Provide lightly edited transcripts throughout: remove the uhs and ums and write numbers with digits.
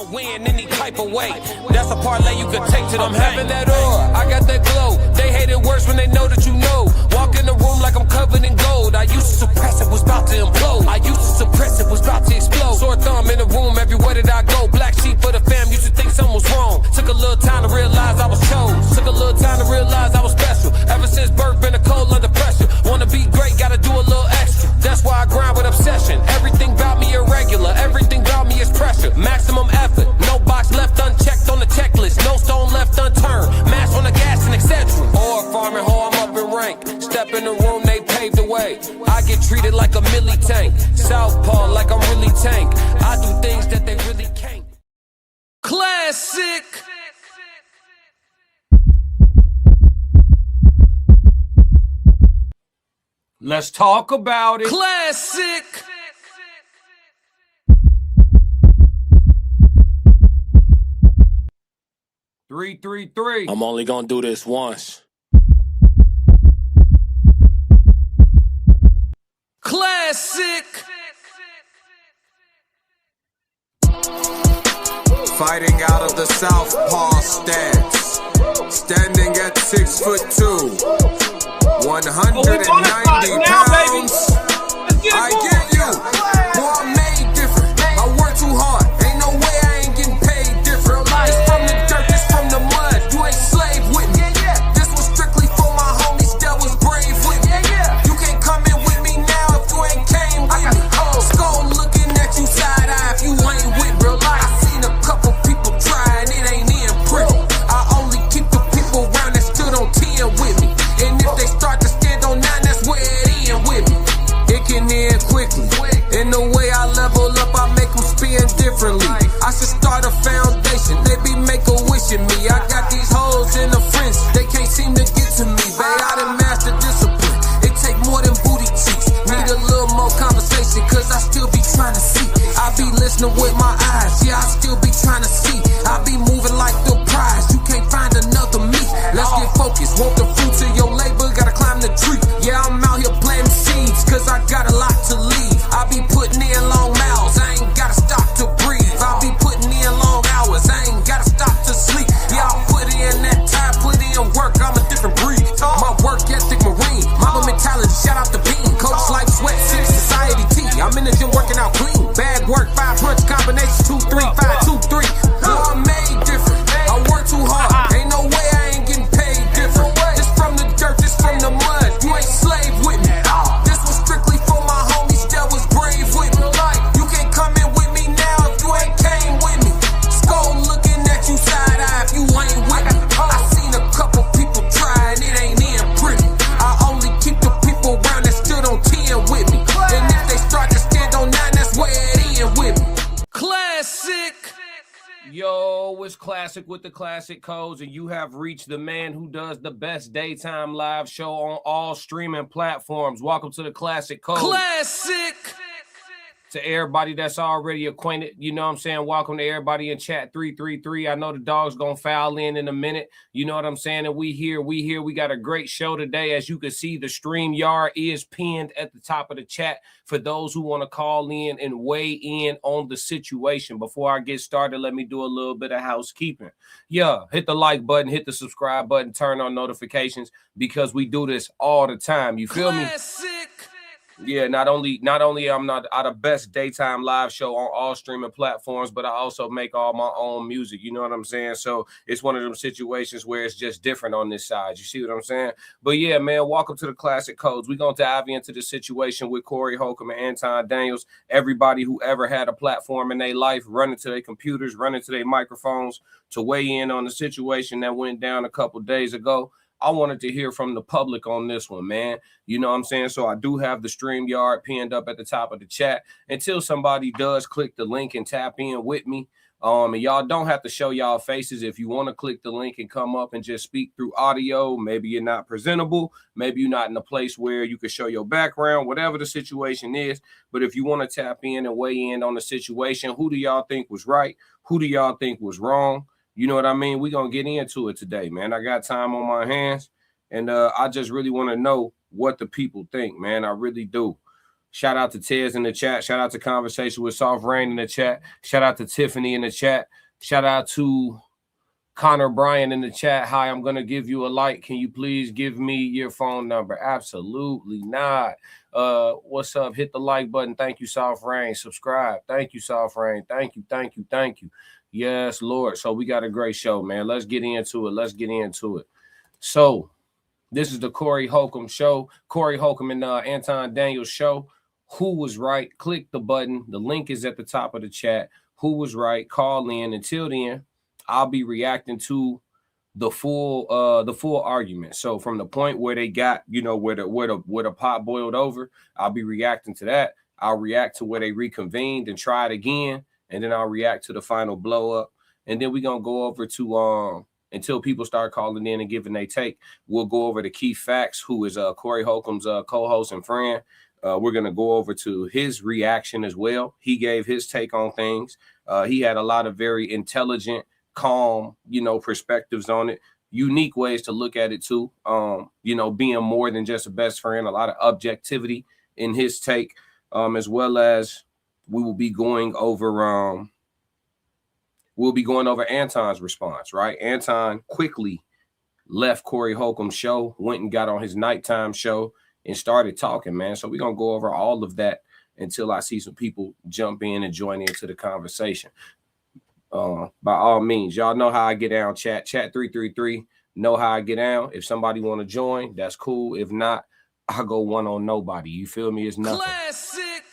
I'ma win any type of way. That's a parlay you could take to them. I'm having that aura, I got that glow. They hate it worse when they know that you know. Walk in the room like I'm covered in gold. I used to suppress it, was about to implode. I used to suppress it, was about to explode. Sore thumb in the room everywhere that I go. Black sheep for the fam, used to think something was wrong. Took a little time to realize I was chose. Took a little time to realize I was special. Ever since birth, been a cold under pressure. Wanna be great, gotta do a little extra. That's why I grind with obsession. Everything about me irregular, everything about me is pressure. Maximum effort, no box left unchecked on the checklist. No stone left unturned, mash on the gas and etc. Or farming hoe, I'm up in rank. Step in the room, they paved the way. I get treated like a milli tank. Southpaw like I'm really tank. I do things that they really can't. Classic. Let's talk about it. Classic. Three, 3. I'm only gonna do this once. Classic. Fighting out of the southpaw stance. Standing at 6'2", 190 pounds. I get you. Boy, I'm made different. I work too hard. Ain't no way I ain't getting paid different. This from the dirt, this from the mud. You ain't slave with me. This was strictly for my homies that was brave with me. You can't come in with me now if you ain't came with me. Skull looking at you side eye if you ain't with real life. I seen a couple people try and it ain't in pretty. I only keep the people around that stood on 10 with me. And if they start to stand on 9, that's where it end with me. It can end quickly. In the way I level up, I make them spin differently. I should start a foundation. They be make-a-wishing me. I got these hoes in the fence. They can't seem to get to me. Babe, I done mastered discipline. It take more than booty cheeks. Need a little more conversation, cause I still be trying to see. I be listening with my eyes. Yeah, I still be trying to see. I be moving like the prize. You can't find another me. Let's get focused. Want the fruits of your labor, gotta climb the tree. Yeah, I'm out here planting seeds, cause I got a lot to leave. I be putting in long miles, I ain't gotta stop to breathe. I be putting in long hours, I ain't gotta stop to sleep. Yeah, I put in that time, put in work, I'm a different breed. My work ethic marine, mama mentality, shout out to Bean. Coach like sweat, 6 society T. I'm in the gym working out clean. Bag work, 5 punch combinations, 2, 3, 5, 2, 3. Boy, I'm made different, I work too hard. Ain't no way I ain't getting paid different. This from the dirt, this from the mud. You ain't slave with me. This was strictly for my homies that was brave with me. You can't come in with me now if you ain't came with me. Skull looking at you side eye if you ain't with me. I seen a couple people try and it ain't in pretty. I only keep the people around that stood on 10 with me. And if they start to stand on 9, that's where it end with me. Classic. Yo, it's Classic with the Classic Codes, and you have reached the man who does the best daytime live show on all streaming platforms. Welcome to the Classic Codes. Classic! To everybody that's already acquainted, you know what I'm saying? Welcome to everybody in chat 333. I know the dog's gonna foul in a minute. You know what I'm saying? And we here. We got a great show today. As you can see, the StreamYard is pinned at the top of the chat for those who want to call in and weigh in on the situation. Before I get started, let me do a little bit of housekeeping. Yeah, hit the like button, hit the subscribe button, turn on notifications, because we do this all the time. You feel me? Yeah, not only I'm not the best daytime live show on all streaming platforms, but I also make all my own music. You know what I'm saying? So it's one of them situations where it's just different on this side. You see what I'm saying? But yeah, man, welcome to the Classic Codes. We're going to dive into the situation with Corey Holcomb and Anton Daniels. Everybody who ever had a platform in their life, running to their computers, running to their microphones to weigh in on the situation that went down a couple days ago. I wanted to hear from the public on this one, man. You know what I'm saying? So I do have the StreamYard pinned up at the top of the chat. Until somebody does click the link and tap in with me. And y'all don't have to show y'all faces. If you want to click the link and come up and just speak through audio, maybe you're not presentable. Maybe you're not in a place where you can show your background, whatever the situation is. But if you want to tap in and weigh in on the situation, who do y'all think was right? Who do y'all think was wrong? You know what I mean? We're going to get into it today, man. I got time on my hands, and I just really want to know what the people think, man. I really do. Shout out to Tez in the chat. Shout out to Conversation with Soft Rain in the chat. Shout out to Tiffany in the chat. Shout out to Connor Bryan in the chat. Hi, I'm going to give you a like. Can you please give me your phone number? Absolutely not. What's up? Hit the like button. Thank you, Soft Rain. Subscribe. Thank you, Soft Rain. Thank you, thank you, thank you. Yes, Lord. So we got a great show, man. Let's get into it. Let's get into it. So this is the Corey Holcomb show. Corey Holcomb and Anton Daniels show. Who was right? Click the button. The link is at the top of the chat. Who was right? Call in. Until then, I'll be reacting to the full argument. So from the point where they got, you know, where the pot boiled over, I'll be reacting to that. I'll react to where they reconvened and tried again, and then I'll react to the final blow up. And then we're gonna go over to until people start calling in and giving their take. We'll go over the key facts, who is Corey Holcomb's co-host and friend. We're going to go over to his reaction as well. He gave his take on things. He had a lot of very intelligent, calm, you know, perspectives on it. Unique ways to look at it too. You know, being more than just a best friend, a lot of objectivity in his take, as well as we will be going over Anton's response, right? Anton quickly left Corey Holcomb's show, went and got on his nighttime show and started talking, man. So we're going to go over all of that until I see some people jump in and join into the conversation. By all means, y'all know how I get down, chat 333, know how I get down. If somebody want to join, that's cool. If not, I go one on nobody. You feel me? It's nothing. Classic.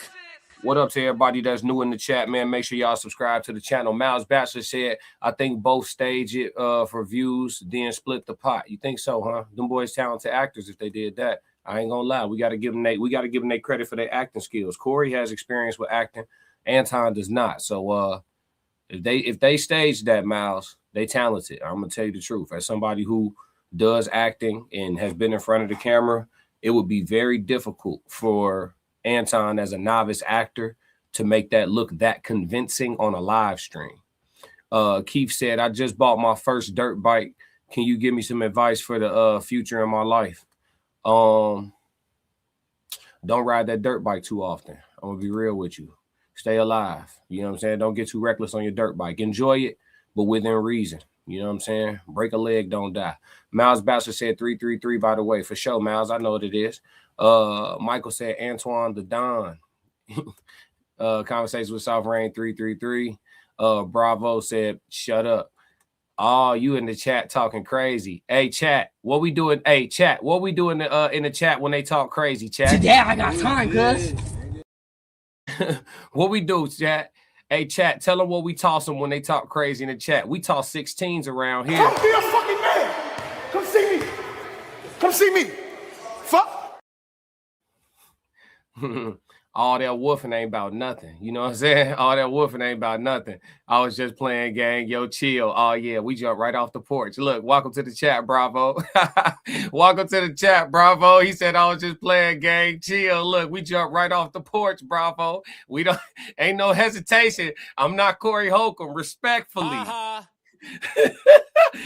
What up to everybody that's new in the chat, man? Make sure y'all subscribe to the channel. Miles Bachelor said, I think both stage it for views, then split the pot. You think so, huh? Them boys talented actors if they did that. I ain't gonna lie. We gotta give them their credit for their acting skills. Corey has experience with acting. Anton does not. So if they staged that, Miles, they talented. I'm gonna tell you the truth. As somebody who does acting and has been in front of the camera, it would be very difficult for Anton as a novice actor to make that look that convincing on a live stream. Keith said, I just bought my first dirt bike. Can you give me some advice for the future in my life? Don't ride that dirt bike too often. I'm gonna be real with you. Stay alive. You know what I'm saying? Don't get too reckless on your dirt bike. Enjoy it, but within reason. You know what I'm saying? Break a leg, don't die. Miles Bachelor said 333, by the way. For sure, Miles. I know what it is. Michael said Antoine the Don. Conversation with South Rain 333. Bravo said, shut up. Oh, you in the chat talking crazy. Hey, chat, what we doing? Hey, chat, what we doing in the chat when they talk crazy, chat? Today I got time, cuz. What we do, chat? Hey, chat, tell them what we toss them when they talk crazy in the chat. We toss 16s around here. Come be a fucking man. Come see me. Come see me. Fuck. All that woofing ain't about nothing. You know what I'm saying? All that woofing ain't about nothing. I was just playing, gang. Yo, chill. Oh, yeah, we jumped right off the porch. Look, welcome to the chat, Bravo. Welcome to the chat, Bravo. He said, I was just playing, gang. Chill. Look, we jumped right off the porch, Bravo. We don't, ain't no hesitation. I'm not Corey Holcomb, respectfully.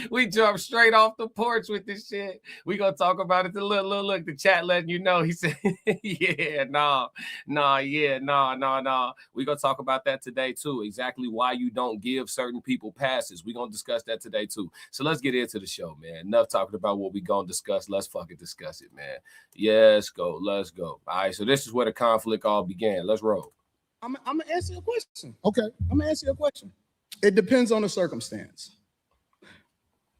We jumped straight off the porch with this shit. We gonna talk about it. Look, the chat letting you know. He said, yeah, nah. We gonna talk about that today too. Exactly why you don't give certain people passes. We gonna discuss that today too. So let's get into the show, man. Enough talking about what we gonna discuss. Let's fucking discuss it, man. Let's go. All right, so this is where the conflict all began. Let's roll. I'm gonna answer your question. Okay, I'm gonna answer your question. It depends on the circumstance.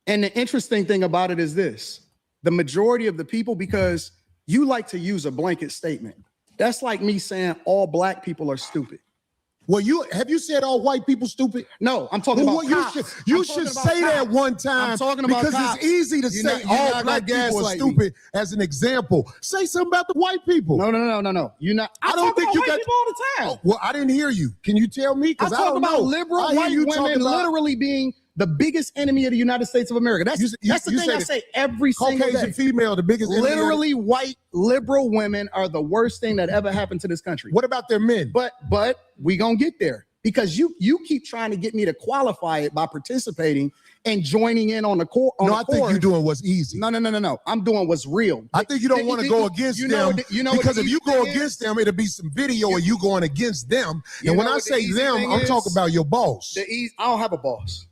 And the interesting thing about it is this: the majority of the people, because you like to use a blanket statement. That's like me saying all black people are stupid. Well, have you said all white people stupid? No, I'm talking about cops. You should say that one time. I'm talking about because cops. It's easy to say all black people are stupid as an example. Say something about the white people. No. You're not. I don't think you got people all the time. Oh, well, I didn't hear you. Can you tell me? Because I don't know. Liberal white women literally being the biggest enemy of the United States of America. That's the thing I say every single day. Caucasian female, the biggest enemy. Literally, white liberal women are the worst thing that ever happened to this country. What about their men? But we gonna get there. because you keep trying to get me to qualify it by participating and joining in on the court. No, I think you're doing what's easy. No. I'm doing what's real. I think you don't want to go against them because if you go against them, it'll be some video of you going against them. And when I say them, I'm talking about your boss. I don't have a boss.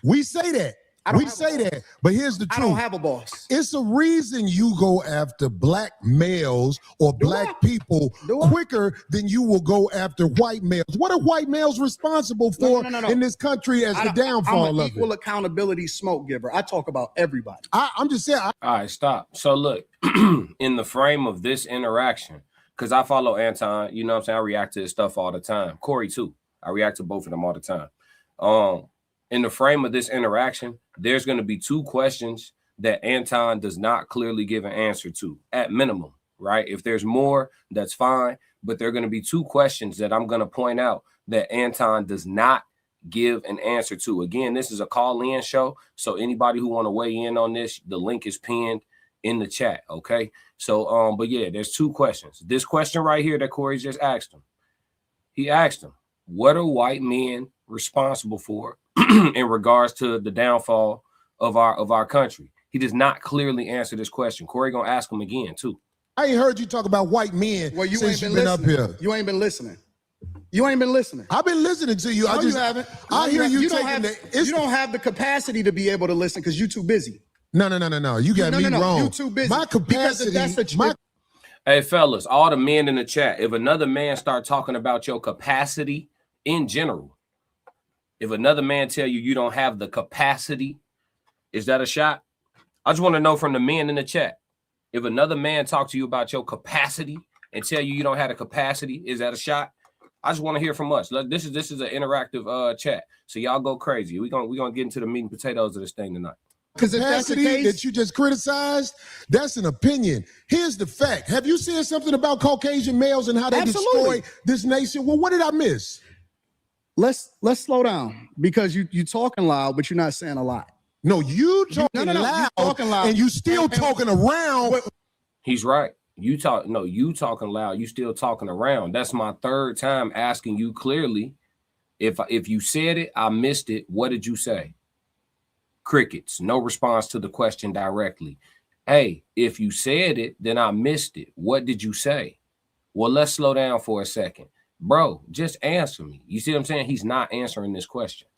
We say that. We say that, but here's the truth. I don't have a boss. It's a reason you go after black males or black people quicker than you will go after white males. What are white males responsible for in this country as the downfall of it? I'm an equal accountability smoke giver. I talk about everybody. I'm just saying. All right, stop. So look, in the frame of this interaction, because I follow Anton, you know what I'm saying? I react to his stuff all the time. Corey too. I react to both of them all the time. In the frame of this interaction, there's going to be two questions that Anton does not clearly give an answer to, at minimum, right? If there's more, that's fine. But there are going to be two questions that I'm going to point out that Anton does not give an answer to. Again, this is a call-in show, so anybody who want to weigh in on this, the link is pinned in the chat, okay? So, but yeah, there's two questions. This question right here that Corey just asked him. He asked him, what are white men responsible for in regards to the downfall of our country? He does not clearly answer this question. Corey gonna ask him again too. I ain't heard you talk about white men since you've been up here. You ain't been listening. You ain't been listening. I've been listening to you. No, you haven't. I hear you taking you don't have the capacity to be able to listen because you're too busy. No. You got me wrong. You too busy. My capacity. Hey fellas, all the men in the chat, if another man start talking about your capacity in general, if another man tell you you don't have the capacity, is that a shot? I just want to know from the men in the chat. If another man talk to you about your capacity and tell you don't have the capacity, is that a shot? I just want to hear from us. Look, this is an interactive chat, so y'all go crazy. We're gonna get into the meat and potatoes of this thing tonight. Because the capacity that you just criticized, that's an opinion. Here's the fact. Have you seen something about Caucasian males and how they destroy this nation? Well, what did I miss? Let's slow down because you talking loud, but you're not saying a lot. No, you talking loud, and you still talking around. He's right. You talking loud. You still talking around. That's my third time asking you clearly. If you said it, I missed it. What did you say? Crickets. No response to the question directly. Hey, if you said it, then I missed it. What did you say? Well, let's slow down for a second. Bro, just answer me. You see what I'm saying? He's not answering this question.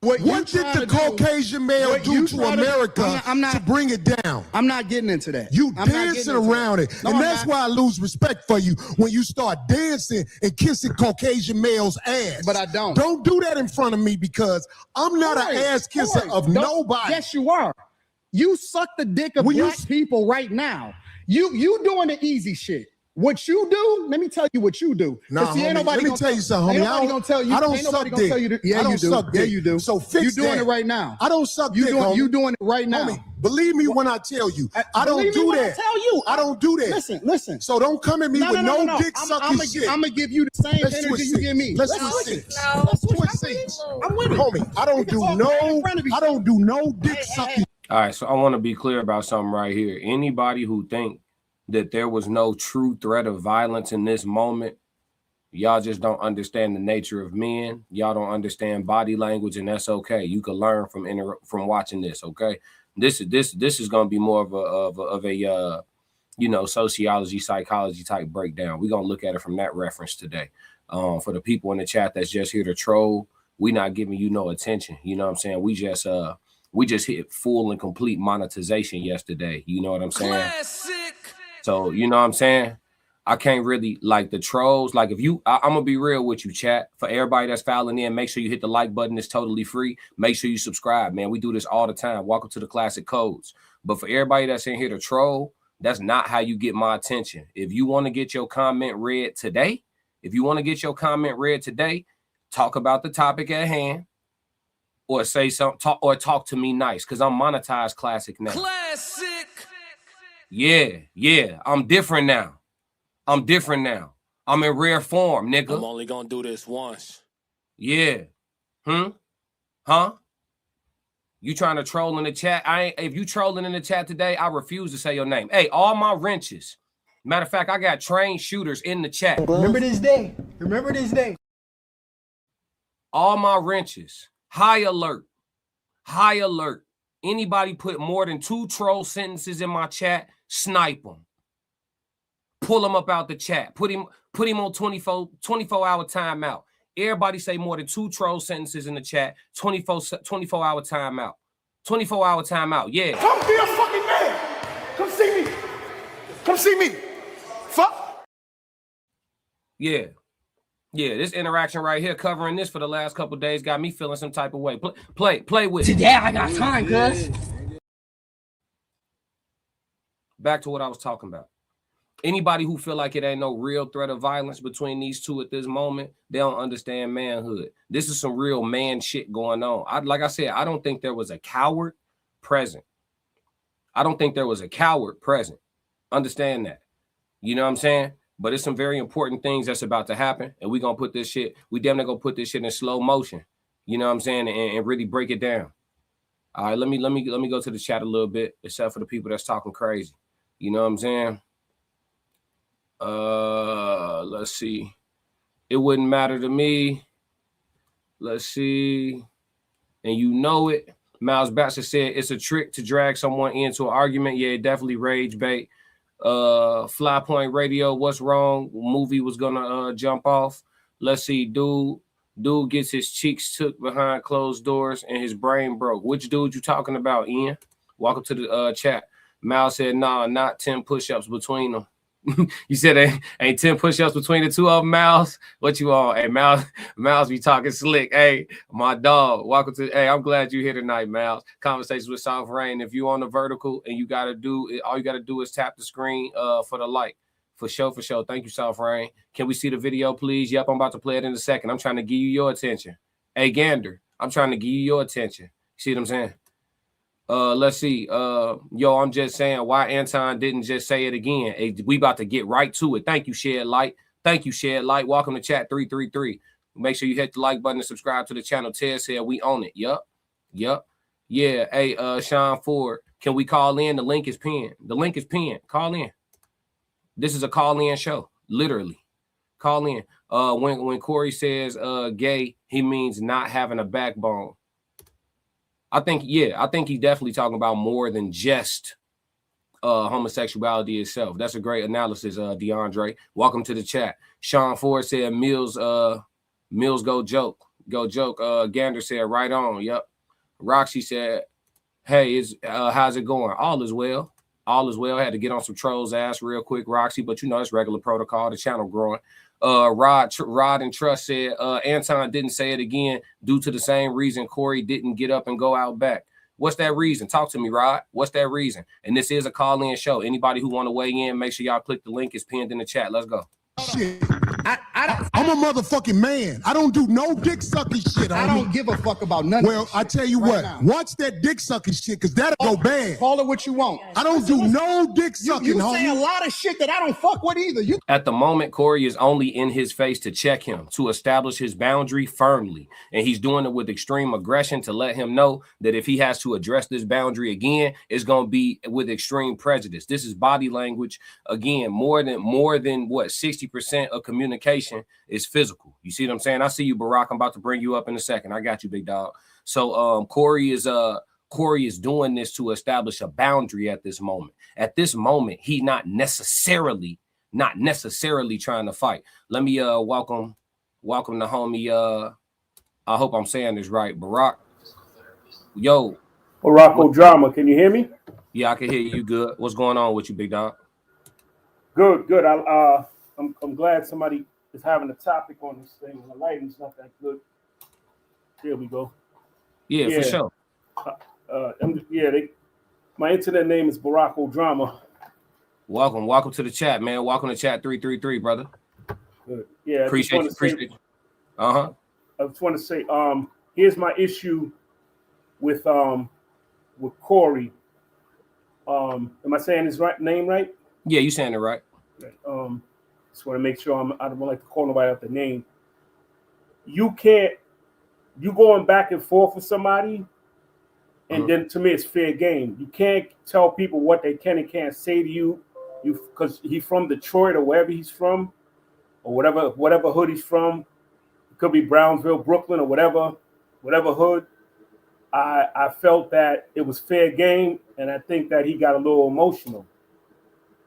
What did the Caucasian male do to America to bring it down? I'm not getting into that. You dancing around it. And that's why I lose respect for you when you start dancing and kissing Caucasian males' ass. But I don't. Don't do that in front of me because I'm not an ass kisser of nobody. Yes, you are. You suck the dick of black people right now. You doing the easy shit. What you do, let me tell you what you do. Nah, homie, let me tell you something, homie. I don't suck dick. Yeah, you do. Yeah, you do. So fix that. You doing it right now. I don't suck dick, homie. You doing it right now. Homie, believe me when I tell you. I don't do that. I tell you. I don't do that. Listen. So don't come at me with no dick sucking shit. I'm going to give you the same energy you give me. Let's switch seats. Let's switch seats. I'm with it. Homie, I don't do no dick sucking. All right, so I want to be clear about something right here. Anybody who think that there was no true threat of violence in this moment, y'all just don't understand the nature of men. Y'all don't understand body language, and that's okay. You can learn from watching this. Okay, this is going to be more of a sociology, psychology type breakdown. We're gonna look at it from that reference today. For the people in the chat that's just here to troll, we not giving you no attention. You know what I'm saying? We just hit full and complete monetization yesterday. You know what I'm saying? Classic. So, you know what I'm saying? I can't really like the trolls. Like I'm going to be real with you, chat. For everybody that's filing in, make sure you hit the like button. It's totally free. Make sure you subscribe, man. We do this all the time. Welcome to the classic codes. But for everybody that's in here to troll, that's not how you get my attention. If you want to get your comment read today, talk about the topic at hand or say something or talk to me nice because I'm monetized classic now. Classic. Yeah. I'm different now. I'm in rare form, nigga. I'm only gonna do this once. Yeah. Huh? You trying to troll in the chat? If you trolling in the chat today, I refuse to say your name. Hey, all my wrenches. Matter of fact, I got trained shooters in the chat. Remember this day. All my wrenches, high alert, high alert. Anybody put more than 2 troll sentences in my chat, snipe them. Pull him up out the chat. Put him on 24-hour timeout. Everybody say more than 2 troll sentences in the chat. 24-hour timeout. 24-hour timeout. Yeah. Come be a fucking man. Come see me. Come see me. Fuck. Yeah. Yeah, this interaction right here, covering this for the last couple days, got me feeling some type of way. Play with Today I got time, cuz. Back to what I was talking about. Anybody who feel like it ain't no real threat of violence between these two at this moment, they don't understand manhood. This is some real man shit going on. Like I said, I don't think there was a coward present. I don't think there was a coward present. Understand that. You know what I'm saying? But it's some very important things that's about to happen, and we gonna put this shit. We damn near gonna put this shit in slow motion. You know what I'm saying, and really break it down. All right, let me go to the chat a little bit, except for the people that's talking crazy. You know what I'm saying? Let's see. It wouldn't matter to me. Let's see. And you know it. Miles Baxter said it's a trick to drag someone into an argument. Yeah, definitely rage bait. Fly Point Radio, what's wrong? Movie was gonna jump off. Let's see. Dude gets his cheeks took behind closed doors and his brain broke. Which dude you talking about, Ian? Welcome to the chat. Miles said, nah, not 10 push-ups between them. You said ain't 10 push-ups between the two of them, Miles? What you on? Hey, Miles be talking slick. Hey, my dog. Welcome to, hey, I'm glad you're here tonight, Miles. Conversations with South Rain. If you on the vertical and you gotta do, all you gotta do is tap the screen for the like. For sure. Thank you, South Rain. Can we see the video, please? Yep, I'm about to play it in a second. I'm trying to give you your attention. Hey, Gander, I'm trying to give you your attention. See what I'm saying? Let's see. Yo, I'm just saying why Anton didn't just say it again. Hey, we about to get right to it. Thank you, Shed Light. Thank you, Shed Light. Welcome to Chat 333. Make sure you hit the like button and subscribe to the channel. Ted said we own it. Yup. Yeah. Hey, Sean Ford, can we call in? The link is pinned. Call in. This is a call-in show. Literally. Call in. When Corey says gay, he means not having a backbone. I think he's definitely talking about more than just homosexuality itself. That's a great analysis, DeAndre. Welcome to the chat. Sean Ford said Mills go joke. Gander said right on. Yep. Roxy said, hey, how's it going? All is well. I had to get on some trolls' ass real quick, Roxy, but you know it's regular protocol. The channel growing. Rod and Trust said Anton didn't say it again due to the same reason Corey didn't get up and go out back. What's that reason? Talk to me, Rod. What's that reason? And this is a call-in show. Anybody who want to weigh in, make sure y'all click the link. It's pinned in the chat. Let's go. Shit. I'm a motherfucking man. I don't do no dick sucking shit. I don't give a fuck about none of Well, that I tell you right what, now. watch that dick sucking shit, because that'll go bad. Call it what you want. I don't do no dick sucking, You say a homie. lot of shit that I don't fuck with either. You At the moment, Corey is only in his face to check him, to establish his boundary firmly. And he's doing it with extreme aggression to let him know that if he has to address this boundary again, it's going to be with extreme prejudice. This is body language. Again, more than what 60% of communication is physical. You see what I'm saying? I see you, Barack. I'm about to bring you up in a second. I got you, big dog. So Corey is doing this to establish a boundary at this moment. At this moment, he not necessarily trying to fight. Let me welcome the homie. I hope I'm saying this right, Barack. Yo, Barack Drama, can you hear me? Yeah, I can hear you good. What's going on with you, big dog? Good. I'm glad somebody is having a topic on this thing. The lighting's not that good. Here we go. Yeah, for sure. My internet name is Barack Drama. Welcome to the chat, man. Welcome to Chat 333, brother. Good. Yeah, appreciate you. I just want to say, here's my issue with Corey. Am I saying his name right? Yeah, you saying it right. Just want to make sure I don't like to call nobody out the name. You going back and forth with somebody, and then to me it's fair game. You can't tell people what they can and can't say to you, because he's from Detroit or wherever he's from, or whatever hood he's from. You could be Brownsville, Brooklyn, or whatever hood. I felt that it was fair game, and I think that he got a little emotional.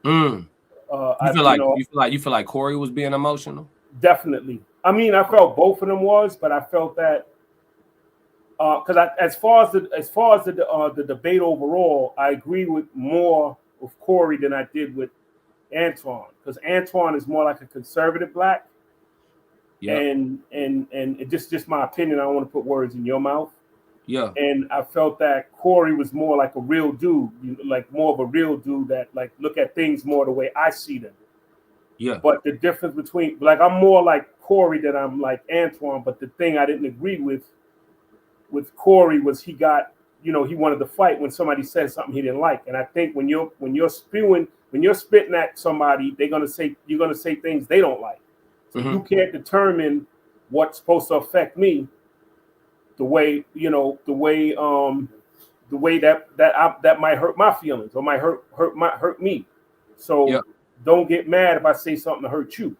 You feel like Corey was being emotional? Definitely. I mean, I felt both of them was, but I felt that because as far as the debate overall, I agree with more with Corey than I did with Anton, because Anton is more like a conservative black. Yeah. And it just my opinion. I don't want to put words in your mouth. Yeah. And I felt that Corey was more like a real dude, like more of a real dude that like look at things more the way I see them. Yeah. But the difference between, like, I'm more like Corey than I'm like Antoine. But the thing I didn't agree with Corey was he wanted to fight when somebody said something he didn't like. And I think when you're spitting at somebody, you're gonna say things they don't like. So you can't determine what's supposed to affect me the way that might hurt my feelings or might hurt me. So don't get mad if I say something to hurt you.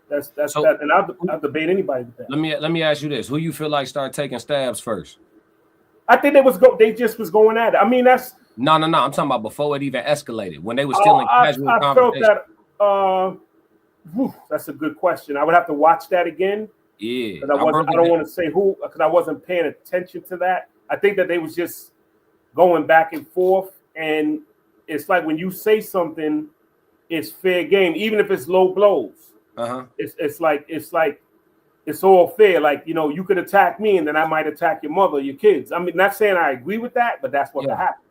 That's that, and I'll debate anybody with that. Let me ask you this: who you feel like started taking stabs first? I think they just was going at it. I mean, that's no. I'm talking about before it even escalated, when they were still in casual conversation. I felt that. That's a good question. I would have to watch that again. Yeah, I don't want to say who, because I wasn't paying attention to that. I think that they was just going back and forth, and it's like when you say something, it's fair game, even if it's low blows. It's like it's all fair. Like, you could attack me, and then I might attack your mother, your kids. I mean, not saying I agree with that, but that's what happened.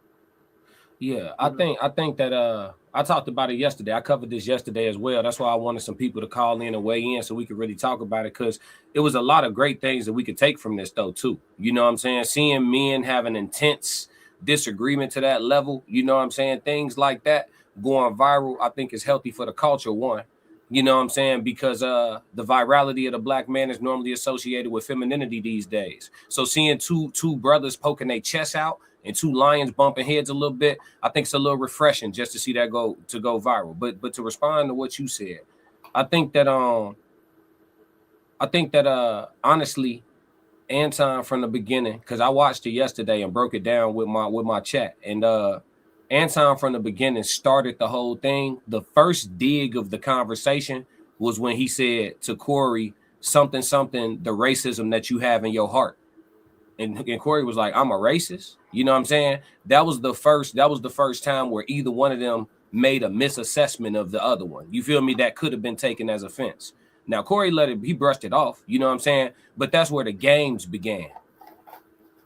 Yeah, I think that I talked about it yesterday. I covered this yesterday as well. That's why I wanted some people to call in and weigh in so we could really talk about it, because it was a lot of great things that we could take from this, though, too. You know what I'm saying? Seeing men have an intense disagreement to that level, you know what I'm saying? Things like that going viral, I think is healthy for the culture, one. You know what I'm saying? Because the virality of the black man is normally associated with femininity these days. So seeing two brothers poking their chests out and two lions bumping heads a little bit, I think it's a little refreshing just to see that go viral. But to respond to what you said, I think that honestly, Anton from the beginning, because I watched it yesterday and broke it down with my chat, and Anton from the beginning started the whole thing. The first dig of the conversation was when he said to Corey something, the racism that you have in your heart. And Corey was like, I'm a racist. You know what I'm saying? That was the first time where either one of them made a misassessment of the other one. You feel me? That could have been taken as offense. Now, Corey he brushed it off. You know what I'm saying? But that's where the games began.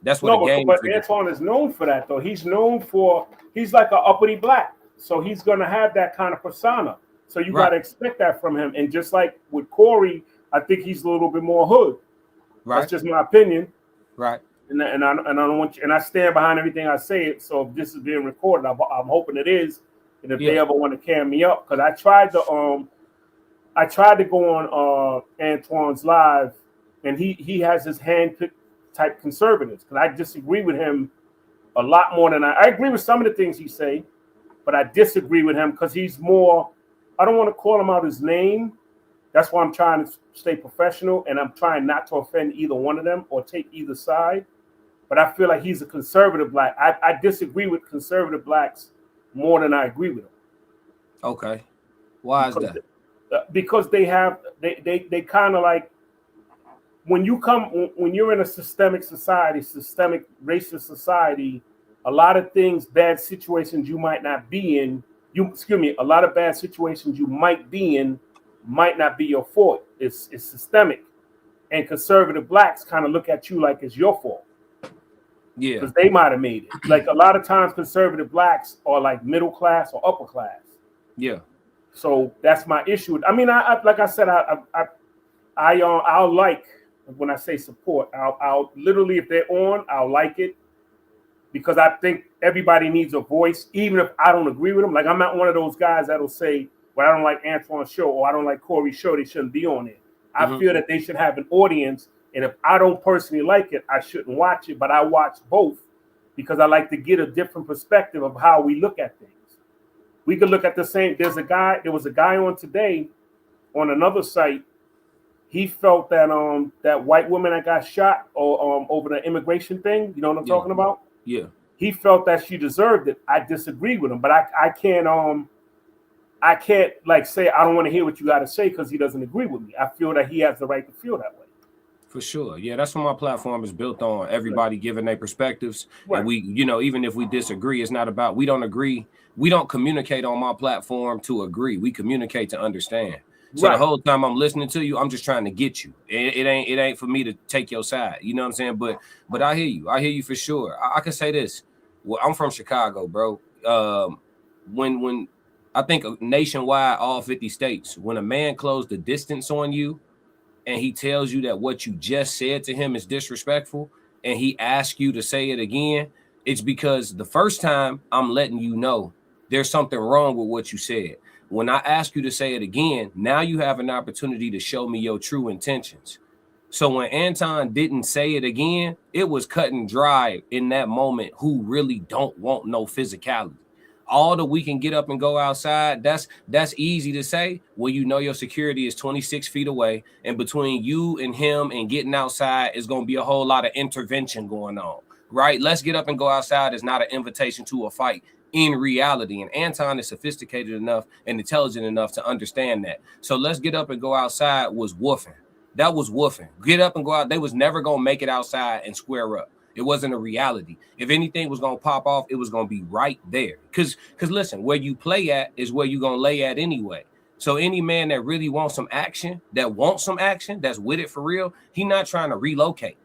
That's what the games began. But Anton is known for that, though. He's like an uppity black. So he's going to have that kind of persona. So you got to expect that from him. And just like with Corey, I think he's a little bit more hood. Right. That's just my opinion. Right. And I don't want you, and I stand behind everything I say. So if this is being recorded, I'm hoping it is. And if they ever want to carry me up, because I tried to go on Antoine's live, and he has his handpicked type conservatives, because I disagree with him a lot more than I agree with some of the things he say, but I disagree with him because he's more. I don't want to call him out his name. That's why I'm trying to stay professional, and I'm trying not to offend either one of them or take either side. But I feel like he's a conservative black. I disagree with conservative blacks more than I agree with them. Okay. Why is that? Because they kind of like, when you're in a systemic society, systemic racist society, a lot of things, bad situations you might not be in, a lot of bad situations you might be in might not be your fault. It's systemic. And conservative blacks kind of look at you like it's your fault. Yeah. Because they might have made it. Like, a lot of times conservative blacks are like middle class or upper class. Yeah. So that's my issue. I mean, I like I said, I'll like, when I say support, I'll literally, if they're on, I'll like it, because I think everybody needs a voice, even if I don't agree with them. Like, I'm not one of those guys that'll say, well, I don't like Antoine's show or I don't like Corey's show, they shouldn't be on it. I feel that they should have an audience, and if I don't personally like it, I shouldn't watch it, but I watch both because I like to get a different perspective of how we look at things. We could look at the same. There was a guy on today on another site. he felt that that white woman that got shot or over the immigration thing, you know what I'm talking about? Yeah. He felt that she deserved it. I disagree with him, but I can't like say I don't want to hear what you got to say because he doesn't agree with me. I feel that he has the right to feel that way. For sure. Yeah, that's what my platform is built on. Everybody giving their perspectives. Right. And we, even if we disagree, it's not about, we don't agree. We don't communicate on my platform to agree. We communicate to understand. So the whole time I'm listening to you, I'm just trying to get you. It ain't for me to take your side. You know what I'm saying? But I hear you. I hear you for sure. I can say this. Well, I'm from Chicago, bro. When I think nationwide, all 50 states, when a man closed the distance on you and he tells you that what you just said to him is disrespectful and he asks you to say it again, it's because the first time I'm letting you know there's something wrong with what you said. When I ask you to say it again, now you have an opportunity to show me your true intentions. So when Anton didn't say it again, it was cut and dry in that moment who really don't want no physicality. All that we can get up and go outside, that's easy to say when you know your security is 26 feet away, and between you and him and getting outside is going to be a whole lot of intervention going on, right? Let's get up and go outside is not an invitation to a fight in reality, and Anton is sophisticated enough and intelligent enough to understand that. So let's get up and go outside was woofing. That was woofing. Get up and go out. They was never going to make it outside and square up. It wasn't a reality. If anything was going to pop off, it was going to be right there. Because listen, where you play at is where you're going to lay at anyway. So any man that really wants some action, that's with it for real, he not trying to relocate.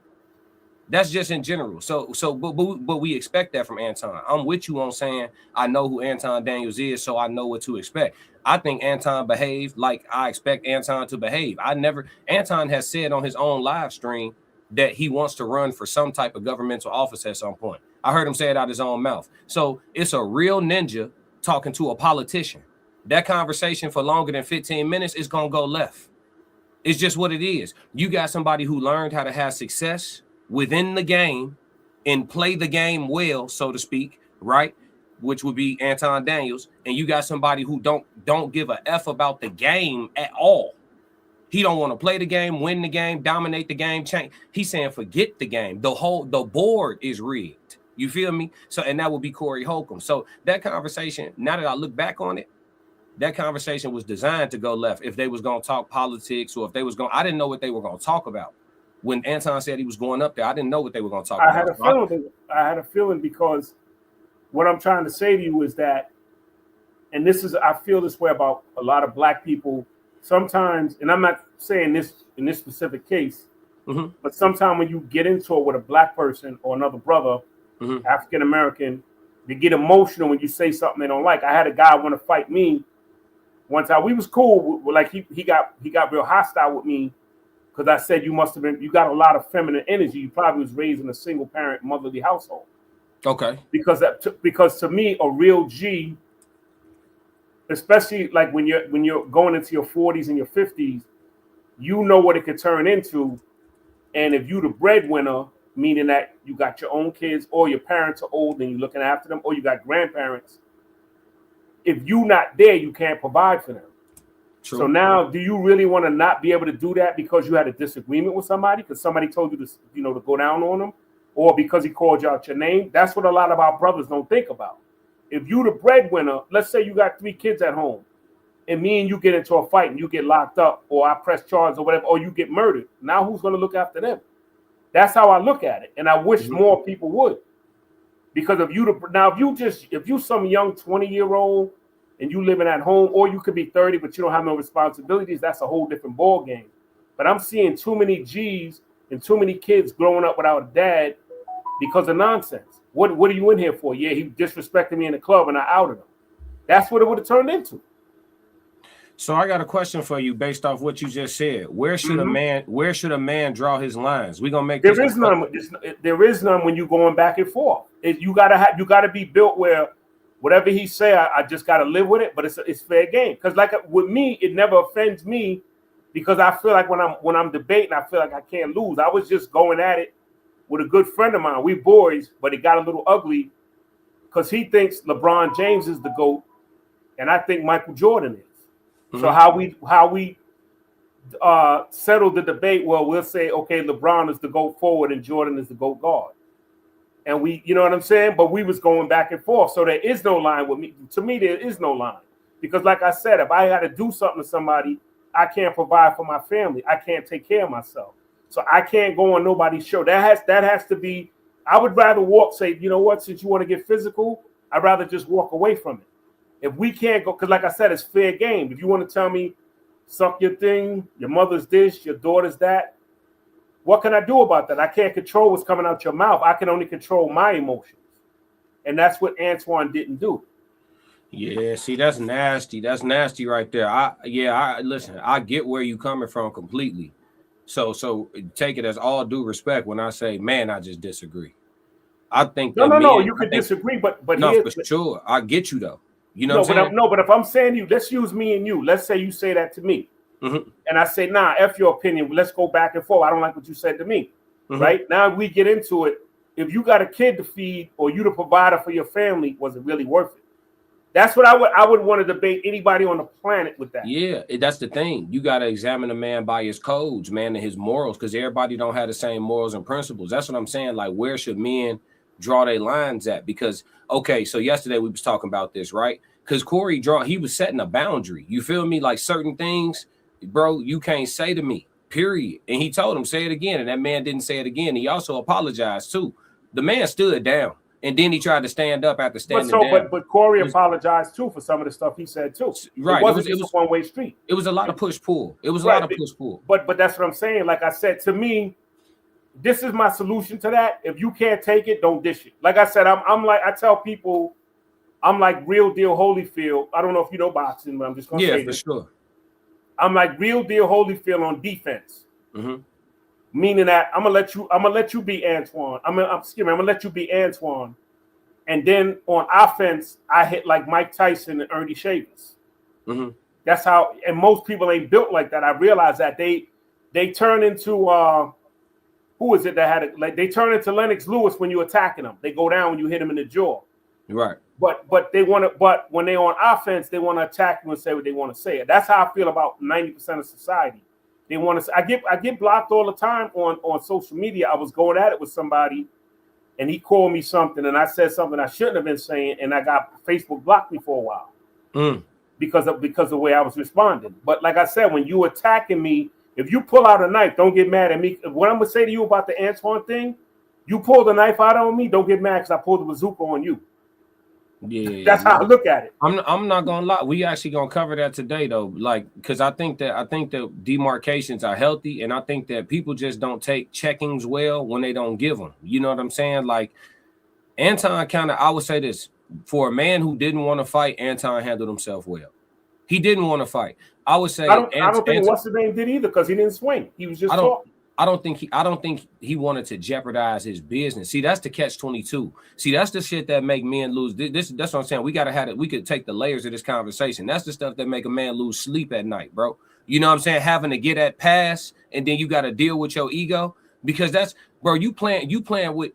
That's just in general. But we expect that from Anton. I'm with you on saying I know who Anton Daniels is, so I know what to expect. I think Anton behaved like I expect Anton to behave. Anton has said on his own live stream that he wants to run for some type of governmental office at some point. I heard him say it out of his own mouth. So it's a real ninja talking to a politician. That conversation for longer than 15 minutes is going to go left. It's just what it is. You got somebody who learned how to have success within the game and play the game well, so to speak, right? Which would be Anton Daniels. And you got somebody who don't give a F about the game at all. He don't want to play the game, win the game, dominate the game, change. He's saying forget the game. The board is rigged. You feel me? So, and that would be Corey Holcomb. So that conversation, now that I look back on it, that conversation was designed to go left. If they was going to talk politics or if they was going, I didn't know what they were going to talk about. When Anton said he was going up there, I didn't know what they were going to talk about. I had a feeling because what I'm trying to say to you is that, and I feel this way about a lot of black people sometimes, and I'm not saying this in this specific case, but sometimes when you get into it with a black person or another brother, African American, they get emotional when you say something they don't like. I had a guy want to fight me one time. We was cool, like he got real hostile with me because I said you got a lot of feminine energy. You probably was raised in a single parent motherly household. Okay. Because to me, a real G, especially like when you're going into your 40s and your 50s, you know what it could turn into. And if you the breadwinner, meaning that you got your own kids or your parents are old and you're looking after them, or you got grandparents, if you not there, you can't provide for them. True. So now, do you really want to not be able to do that because you had a disagreement with somebody, because somebody told you to go down on them, or because he called you out your name? That's what a lot of our brothers don't think about. If you the breadwinner, let's say you got 3 kids at home, and me and you get into a fight and you get locked up, or I press charges or whatever, or you get murdered. Now who's going to look after them? That's how I look at it, and I wish more people would. Because if you some young 20-year-old and you living at home, or you could be 30 but you don't have no responsibilities, that's a whole different ball game. But I'm seeing too many G's and too many kids growing up without a dad because of nonsense. What are you in here for? Yeah, he disrespected me in the club and I outed him. That's what it would have turned into. So I got a question for you based off what you just said. Where should a man draw his lines? We're gonna make there is none when you're going back and forth. You gotta be built where whatever he say, I just gotta live with it, but it's fair game. Because like with me, it never offends me because I feel like when I'm debating, I feel like I can't lose. I was just going at it with a good friend of mine. We boys, but it got a little ugly because he thinks LeBron James is the GOAT, and I think Michael Jordan is. So how we settle the debate. Well, we'll say, okay, LeBron is the GOAT forward and Jordan is the GOAT guard. And we, you know what I'm saying? But we was going back and forth. So there is no line with me. To me, there is no line. Because like I said, if I had to do something to somebody, I can't provide for my family. I can't take care of myself. So I can't go on nobody's show. That has to be, I would rather say, you know what, since you want to get physical, I'd rather just walk away from it. If we can't go, because like I said, it's fair game. If you want to tell me, suck your thing, your mother's this, your daughter's that, what can I do about that? I can't control what's coming out your mouth. I can only control my emotions. And that's what Antoine didn't do. Yeah, see, that's nasty. That's nasty right there. I listen, I get where you coming from completely. So take it as all due respect when I say, man, I just disagree. I think no, you could disagree, but no, for sure. I get you though. You know what I'm saying? But if I'm saying you, let's use me and you. Let's say you say that to me. Mm-hmm. And I say, nah, F your opinion. Let's go back and forth. I don't like what you said to me. Mm-hmm. Right? Now we get into it. If you got a kid to feed or you the provider for your family, was it really worth it? That's what I would want to debate anybody on the planet with that. Yeah, that's the thing. You got to examine a man by his codes, man, and his morals, because everybody don't have the same morals and principles. That's what I'm saying. Like, where should men draw their lines at? Because, okay, so yesterday we was talking about this, right? Because Corey he was setting a boundary. You feel me? Like certain things, bro, you can't say to me, period. And he told him, say it again. And that man didn't say it again. He also apologized too. The man stood down. And then he tried to stand up after standing down. But Corey apologized too for some of the stuff he said too. Right. It wasn't just a one-way street. It was a lot of push-pull. It was a lot of push-pull. But that's what I'm saying. Like I said, to me, this is my solution to that. If you can't take it, don't dish it. Like I said, I'm like, I tell people, I'm like Real Deal Holyfield. I don't know if you know boxing, but I'm just going to say this. Yeah, for sure. I'm like Real Deal Holyfield on defense. Mm-hmm. Meaning that I'm gonna let you be Antoine. I'm gonna let you be Antoine. And then on offense, I hit like Mike Tyson and Ernie Shavers. Mm-hmm. That's how, and most people ain't built like that. I realize that they turn into who is it that had it? Like they turn into Lennox Lewis when you're attacking them. They go down when you hit them in the jaw. Right. But when they're on offense, they want to attack you and say what they want to say. That's how I feel about 90% of society. They want to. I get blocked all the time on social media. I was going at it with somebody, and he called me something, and I said something I shouldn't have been saying, and I got Facebook blocked me for a while because of the way I was responding. But like I said, when you attacking me, if you pull out a knife, don't get mad at me. What I'm gonna say to you about the Antoine thing, you pull the knife out on me, don't get mad because I pulled the bazooka on you. Yeah, that's how I look at it. I'm not gonna lie. We actually gonna cover that today though, like because I think the demarcations are healthy, and I think that people just don't take checkings well when they don't give them. You know what I'm saying? Like Anton I would say this, for a man who didn't want to fight, Anton handled himself well. He didn't want to fight. I would say I don't think what's the name did either because he didn't swing. He was just talking. I don't think he wanted to jeopardize his business. See, that's the catch-22. See, that's the shit that make men lose. That's what I'm saying. We gotta have it. We could take the layers of this conversation. That's the stuff that make a man lose sleep at night, bro. You know what I'm saying? Having to get that pass, and then you got to deal with your ego because that's, bro. You playing with.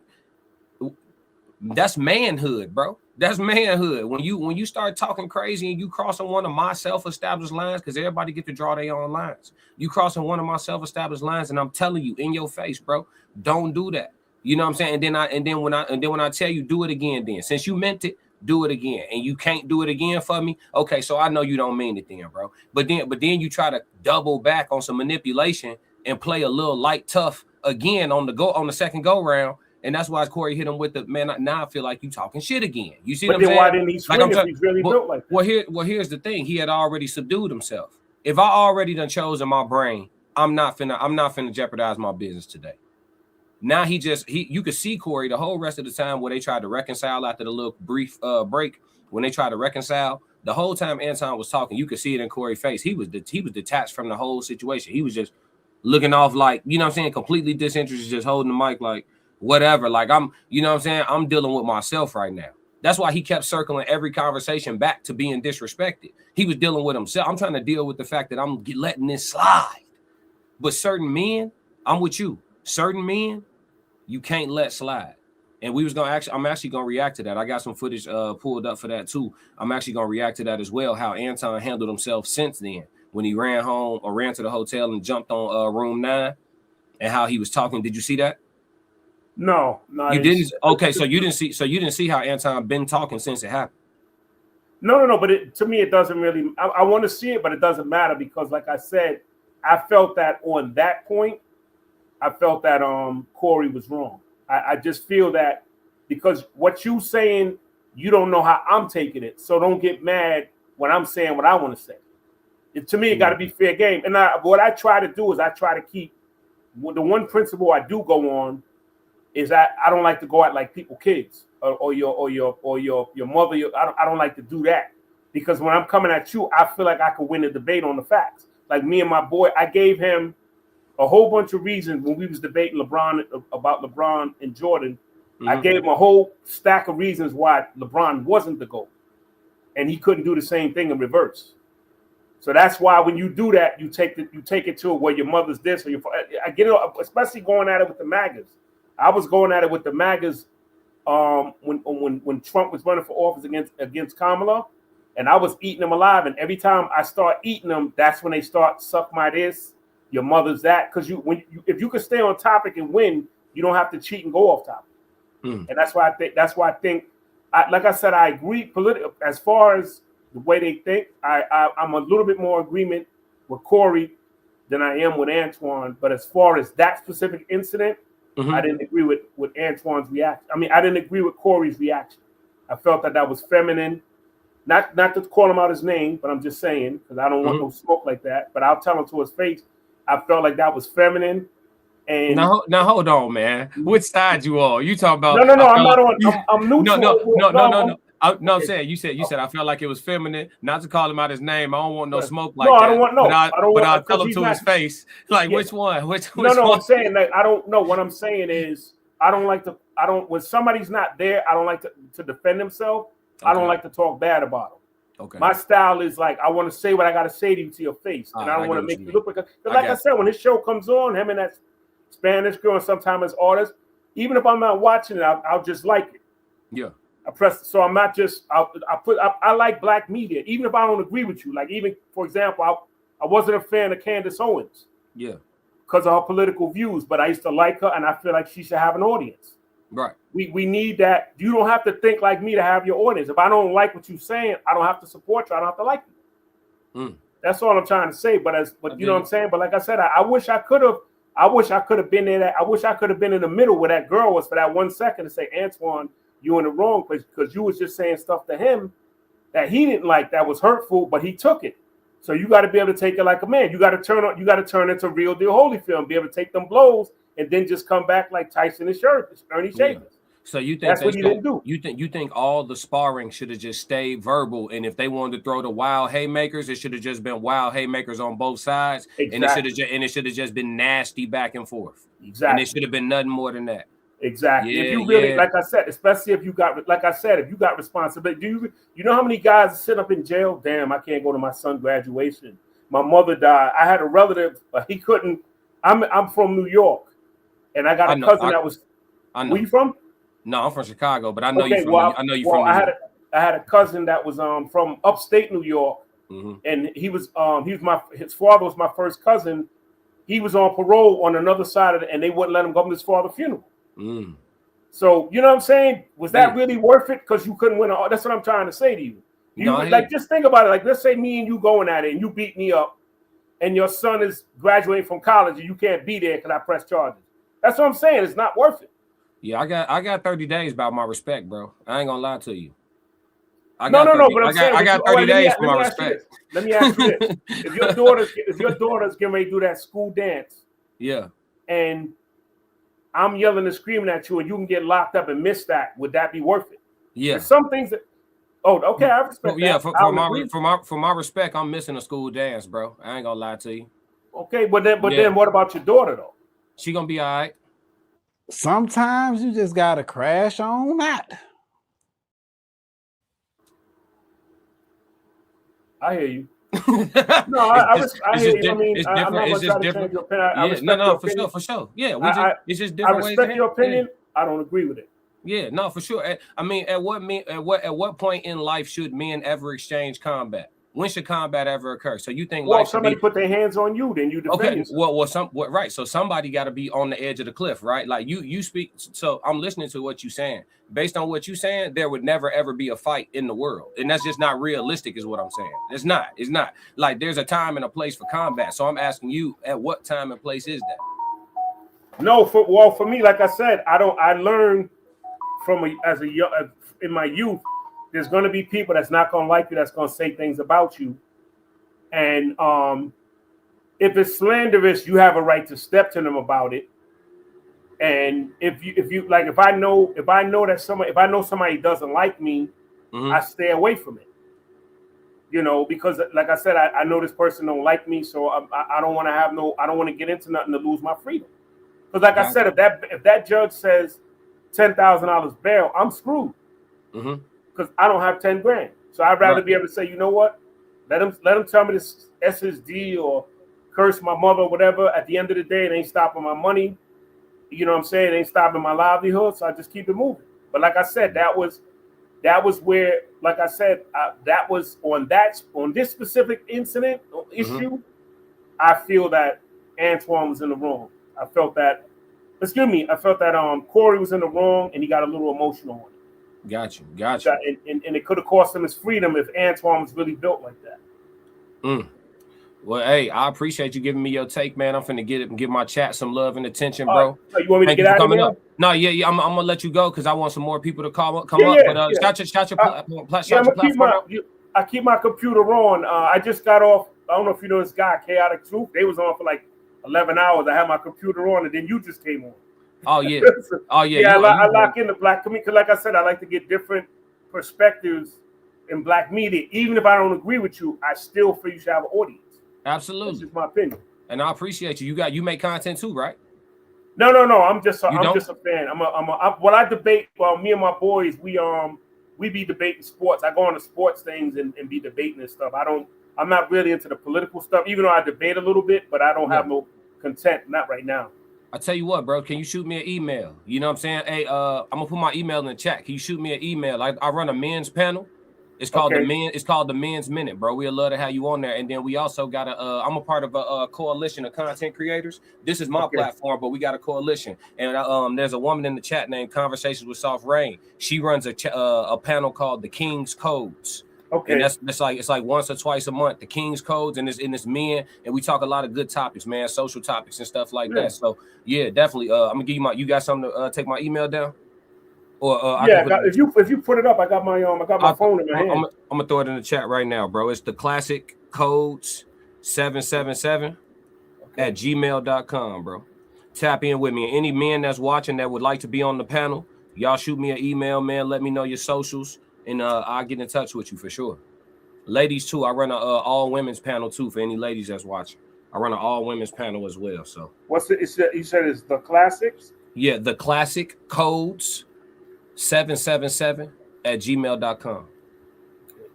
That's manhood, bro. That's manhood. When you start talking crazy and you crossing one of my self-established lines, because everybody get to draw their own lines. You crossing one of my self-established lines, and I'm telling you in your face, bro, don't do that. You know what I'm saying? And then when I tell you do it again, then since you meant it, do it again. And you can't do it again for me. Okay, so I know you don't mean it then, bro. But then you try to double back on some manipulation and play a little light tough again on the second go round. And that's why Corey hit him with the man. Now I feel like you talking shit again. You see what I'm saying? Why didn't he swing if he's really built like that? Well, here's the thing. He had already subdued himself. If I already done chose in my brain, I'm not finna jeopardize my business today. Now you could see Corey the whole rest of the time where they tried to reconcile after the little brief break. When they tried to reconcile, the whole time Anton was talking, you could see it in Corey's face. He was detached from the whole situation. He was just looking off like, you know what I'm saying, completely disinterested, just holding the mic like, whatever, like I'm, you know what I'm saying? I'm dealing with myself right now. That's why he kept circling every conversation back to being disrespected. He was dealing with himself. I'm trying to deal with the fact that I'm letting this slide. But certain men, I'm with you. Certain men, you can't let slide. And I'm actually gonna react to that. I got some footage pulled up for that too. I'm actually gonna react to that as well. How Anton handled himself since then. when he ran home or ran to the hotel and jumped on room 9, and how he was talking. Did you see that? No, you didn't. Okay, so you didn't see how Anton been talking since it happened. No. But to me, it doesn't really. I want to see it, but it doesn't matter because, like I said, I felt that on that point, I felt that Corey was wrong. I just feel that because what you saying, you don't know how I'm taking it, so don't get mad when I'm saying what I want to say. To me, it got to be fair game. And what I try to do is I try to keep the one principle I do go on is I don't like to go at like people kids or your mother. I don't like to do that because when I'm coming at you, I feel like I could win a debate on the facts. Like me and my boy, I gave him a whole bunch of reasons when we was debating about LeBron and Jordan. Mm-hmm. I gave him a whole stack of reasons why LeBron wasn't the GOAT, and he couldn't do the same thing in reverse. So that's why when you do that, you take it to where your mother's this or I get it, especially going at it with the MAGAs. I was going at it with the MAGAs when Trump was running for office against Kamala, and I was eating them alive. And every time I start eating them, that's when they start suck my this, your mother's that. Because if you can stay on topic and win, you don't have to cheat and go off topic. And that's why I think. Like I said, I agree as far as the way they think. I'm a little bit more agreement with Corey than I am with Antoine. But as far as that specific incident, I didn't agree with Antoine's reaction. I mean, I didn't agree with Corey's reaction. I felt that was feminine. Not to call him out his name, but I'm just saying because I don't want no smoke like that. But I'll tell him to his face. I felt like that was feminine. And now hold on, man. Which side you on? You talking about? No. I'm not on. I'm neutral. No. I'm saying you said I felt like it was feminine. Not to call him out his name. I don't want no smoke like that. I don't want no. But I'll tell him to his face. Like which one? Which no. one? I'm saying that I don't know. What I'm saying is I don't like to. I don't when somebody's not there. I don't like to defend himself. Okay. I don't like to talk bad about him. Okay. My style is like I want to say what I got to say to you to your face, and I don't want to make you look like. Like I said, when this show comes on, him and that Spanish girl, and sometimes as artists, even if I'm not watching it, I'll just like it. Yeah. I press. So I'm not just. I like black media, even if I don't agree with you. Like even for example, I wasn't a fan of Candace Owens. Yeah. Because of her political views, but I used to like her, and I feel like she should have an audience. Right. We need that. You don't have to think like me to have your audience. If I don't like what you're saying, I don't have to support you. I don't have to like you. That's all I'm trying to say. But you know what I'm saying. But like I said, I wish I could have. I wish I could have been there. I wish I could have been in the middle where that girl was for that 1 second to say, Antoine, you in the wrong place because you was just saying stuff to him that he didn't like that was hurtful, but he took it. So you got to be able to take it like a man. You got to turn into real deal Holyfield, be able to take them blows and then just come back like Tyson and Ernie Shavers. Yeah. So you think that's what he didn't do? You think all the sparring should have just stayed verbal, and if they wanted to throw the wild haymakers, it should have just been wild haymakers on both sides, exactly. and it should have just been nasty back and forth. Exactly, and it should have been nothing more than that. Exactly. If you really, like I said, especially if you got responsibility. Do you know how many guys sit up in jail? Damn, I can't go to my son's graduation. My mother died. I had a relative, he couldn't. I'm from New York, and I got a cousin that was. Where you from? No, I'm from Chicago, but I know you from. I know you from. I had a cousin that was from upstate New York, and his father was my first cousin. He was on parole on another side of it, and they wouldn't let him go to his father's funeral. So you know what I'm saying? Was that really worth it? Because you couldn't win. That's what I'm trying to say to you. Just think about it. Like, let's say me and you going at it, and you beat me up, and your son is graduating from college, and you can't be there because I press charges. That's what I'm saying. It's not worth it. Yeah, I got 30 days about my respect, bro. I ain't gonna lie to you. But I'm saying I got 30 days for my respect. Let me ask you this: if your daughter's getting ready to do that school dance, yeah, and I'm yelling and screaming at you, and you can get locked up and miss that, would that be worth it? Yeah. There's some things that. Oh, okay, I respect that. Yeah, for my respect, I'm missing a school dance, bro. I ain't gonna lie to you. Okay, but then what about your daughter though? She gonna be all right. Sometimes you just gotta crash on that. I hear you. No, I hear you. I mean, I'm not gonna try to change your opinion. For sure. Yeah, it's just different. I respect your opinion. I don't agree with it. Yeah, no, for sure. I mean, at what point in life should men ever exchange combat? When should combat ever occur? So you think well, life if somebody should be, put their hands on you, then you defend yourself. right. So somebody got to be on the edge of the cliff, right? Like you speak. So I'm listening to what you're saying. Based on what you're saying, there would never ever be a fight in the world, and that's just not realistic, is what I'm saying. It's not. It's not. Like there's a time and a place for combat. So I'm asking you, at what time and place is that? No, for me, like I said, I learned in my youth. There's going to be people that's not going to like you, that's going to say things about you. And if it's slanderous, you have a right to step to them about it. And if I know somebody doesn't like me, I stay away from it. You know, because like I said, I know this person don't like me, so I don't want to get into nothing to lose my freedom. Because like I said, if that judge says $10,000 bail, I'm screwed. Because I don't have 10 grand. So I'd rather be able to say, you know what? Let him tell me this SSD or curse my mother or whatever. At the end of the day, it ain't stopping my money. You know what I'm saying? It ain't stopping my livelihood. So I just keep it moving. But like I said, that was where, like I said, that was on this specific incident or issue. I feel that Antoine was in the wrong. I felt that Corey was in the wrong, and he got a little emotional on it. Gotcha. And it could have cost him his freedom if Antoine was really built like that. Well, hey, I appreciate you giving me your take, man. I'm finna give my chat some love and attention, bro. You want me to get out of here? No, yeah, I'm gonna let you go because I want some more people to come up. But shout your platform. I keep my computer on. I just got off. I don't know if you know this guy, Chaotic Truth. They was on for like 11 hours. I had my computer on, and then you just came on. Oh yeah, I lock in the black community because, like I said, I like to get different perspectives in black media. Even if I don't agree with you, I still feel you should have an audience. Absolutely, that's just my opinion. And I appreciate you. You make content too, right? No. I'm just a fan. I debate. Well, me and my boys, we be debating sports. I go on to sports things and be debating and stuff. I'm not really into the political stuff, even though I debate a little bit, but I don't have no content. Not right now. I tell you what, bro, can you shoot me an email? You know what I'm saying? Hey, I'm gonna put my email in the chat. Can you shoot me an email? I run a men's panel. It's called the Men's Minute, bro. We'd love to have you on there. And then we also got I'm a part of a coalition of content creators. This is my platform, but we got a coalition. And there's a woman in the chat named Conversations with Soft Rain. She runs a panel called the King's Codes. Okay, and that's like it's like once or twice a month, the King's Codes, and it's men, and we talk a lot of good topics, man, social topics and stuff like that. So yeah, definitely. I'm gonna give you you got something to take my email down, or if you put it up, I got my phone in my hand. I'm gonna throw it in the chat right now, bro. It's the classic codes 777 at gmail.com, bro. Tap in with me. Any men that's watching that would like to be on the panel, y'all shoot me an email, man. Let me know your socials. And I'll get in touch with you for sure. Ladies too, I run an all women's panel too for any ladies that's watching. I run an all women's panel as well. So what's it? You said it's the classics? Yeah, the classic codes 777 at gmail.com.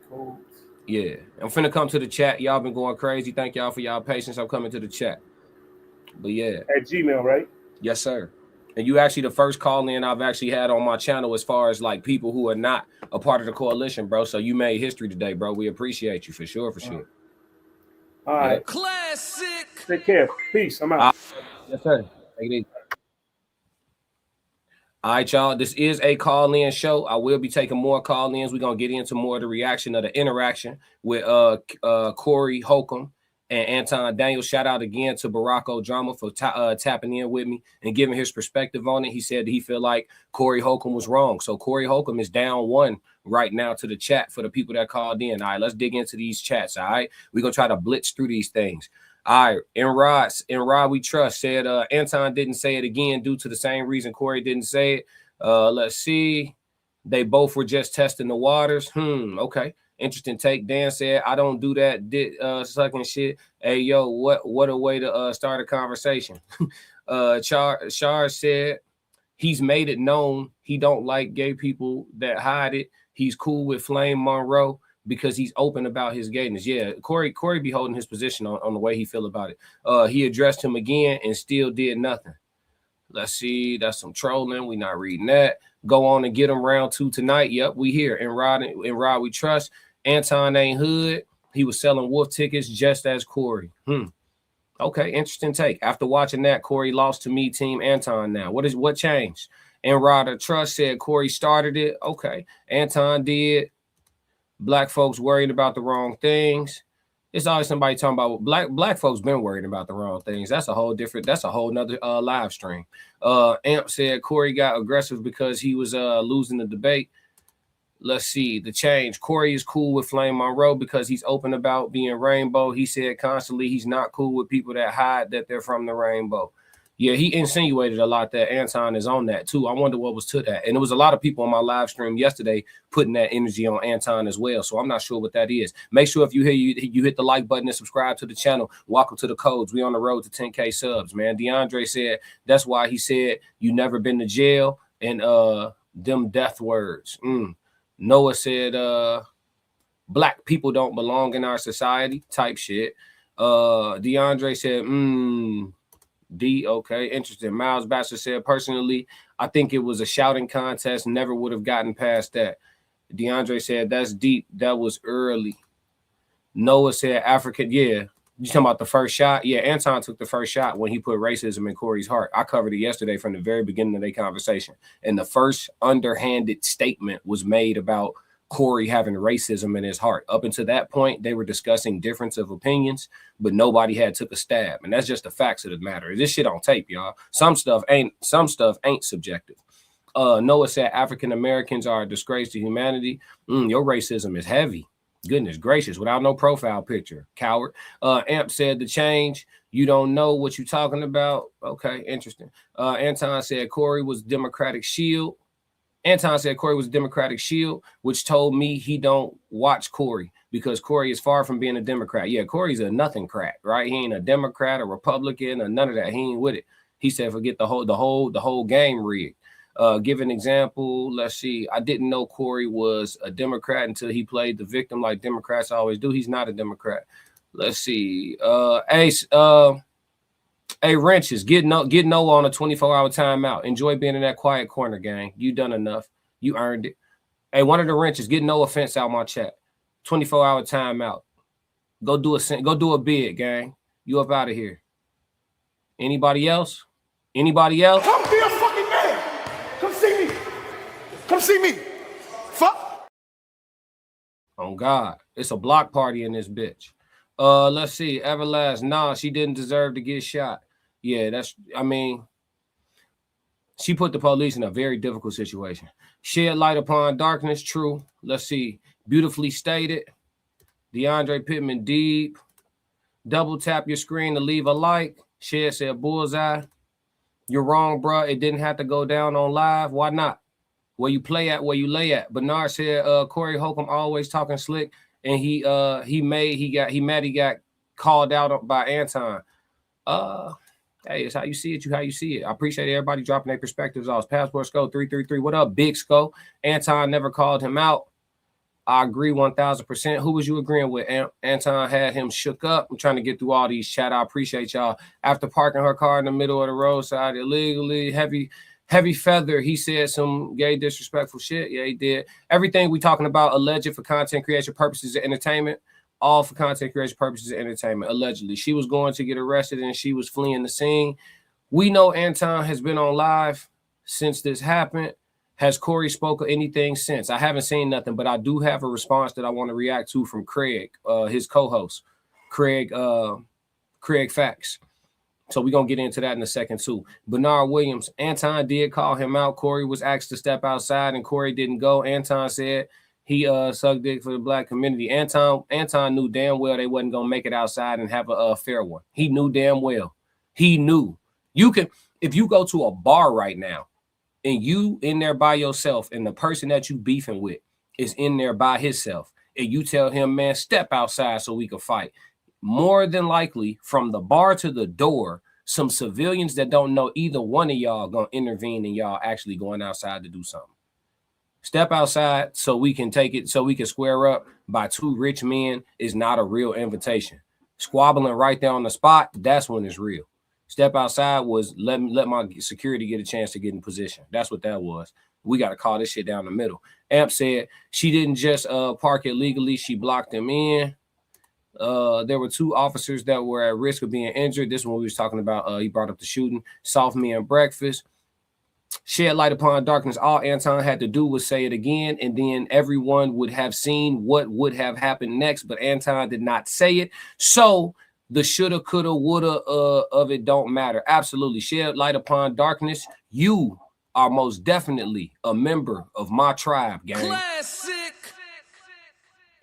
Codes. Yeah, I'm finna come to the chat. Y'all been going crazy. Thank y'all for y'all patience. I'm coming to the chat. But yeah, at Gmail, right? Yes, sir. And you actually the first call in I've actually had on my channel as far as like people who are not a part of the coalition, bro. So you made history today, bro. We appreciate you for sure. All right. Yeah. Classic. Take care. Peace. I'm out. Yes, sir. Take it easy. All right, y'all. This is a call-in show. I will be taking more call-ins. We're gonna get into more of the reaction of the interaction with Corey Holcomb and Anton Daniel. Shout out again to Barack Drama for tapping in with me and giving his perspective on it. He said he feel like Corey Holcomb was wrong. So Corey Holcomb is down 1 right now to the chat for the people that called in. All right, let's dig into these chats. All right, we're gonna try to blitz through these things. All right, in Rod we trust said Anton didn't say it again due to the same reason Corey didn't say it. Let's see, they both were just testing the waters. Okay. Interesting take. Dan said, I don't do that sucking shit. Hey, yo, what a way to start a conversation. Char said, he's made it known he don't like gay people that hide it. He's cool with Flame Monroe because he's open about his gayness. Yeah, Corey be holding his position on the way he feel about it. He addressed him again and still did nothing. Let's see. That's some trolling. We not reading that. Go on and get him round 2 tonight. Yep, we here. In Rod we trust. Anton ain't hood. He was selling wolf tickets just as Corey. Okay, interesting take. After watching that, Corey lost to me, Team Anton now. What changed? And Ryder Trust said Corey started it. Okay, Anton did. Black folks worried about the wrong things. It's always somebody talking about black folks been worried about the wrong things. That's a whole nother live stream. Amp said Corey got aggressive because he was losing the debate. Let's see the change. Corey is cool with Flame Monroe because he's open about being rainbow. He said constantly he's not cool with people that hide that they're from the rainbow. Yeah, he insinuated a lot that Anton is on that too. I wonder what was to that. And there was a lot of people on my live stream yesterday putting that energy on Anton as well. So I'm not sure what that is. Make sure if you hit the like button and subscribe to the channel. Welcome to the codes. We on the road to 10K subs, man. DeAndre said that's why he said you never been to jail and them death words. Noah said black people don't belong in our society type shit. DeAndre said D, okay, interesting. Miles Baxter said, personally, I think it was a shouting contest. Never would have gotten past that. DeAndre said, that's deep. That was early. Noah said, African, yeah. You talking about the first shot? Yeah, Anton took the first shot when he put racism in Corey's heart. I covered it yesterday from the very beginning of their conversation. And the first underhanded statement was made about Corey having racism in his heart. Up until that point, they were discussing difference of opinions, but nobody had took a stab. And that's just the facts of the matter. This shit on tape, y'all. Some stuff ain't subjective. Noah said African Americans are a disgrace to humanity. Your racism is heavy. Goodness gracious, without no profile picture, coward. Amp said the change. You don't know what you're talking about. Okay, interesting. Anton said Corey was Democratic Shield. Anton said Corey was a Democratic Shield, which told me he don't watch Corey because Corey is far from being a Democrat. Yeah, Corey's a nothing crack, right? He ain't a Democrat, a Republican, or none of that. He ain't with it. He said forget the whole game rigged. Give an example. Let's see. I didn't know Corey was a Democrat until he played the victim like Democrats always do. He's not a Democrat. Let's see. Hey, Wrenches, get no on a 24-hour timeout. Enjoy being in that quiet corner, gang. You done enough. You earned it. Hey, one of the Wrenches, get no offense out my chat. 24-hour timeout. Go do a bid, gang. You up out of here. Anybody else? Anybody else? Come be a fucking man. Come see me. Come see me. Fuck. Oh, God. It's a block party in this bitch. Let's see. Everlast. Nah, she didn't deserve to get shot. Yeah, she put the police in a very difficult situation. Shed light upon darkness. True. Let's see. Beautifully stated. DeAndre Pittman deep. Double tap your screen to leave a like. Shed said bullseye. You're wrong, bro. It didn't have to go down on live. Why not? Where you play at, where you lay at. Bernard said Corey Holcomb always talking slick. And he got called out by Anton. Hey, it's how you see it. How you see it. I appreciate everybody dropping their perspectives off. Passport Skull 333. What up, Big Skull? Anton never called him out. I agree 1,000%. Who was you agreeing with? Anton had him shook up. I'm trying to get through all these chat. I appreciate y'all. After parking her car in the middle of the roadside illegally, heavy feather, he said some gay disrespectful shit. Yeah, he did. Everything we talking about alleged for content creation purposes of entertainment, all for content creation purposes of entertainment, allegedly. She was going to get arrested and she was fleeing the scene. We know Anton has been on live since this happened. Has Corey spoken anything since? I haven't seen nothing, but I do have a response that I want to react to from Craig, his co-host, Craig Facts. So we're going to get into that in a second, too. Bernard Williams, Anton did call him out. Corey was asked to step outside, and Corey didn't go. Anton said he sucked dick for the black community. Anton knew damn well they wasn't going to make it outside and have a fair one. He knew damn well. He knew. If you go to a bar right now, and you in there by yourself, and the person that you beefing with is in there by himself, and you tell him, man, step outside so we can fight. More than likely, from the bar to the door, some civilians that don't know either one of y'all gonna intervene in y'all actually going outside to do something. Step outside so we can take it, so we can square up by two rich men is not a real invitation. Squabbling right there on the spot, that's when it's real. Step outside was let my security get a chance to get in position. That's what that was. We got to call this shit down the middle. Amp said she didn't just park illegally. She blocked him in. There were 2 officers that were at risk of being injured. This one we was talking about. He brought up the shooting. Soft men breakfast. Shed light upon darkness. All Anton had to do was say it again, and then everyone would have seen what would have happened next. But Anton did not say it. So the shoulda, coulda, woulda of it don't matter. Absolutely. Shed light upon darkness. You are most definitely a member of my tribe, gang. Classic.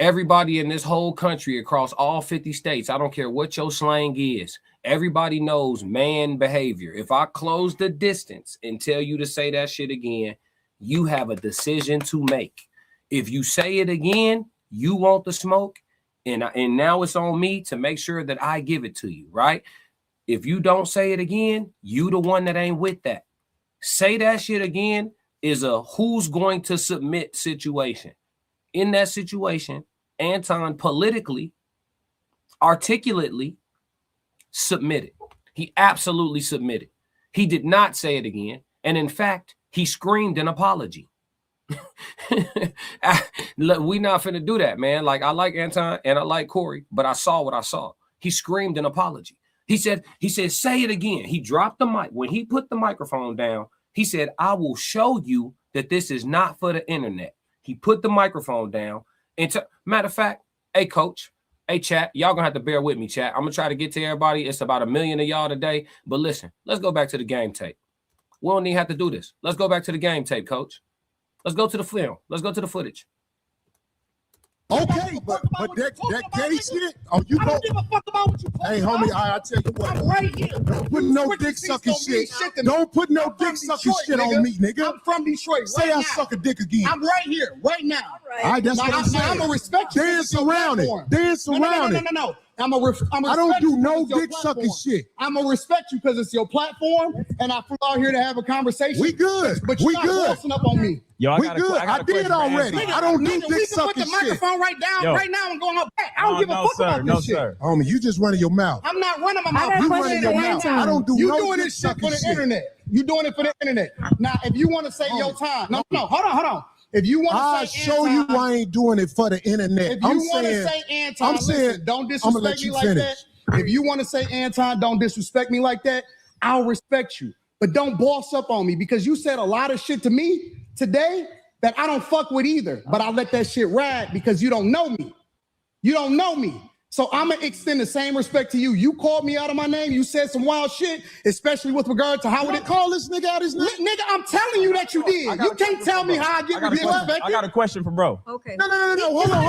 Everybody in this whole country across all 50 states, I don't care what your slang is, everybody knows man behavior. If I close the distance and tell you to say that shit again, you have a decision to make. If you say it again, you want the smoke, and now it's on me to make sure that I give it to you, right? If you don't say it again, you the one that ain't with that. Say that shit again is a who's going to submit situation. In that situation, Anton politically, articulately submitted. He absolutely submitted. He did not say it again. And in fact, he screamed an apology. We not finna do that, man. Like, I like Anton and I like Corey, but I saw what I saw. He screamed an apology. He said, say it again. He dropped the mic. When he put the microphone down, he said, I will show you that this is not for the internet. He put the microphone down. And matter of fact, hey, coach, hey, chat, y'all gonna have to bear with me, chat. I'm gonna try to get to everybody. It's about 1 million of y'all today. But listen, let's go back to the game tape. We don't even have to do this. Let's go back to the game tape, coach. Let's go to the film. Let's go to the footage. Okay, but that gay shit. Oh, you I don't give a fuck about what you talking Hey, about. homie, I tell you what. I'm right here. Don't put no dick sucking shit. Don't put no dick sucking shit on me, nigga. I'm from Detroit. Say right I now. suck a dick again. I'm right here, right now. All right, that's what I'm saying. I'm gonna respect you. Dance around it. Dance around it. No. I'm I don't do no dick sucking shit. I'm gonna respect you because it's your platform, and I flew out here to have a conversation. We good. But you're not bossing up on me. Yo, We good. I did already. I don't do dick We can sucking put the shit. microphone right now and go on back. I don't give a fuck about this shit. Homie, you just running your mouth. I'm not running my mouth. You You running your mouth. I don't do You no doing dick this shit sucking for the shit. internet. You doing it for the internet. Now, if you want to say your time, no, hold on. If you want I'll to say show you Anton, I ain't doing it for the internet. if you want to say Anton, listen, don't I'm gonna let disrespect me you like finish. that. If you want to say Anton, don't disrespect me like that. I'll respect you, but don't boss up on me because you said a lot of shit to me today that I don't fuck with either. But I let that shit ride because you don't know me. You don't know me. So I'm gonna extend the same respect to you. You called me out of my name. You said some wild shit, especially with regard to how Did would I it call this nigga out his name? Nigga, I'm telling you that you did. You can't tell me how I get disrespected. I got a question for bro. Okay. No. Hold on.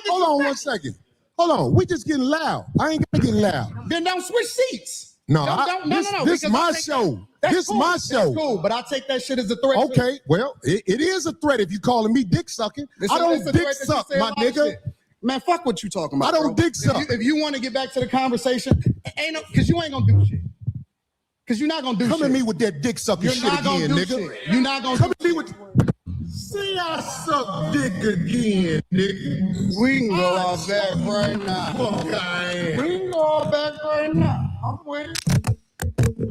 Hold on 1 second. Hold on. We just getting loud. I ain't gonna get loud. Then don't switch seats. No, This this my show. This my show. That's cool, but I take that shit as a threat. Okay, well, it is a threat if you calling me dick sucking. I don't dick suck, my nigga. Man, fuck what you talking about. I don't dick suck. If you want to get back to the conversation, because you ain't gonna do shit. Because you're not gonna do shit. Come at me with that dick sucking You're shit not gonna again, do nigga. shit. You're not gonna Come do at me with. See, I suck dick again, nigga. We can go all back right now. Fuck I am. We can go all back right now. I'm with it.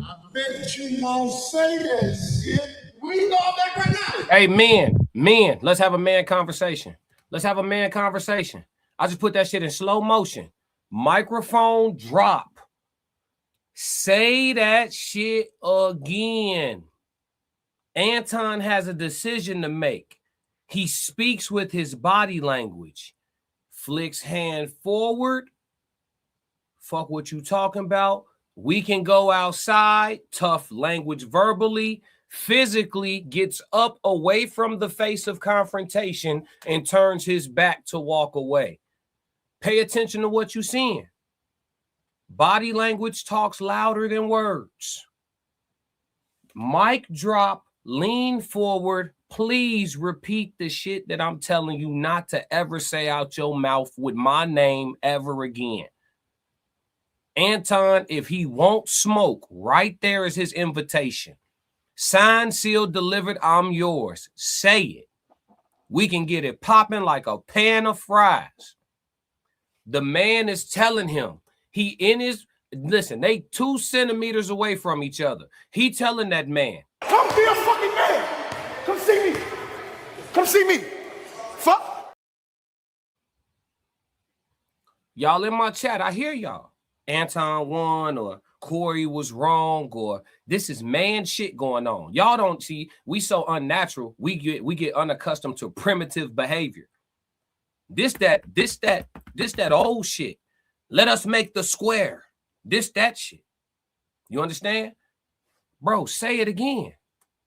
I bet you won't say that shit. We can go all back right now. Hey, men, let's have a man conversation. Let's have a man conversation. I just put that shit in slow motion. Microphone drop. Say that shit again. Anton has a decision to make. He speaks with his body language. Flicks hand forward. Fuck what you talking about. We can go outside. Tough language verbally. Physically gets up away from the face of confrontation and turns his back to walk away. Pay attention to what you're seeing. Body language talks louder than words. Mic drop, lean forward. Please repeat the shit that I'm telling you not to ever say out your mouth with my name ever again. Anton, if he won't smoke, right there is his invitation. Signed, sealed, delivered, I'm yours. Say it. We can get it popping like a pan of fries. The man is telling him, listen, they 2 centimeters away from each other. He telling that man, Come be a fucking man. Come see me. Come see me. Fuck. Y'all in my chat, I hear y'all. Anton won, or Corey was wrong, or this is man shit going on. Y'all don't see, we so unnatural, we get unaccustomed to primitive behavior. This that old shit. Let us make the square. That shit. You understand? Bro, say it again.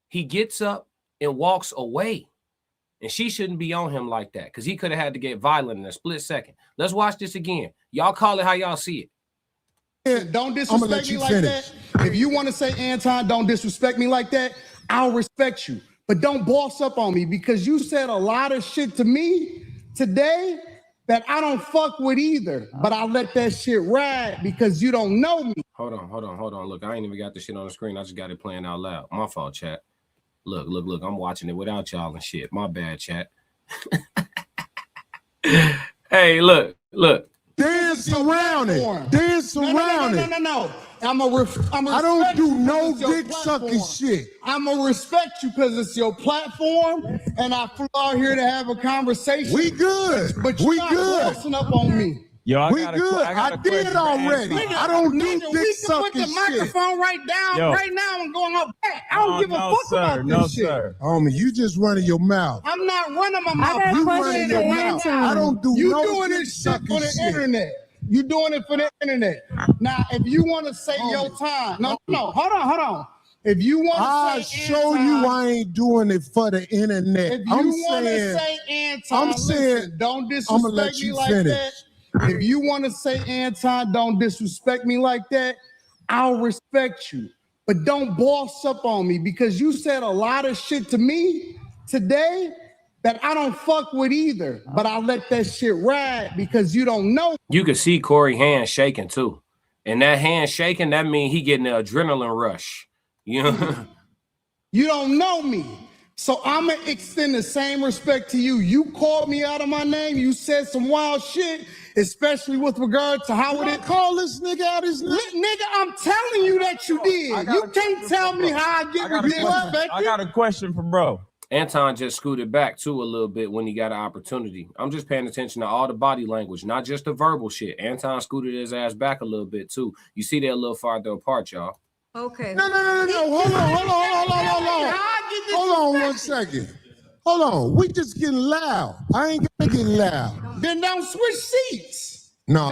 He gets up and walks away. And she shouldn't be on him like that, because he could have had to get violent in a split second. Let's watch this again. Y'all call it how y'all see it. Don't disrespect me like that. If you want to say, Anton, don't disrespect me like that, I'll respect you. But don't boss up on me, because you said a lot of shit to me today that I don't fuck with either. But I'll let that shit ride because you don't know me. Hold on. Look, I ain't even got this shit on the screen. I just got it playing out loud. My fault, chat. Look, I'm watching it without y'all and shit. My bad, chat. Hey, look. Dance around it. Dance around it. No. I don't do no dick sucking shit. I'm going to respect you because it's your platform, and I flew out here to have a conversation. We good. But you're not bossing up on me. Yo, I did already. I don't do dick sucking shit. Put the microphone right down right now and going up back. I don't give a fuck about this shit. Homie, you just running your mouth. I'm not running my mouth. You running your mouth. I don't do you no doing dick this shit sucking for the shit. internet. You doing it for the internet. Now, if you want to say your time, no, hold on. If you want to I'll show you I ain't doing it for the internet. If you want to say Anton, don't disrespect me like that. If you want to say, Anton, don't disrespect me like that, I'll respect you. But don't boss up on me, because you said a lot of shit to me today that I don't fuck with either. But I'll let that shit ride because you don't know. You can see Corey hand shaking too. And that hand shaking, that means he getting an adrenaline rush. You know? You don't know me. So I'm going to extend the same respect to you. You called me out of my name. You said some wild shit, especially with regard to how would it call this nigga out his name? Nigga, I'm telling you that you did. You can't tell me how I get disrespected. I got a question for bro. Anton just scooted back too a little bit when he got an opportunity. I'm just paying attention to all the body language, not just the verbal shit. Anton scooted his ass back a little bit too. You see they're a little farther apart, y'all. Okay. No. Hold on 1 second. Hold on. We just getting loud. I ain't getting loud. Then don't switch seats. No.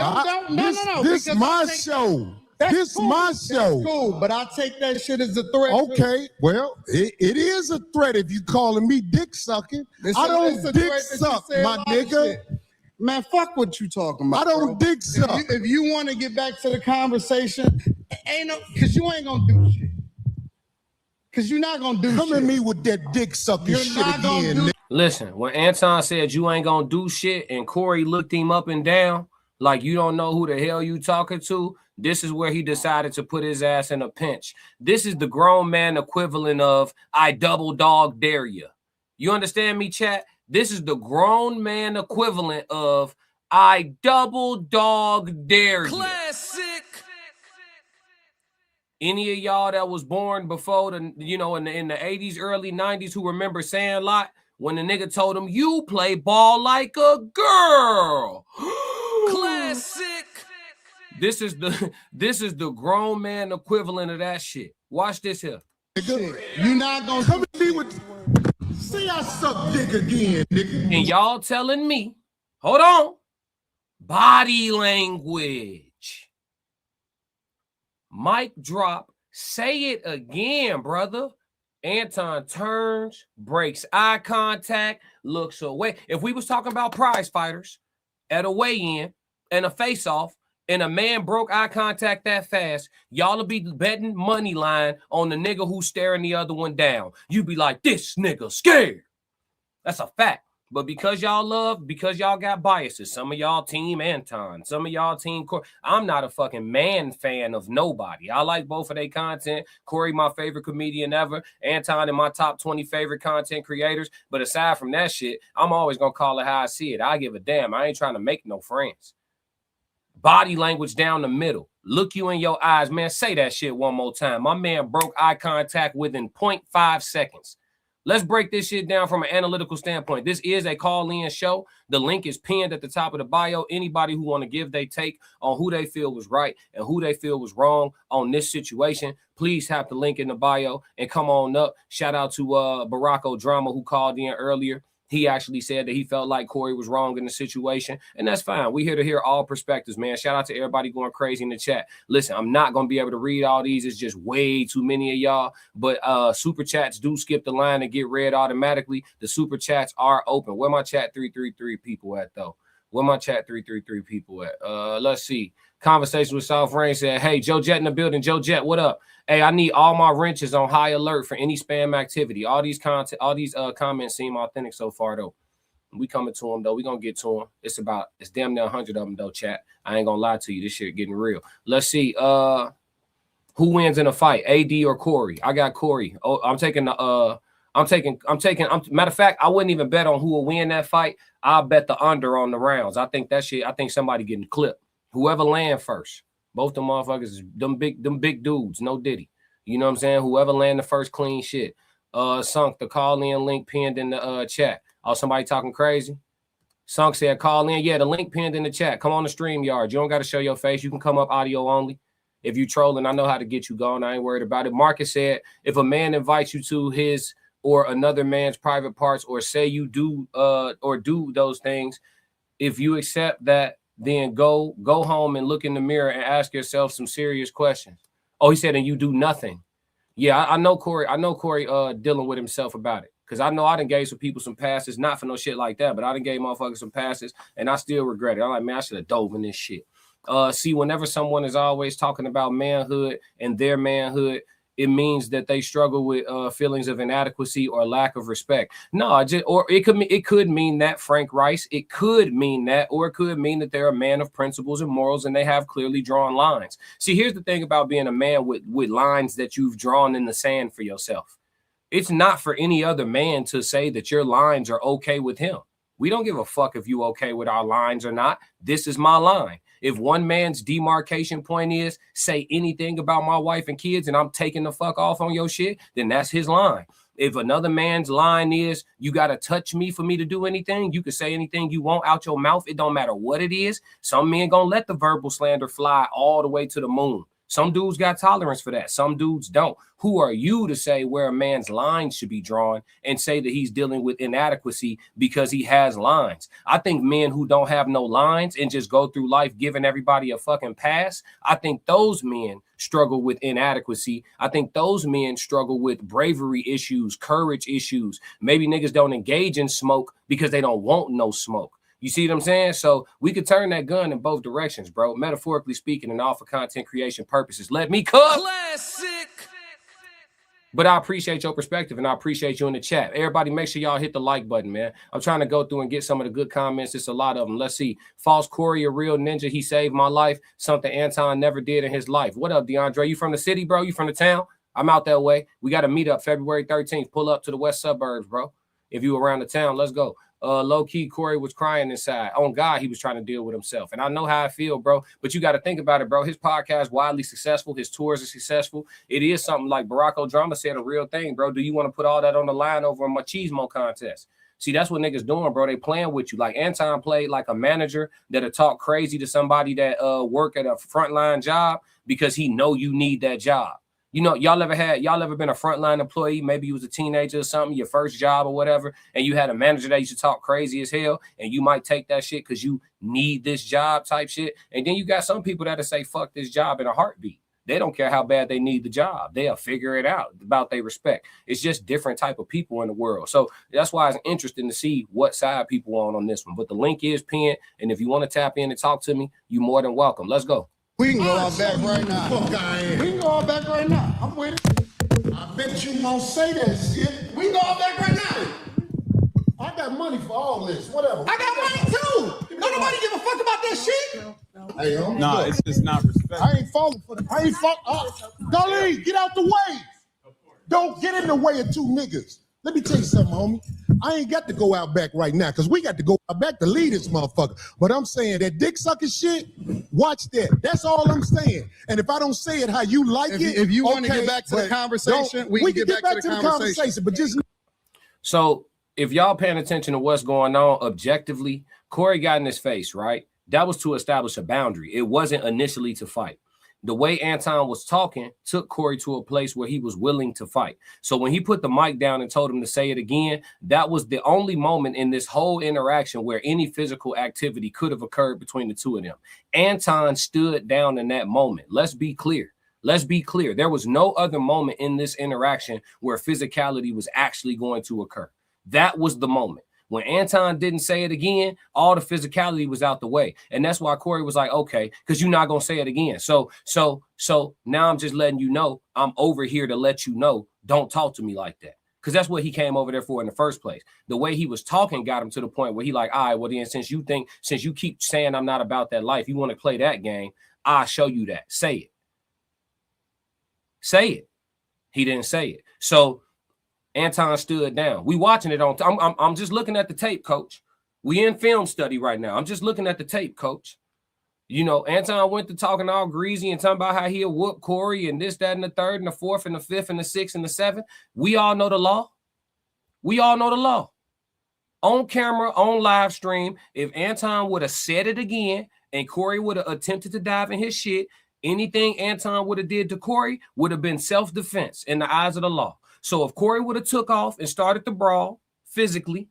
This my show. This cool. My show. That's cool, but I take that shit as a threat. Okay, well, it is a threat if you calling me dick sucking. I don't dick suck, my nigga. Man, fuck what you talking about. I don't dick suck. If you want to get back to the conversation, because you ain't gonna do shit. Because you're not gonna do shit. Come at me with that dick sucking shit again. Listen, when Anton said you ain't gonna do shit, and Corey looked him up and down like you don't know who the hell you talking to, this is where he decided to put his ass in a pinch. This is the grown man equivalent of I double dog dare you. You understand me, chat? This is the grown man equivalent of I double dog dare you. Classic. Any of y'all that was born before the, in the 80s, early 90s who remember Sandlot, when the nigga told him, you play ball like a girl. Classic. This is the grown man equivalent of that shit. Watch this here. You're not gonna come at me with say I suck dick again, nigga. And y'all telling me, hold on, body language. Mic drop, say it again, brother. Anton turns, breaks eye contact, looks away. If we was talking about prize fighters at a weigh-in and a face-off, and a man broke eye contact that fast, y'all will be betting money line on the nigga who's staring the other one down. You be like, this nigga scared. That's a fact. But because y'all got biases, some of y'all team Anton, some of y'all team Corey. I'm not a fucking man fan of nobody. I like both of their content. Corey, my favorite comedian ever. Anton in my top 20 favorite content creators. But aside from that shit, I'm always going to call it how I see it. I give a damn. I ain't trying to make no friends. Body language down the middle. Look you in your eyes, man. Say that shit one more time. My man broke eye contact within 0.5 seconds. Let's break this shit down from an analytical standpoint. This is a call-in show. The link is pinned at the top of the bio. Anybody who want to give their take on who they feel was right and who they feel was wrong on this situation, please tap the link in the bio and come on up. Shout out to Barack O'Drama who called in earlier. He actually said that he felt like Corey was wrong in the situation, and that's fine. We're here to hear all perspectives, man. Shout out to everybody going crazy in the chat. Listen, I'm not going to be able to read all these. It's just way too many of y'all, but super chats do skip the line and get read automatically. The super chats are open. Where my chat 333 people at, though? Where my chat 333 people at? Let's see. Conversation with South Rain said, hey, Joe Jet in the building. Joe Jet, what up? Hey, I need all my wrenches on high alert for any spam activity. All these comments seem authentic so far, though. We coming to them, though. We gonna get to them. It's damn near 100 of them, though, chat. I ain't gonna lie to you. This shit getting real. Let's see. Who wins in a fight, AD or Corey? I got Corey. Oh, matter of fact, I wouldn't even bet on who will win that fight. I'll bet the under on the rounds. I think somebody getting clipped. Whoever land first. Both them motherfuckers is them big dudes, no Diddy. You know what I'm saying? Whoever land the first clean shit. Sunk, the call-in link pinned in the chat. Oh, somebody talking crazy? Sunk said call in. Yeah, the link pinned in the chat. Come on the StreamYard. You don't got to show your face. You can come up audio only. If you trolling, I know how to get you going. I ain't worried about it. Marcus said, if a man invites you to his or another man's private parts or say you do those things, if you accept that, then go home and look in the mirror and ask yourself some serious questions. Oh, he said, and you do nothing. Yeah, I know Corey dealing with himself about it. Because I know I done gave some people some passes, not for no shit like that, but I done gave motherfuckers some passes, and I still regret it. I'm like, man, I should have dove in this shit. See, whenever someone is always talking about manhood and their manhood, it means that they struggle with feelings of inadequacy or lack of respect. No, it could mean that, Frank Rice. It could mean that, or it could mean that they're a man of principles and morals and they have clearly drawn lines. See, here's the thing about being a man with lines that you've drawn in the sand for yourself. It's not for any other man to say that your lines are okay with him. We don't give a fuck if you okay with our lines or not. This is my line. If one man's demarcation point is say anything about my wife and kids and I'm taking the fuck off on your shit, then that's his line. If another man's line is you got to touch me for me to do anything, you can say anything you want out your mouth. It don't matter what it is. Some men gonna let the verbal slander fly all the way to the moon. Some dudes got tolerance for that. Some dudes don't. Who are you to say where a man's lines should be drawn and say that he's dealing with inadequacy because he has lines? I think men who don't have no lines and just go through life giving everybody a fucking pass, I think those men struggle with inadequacy. I think those men struggle with bravery issues, courage issues. Maybe niggas don't engage in smoke because they don't want no smoke. You see what I'm saying? So we could turn that gun in both directions, bro. Metaphorically speaking and all for content creation purposes. Let me cook. Classic. But I appreciate your perspective and I appreciate you in the chat. Everybody make sure y'all hit the like button, man. I'm trying to go through and get some of the good comments. It's a lot of them. Let's see. False Corey, a real ninja. He saved my life. Something Anton never did in his life. What up, DeAndre? You from the city, bro? You from the town? I'm out that way. We got to meet up February 13th. Pull up to the west suburbs, bro. If you around the town, let's go. Low-key, Corey was crying inside. On God, he was trying to deal with himself. And I know how I feel, bro. But you got to think about it, bro. His podcast is widely successful. His tours are successful. It is something like Barack O'Drama said, a real thing, bro. Do you want to put all that on the line over a machismo contest? See, that's what niggas doing, bro. They playing with you. Like Anton played like a manager that'll talk crazy to somebody that work at a frontline job because he know you need that job. You know, y'all ever been a frontline employee? Maybe you was a teenager or something, your first job or whatever, and you had a manager that used to talk crazy as hell, and you might take that shit because you need this job type shit. And then you got some people that'll say, fuck this job in a heartbeat. They don't care how bad they need the job. They'll figure it out about their respect. It's just different type of people in the world. So that's why it's interesting to see what side people on this one. But the link is pinned, and if you want to tap in and talk to me, you're more than welcome. Let's go. We can go out back right now. We can go out back right now. I'm with it. I bet you won't say that shit. We can go out back right now. I got money for all this. Whatever. I got money too. Don't nobody give a fuck about that shit. Hey, no, it's just not respect. I ain't falling for them. I ain't falling. Dolly, get out the way. Don't get in the way of two niggas. Let me tell you something, homie. I ain't got to go out back right now because we got to go out back to lead this motherfucker. But I'm saying that dick sucking shit, watch that. That's all I'm saying. And if I don't say it how you like if you want to get back to the conversation, we can get back to the conversation. But just So if y'all paying attention to what's going on objectively, Corey got in his face, right? That was to establish a boundary. It wasn't initially to fight. The way Anton was talking took Corey to a place where he was willing to fight. So when he put the mic down and told him to say it again, that was the only moment in this whole interaction where any physical activity could have occurred between the two of them. Anton stood down in that moment. Let's be clear. Let's be clear. There was no other moment in this interaction where physicality was actually going to occur. That was the moment. When Anton didn't say it again, all the physicality was out the way. And that's why Corey was like, okay, because you're not going to say it again. So now I'm just letting you know, I'm over here to let you know, don't talk to me like that. Because that's what he came over there for in the first place. The way he was talking got him to the point where he like, all right, well then, since you keep saying I'm not about that life, you want to play that game, I'll show you that. Say it. Say it. He didn't say it. So Anton stood down. We watching it on. I'm just looking at the tape, coach. We in film study right now. I'm just looking at the tape, coach. You know, Anton went to talking all greasy and talking about how he'll whoop Corey and this, that, and the third, and the fourth, and the fifth, and the sixth, and the seventh. We all know the law. We all know the law. On camera, on live stream, if Anton would have said it again and Corey would have attempted to dive in his shit, anything Anton would have did to Corey would have been self-defense in the eyes of the law. So if Corey would have took off and started the brawl physically,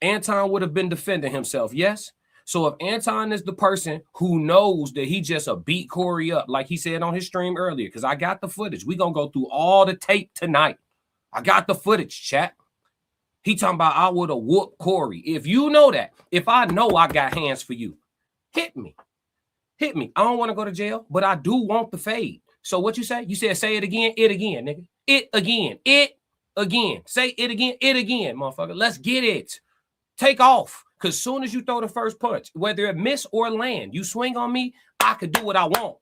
Anton would have been defending himself, yes? So if Anton is the person who knows that he just beat Corey up, like he said on his stream earlier, because I got the footage. We're going to go through all the tape tonight. I got the footage, chat. He talking about I would have whooped Corey. If you know that, if I know I got hands for you, hit me. Hit me. I don't want to go to jail, but I do want the fade. So what you say? You said say it again, nigga. It again, say it again, motherfucker. Let's get it. Take off. Because soon as you throw the first punch, whether it miss or land, you swing on me, I could do what I want.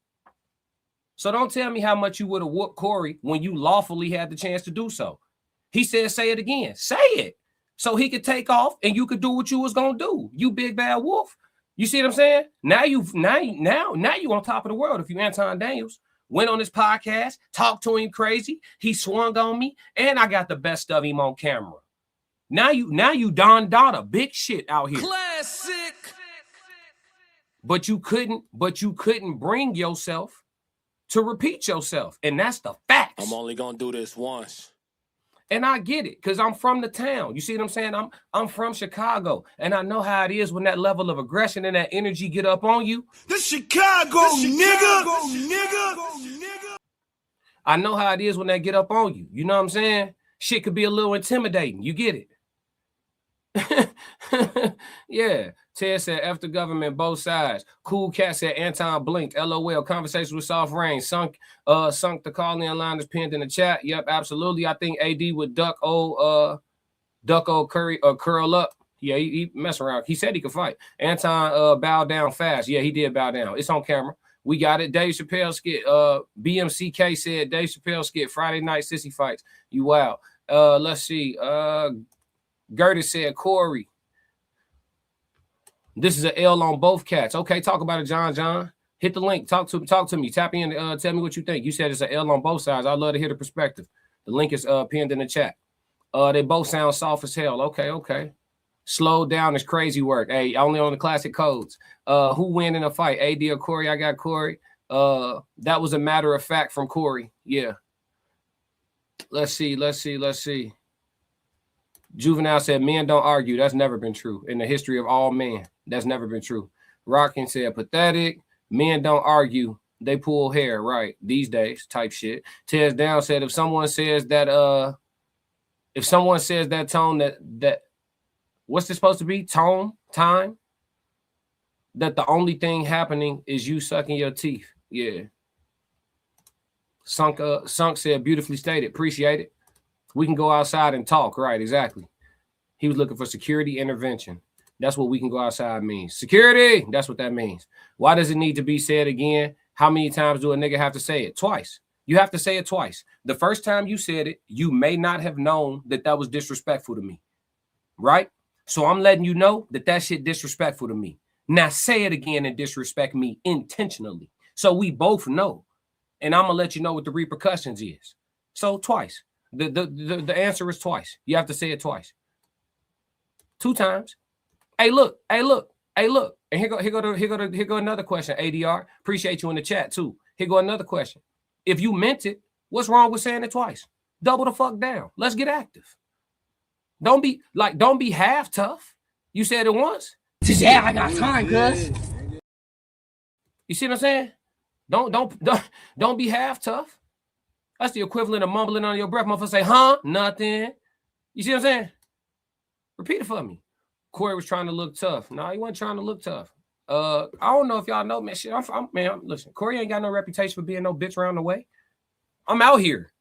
So don't tell me how much you would have whooped Corey when you lawfully had the chance to do so. He said say it again. Say it. So he could take off and you could do what you was gonna do. You big bad wolf. You see what I'm saying? Now you on top of the world if you Anton Daniels. Went on his podcast, talked to him crazy. He swung on me, and I got the best of him on camera. Now you Don Donna, big shit out here. Classic. But you couldn't bring yourself to repeat yourself, and that's the facts. I'm only gonna do this once. And I get it, because I'm from the town. You see what I'm saying? I'm from Chicago, and I know how it is when that level of aggression and that energy get up on you. This Chicago, nigga. I know how it is when that get up on you. You know what I'm saying? Shit could be a little intimidating. You get it? Yeah. Ted said, F the government, both sides. Cool Cat said, Anton blinked. LOL. Conversation with Soft Rain. Sunk the call-in line is pinned in the chat. Yep, absolutely. I think AD would duck old Curry or curl up. Yeah, he mess around. He said he could fight. Anton bowed down fast. Yeah, he did bow down. It's on camera. We got it. Dave Chappelle skit. BMCK said Dave Chappelle skit. Friday night sissy fights. You wow. Let's see. Gertie said Corey. This is an L on both cats. Okay, talk about it, John. Hit the link. Talk to me. Tap in. Tell me what you think. You said it's an L on both sides. I'd love to hear the perspective. The link is pinned in the chat. They both sound soft as hell. Okay. Slow down is crazy work. Hey, only on the classic codes. Who win in a fight? AD or Corey? I got Corey. That was a matter of fact from Corey. Yeah. Let's see. Juvenile said, men don't argue. That's never been true. In the history of all men, that's never been true. Rockin said, pathetic. Men don't argue. They pull hair, right? These days, type shit. Tez Down said, if someone says that tone that what's this supposed to be? Time? That the only thing happening is you sucking your teeth. Yeah. Sunk said, beautifully stated. Appreciate it. We can go outside and talk. Right, exactly. He was looking for security intervention. That's what we can go outside means. Security, that's what that means. Why does it need to be said again? How many times do a nigga have to say it? Twice. You have to say it twice. The first time you said it, you may not have known that was disrespectful to me. Right? So I'm letting you know that shit disrespectful to me. Now say it again and disrespect me intentionally. So we both know. And I'm going to let you know what the repercussions is. So twice. The answer is twice. You have to say it twice. 2 times. Hey, look. And here go another question, ADR. Appreciate you in the chat too. Here go another question. If you meant it, what's wrong with saying it twice? Double the fuck down. Let's get active. Don't be half tough. You said it once. Yeah, I got time, cuz. You see what I'm saying? Don't be half tough. That's the equivalent of mumbling under your breath. Motherfucker say, huh? Nothing. You see what I'm saying? Repeat it for me. Corey was trying to look tough. No, he wasn't trying to look tough. I don't know if y'all know, man. Shit, listen, Corey ain't got no reputation for being no bitch around the way. I'm out here.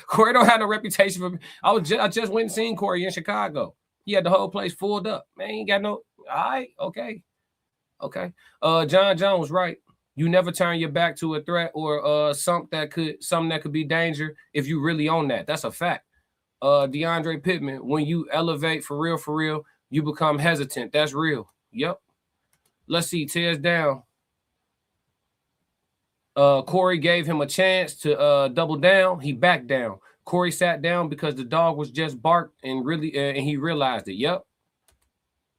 Corey don't have no reputation for. I just went and seen Corey in Chicago. He had the whole place fulled up. Man, he ain't got no. All right, okay. John Jones, right? You never turn your back to a threat or something that could be danger if you really own that. That's a fact. DeAndre Pittman, when you elevate for real, you become hesitant. That's real. Yep. Let's see. Tears down. Corey gave him a chance to double down. He backed down. Corey sat down because the dog was just barked and he realized it. Yep.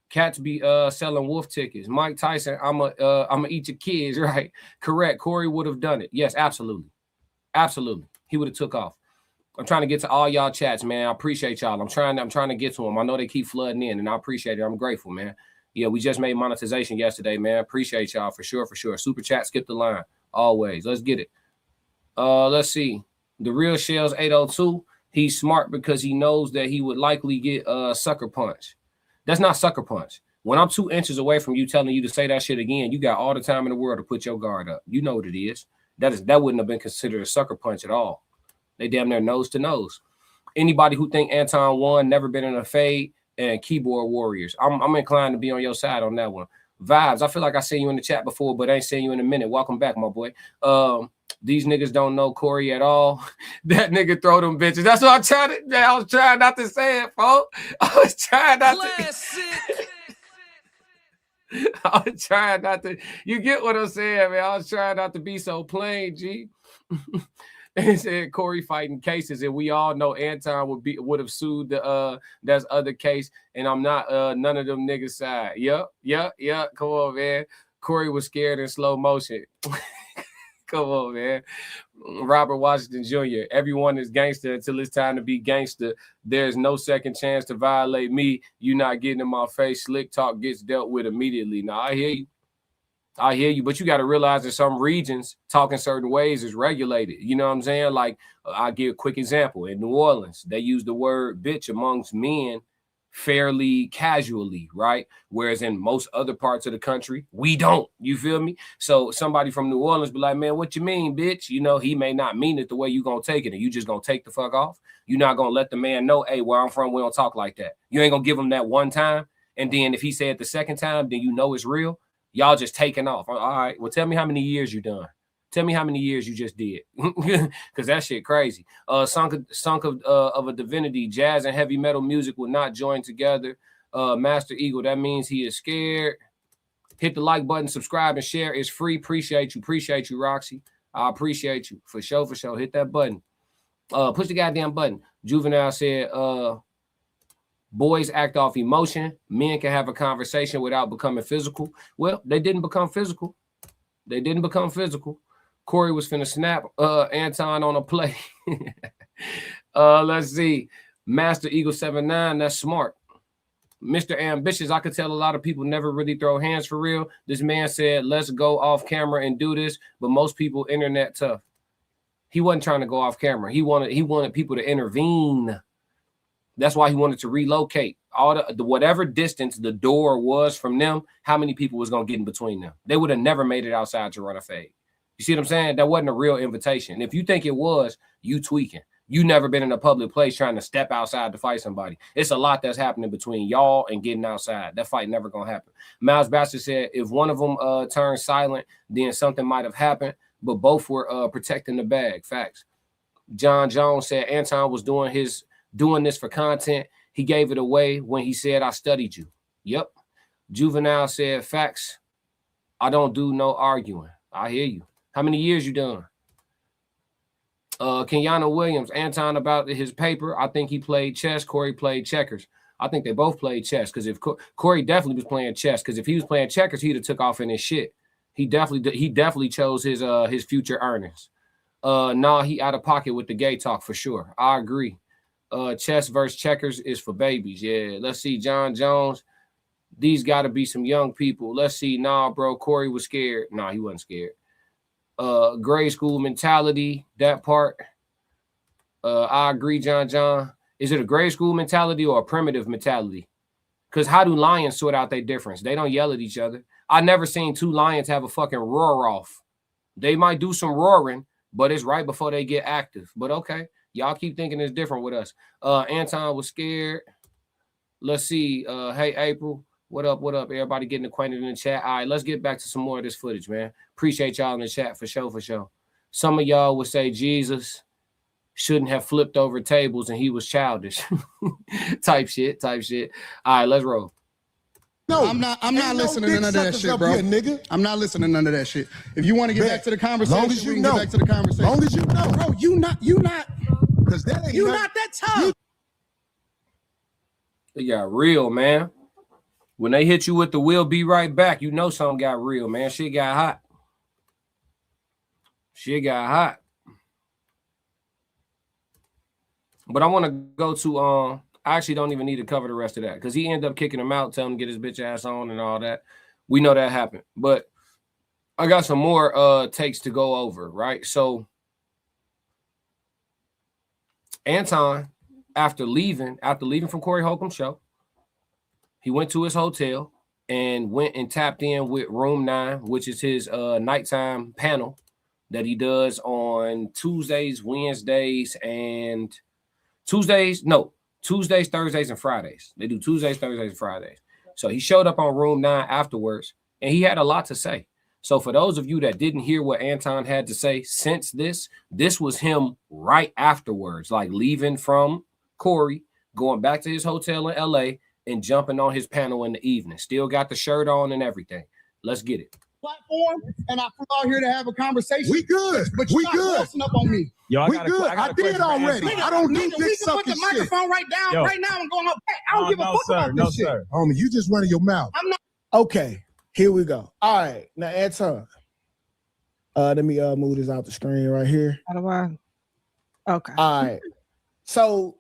Cats be selling wolf tickets. Mike Tyson, I'ma eat your kids, right? Correct. Corey would have done it. Yes, absolutely. He would have took off. I'm trying to get to all y'all chats, man. I appreciate y'all. I'm trying to get to them. I know they keep flooding in, and I appreciate it. I'm grateful, man. Yeah, we just made monetization yesterday, man. Appreciate y'all for sure. Super chat, skip the line. Always. Let's get it. Let's see. The real Shells 802. He's smart because he knows that he would likely get sucker punch. That's not sucker punch. When I'm 2 inches away from you telling you to say that shit again, you got all the time in the world to put your guard up. You know what it is. That wouldn't have been considered a sucker punch at all. They damn near nose to nose. Anybody who think Anton won, never been in a fade, and keyboard warriors. I'm inclined to be on your side on that one. Vibes, I feel like I seen you in the chat before, but I ain't seen you in a minute. Welcome back, my boy. These niggas don't know Corey at all. That nigga throw them bitches. That's what I was trying not to say it, folks. I was trying not to. You get what I'm saying, man. I was trying not to be so plain, G. They said Corey fighting cases, and we all know Anton would have sued that's other case, and I'm not none of them niggas side. Yep. Come on, man. Corey was scared in slow motion. Come on, man. Robert Washington Jr. Everyone is gangster until it's time to be gangster. There's no second chance to violate me. You not getting in my face. Slick talk gets dealt with immediately. Now I hear you, but you got to realize in some regions, talking certain ways is regulated. You know what I'm saying? Like, I'll give a quick example. In New Orleans, they use the word bitch amongst men fairly casually, right? Whereas in most other parts of the country, we don't. You feel me? So somebody from New Orleans be like, man, what you mean, bitch? You know, he may not mean it the way you going to take it, and you just going to take the fuck off. You're not going to let the man know, hey, where I'm from, we don't talk like that. You ain't going to give him that one time, and then if he said it the second time, then you know it's real. Y'all just taking off. All right. Well, tell me how many years you done. Tell me how many years you just did. Because that shit crazy. Sunk of a divinity. Jazz and heavy metal music will not join together. Master Eagle, that means he is scared. Hit the like button, subscribe, and share. It's free. Appreciate you, Roxy. I appreciate you. For sure. Hit that button. Push the goddamn button. Juvenile said, boys act off emotion. Men can have a conversation without becoming physical. Well, they didn't become physical. Corey was finna snap Anton on a play. Let's see. Master Eagle 79, that's smart. Mr. Ambitious, I could tell a lot of people never really throw hands for real. This man said, let's go off camera and do this, but most people internet tough. He wasn't trying to go off camera. He wanted people to intervene. That's why he wanted to relocate. All the whatever distance the door was from them, how many people was going to get in between them? They would have never made it outside to run a fade. You see what I'm saying? That wasn't a real invitation. If you think it was, you tweaking. You never been in a public place trying to step outside to fight somebody. It's a lot that's happening between y'all and getting outside. That fight never going to happen. Miles Bastard said, if one of them turned silent, then something might have happened, but both were protecting the bag. Facts. John Jones said Anton was doing this for content. He gave it away when he said, I studied you. Yep. Juvenile said, facts. I don't do no arguing. I hear you. How many years you done? Kenyana Williams, Anton about his paper. I think he played chess. Corey played checkers. I think they both played chess because if Corey definitely was playing chess, because if he was playing checkers, he'd have took off in his shit. He definitely chose his future earnings. Nah, he out of pocket with the gay talk for sure. I agree. Chess versus checkers is for babies. Yeah, let's see. John Jones. These got to be some young people. Let's see. Nah, bro. Corey was scared. Nah, he wasn't scared. Grade school mentality. That part. I agree, John. Is it a grade school mentality or a primitive mentality? Because how do lions sort out their difference? They don't yell at each other. I never seen two lions have a fucking roar off. They might do some roaring, but it's right before they get active. But okay, y'all keep thinking it's different with us. Anton was scared. Let's see. Hey, April. What up? Everybody getting acquainted in the chat. All right, let's get back to some more of this footage, man. Appreciate y'all in the chat for sure. Some of y'all would say Jesus shouldn't have flipped over tables and he was childish. type shit. All right, let's roll. No, I'm not listening to none of that shit, bro. Nigga. I'm not listening to none of that shit. If you want to get back to the conversation, we can get back to the conversation. Long as you know. Bro, you not because that ain't you not that tough. They got real, man. When they hit you with the "we'll be right back," you know something got real, man. Shit got hot. But I want to go to I actually don't even need to cover the rest of that because he ended up kicking him out, telling him to get his bitch ass on and all that. We know that happened. But I got some more takes to go over, right? So Anton, after leaving from Corey Holcomb's show, he went to his hotel and went and tapped in with Room 9, which is his nighttime panel that he does on Tuesdays, Wednesdays, and Tuesdays, Thursdays, and Fridays. They do Tuesdays, Thursdays, and Fridays. So he showed up on Room 9 afterwards, and he had a lot to say. So for those of you that didn't hear what Anton had to say since this was him right afterwards, like leaving from Corey, going back to his hotel in LA, and jumping on his panel in the evening. Still got the shirt on and everything. Let's get it. Platform, and I flew out here to have a conversation. We good. But you're not pressing up on me. Yo, we good. I did already. I don't need this sucking shit. We can put the microphone right now and go on back. I don't give a fuck about this shit. Homie, you just running your mouth. I'm not. Okay, here we go. All right, now Anton. Let me move this out the screen right here. How do I? Okay. All right. So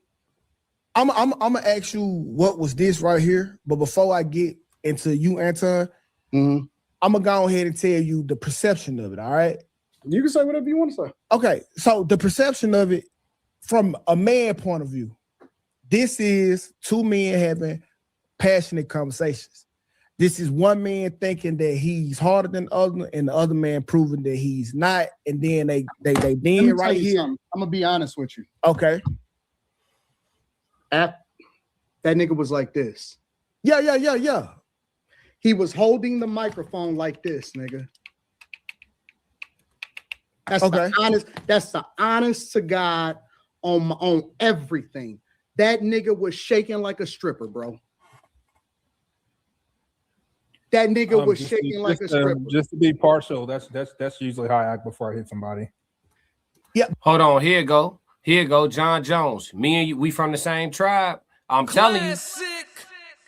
I'm gonna ask you what was this right here, but before I get into you, Anton, I'm gonna go ahead and tell you the perception of it. All right. You can say whatever you want to say. Okay, so the perception of it from a man point of view, this is two men having passionate conversations. This is one man thinking that he's harder than the other, and the other man proving that he's not. And then they being right here. I'm gonna be honest with you. Okay. That nigga was like this. Yeah. He was holding the microphone like this, nigga. That's okay. That's the honest to God on everything. That nigga was shaking like a stripper, bro. That nigga was shaking like a stripper. Just to be partial, that's usually how I act before I hit somebody. Yeah. Hold on. Here you go. John Jones. Me and you, we from the same tribe. I'm telling you.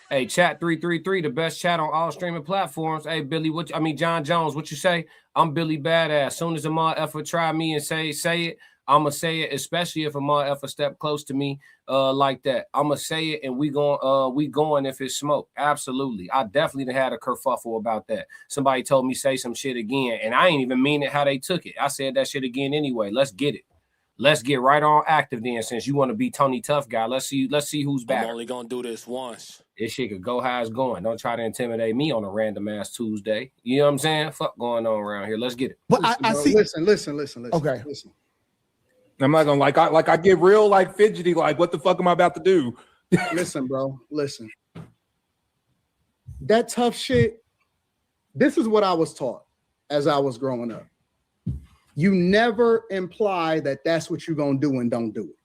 Hey, chat 333, the best chat on all streaming platforms. Hey, Billy, John Jones, what you say? I'm Billy Badass. Soon as a motherfucker try me and say it, I'ma say it, especially if a motherfucker step close to me like that. I'ma say it and we going if it's smoke. Absolutely. I definitely had a kerfuffle about that. Somebody told me say some shit again, and I ain't even mean it how they took it. I said that shit again anyway. Let's get it. Let's get right on active then, since you want to be Tony Tough Guy. Let's see who's back. I'm only gonna do this once. This shit could go how it's going. Don't try to intimidate me on a random ass Tuesday. You know what I'm saying? Fuck going on around here. Let's get it. But I see. Listen. Okay. Listen. I'm not gonna I get real fidgety. Like, what the fuck am I about to do? Listen, bro. Listen. That tough shit. This is what I was taught as I was growing up. You never imply that that's what you're going to do and don't do it.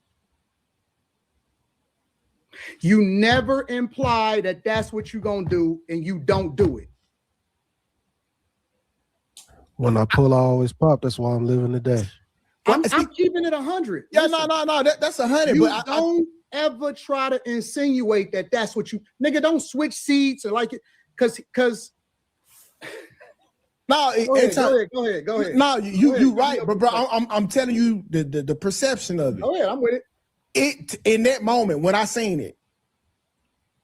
You never imply that that's what you're going to do and you don't do it. When I pull, I always pop. That's why I'm living today. I'm keeping it 100. Yeah, no. That's 100. You But don't ever try to insinuate that that's what you, nigga, don't switch seats or like it, because. No, go ahead. No, you right, but bro, I'm telling you the perception of it. Go ahead, I'm with it. It in that moment when I seen it,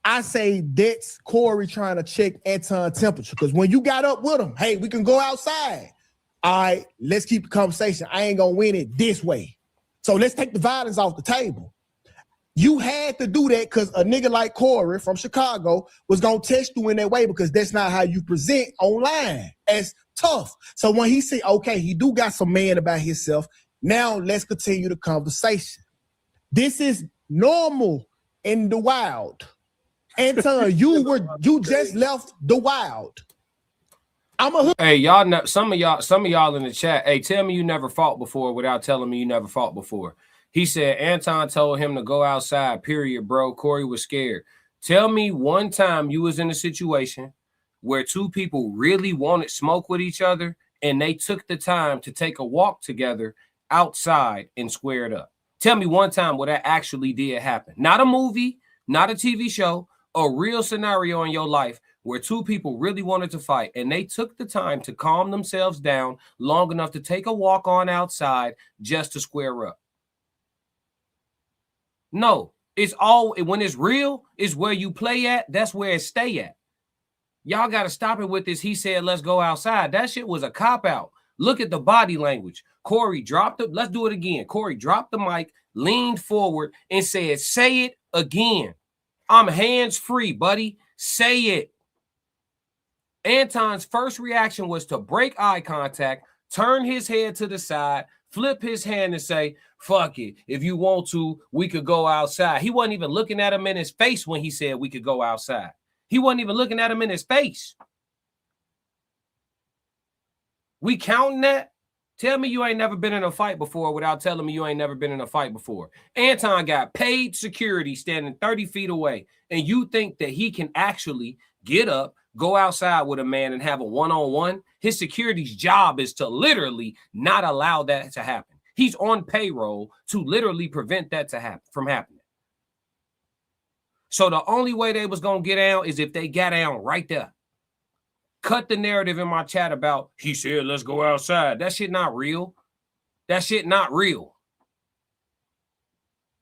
I say that's Corey trying to check Anton temperature. Because when you got up with him, hey, we can go outside. All right, let's keep the conversation. I ain't gonna win it this way. So let's take the violence off the table. You had to do that because a nigga like Corey from Chicago was gonna test you in that way because that's not how you present online as tough. So when he said, okay, he do got some man about himself, now let's continue the conversation. This is normal in the wild. Anton, you just left the wild. Hey, y'all know some of y'all in the chat. Hey, tell me you never fought before without telling me you never fought before. He said Anton told him to go outside, period, bro. Corey was scared. Tell me one time you was in a situation where two people really wanted smoke with each other and they took the time to take a walk together outside and squared up. Tell me one time where that actually did happen. Not a movie, not a TV show, a real scenario in your life where two people really wanted to fight and they took the time to calm themselves down long enough to take a walk on outside just to square up. No, it's all when it's real, it's where you play at, that's where it stay at. Y'all got to stop it with this. He said, let's go outside. That shit was a cop out. Look at the body language. Corey dropped it. Let's do it again. Corey dropped the mic, leaned forward, and said, say it again. I'm hands free, buddy. Say it. Anton's first reaction was to break eye contact, turn his head to the side, flip his hand and say, fuck it. If you want to, we could go outside. He wasn't even looking at him in his face when he said we could go outside. He wasn't even looking at him in his face. We counting that? Tell me you ain't never been in a fight before without telling me you ain't never been in a fight before. Anton got paid security standing 30 feet away, and you think that he can actually get up, go outside with a man and have a one-on-one? His security's job is to literally not allow that to happen. He's on payroll to literally prevent that from happening. So the only way they was going to get down is if they got down right there. Cut the narrative in my chat about, he said, let's go outside. That shit not real. That shit not real.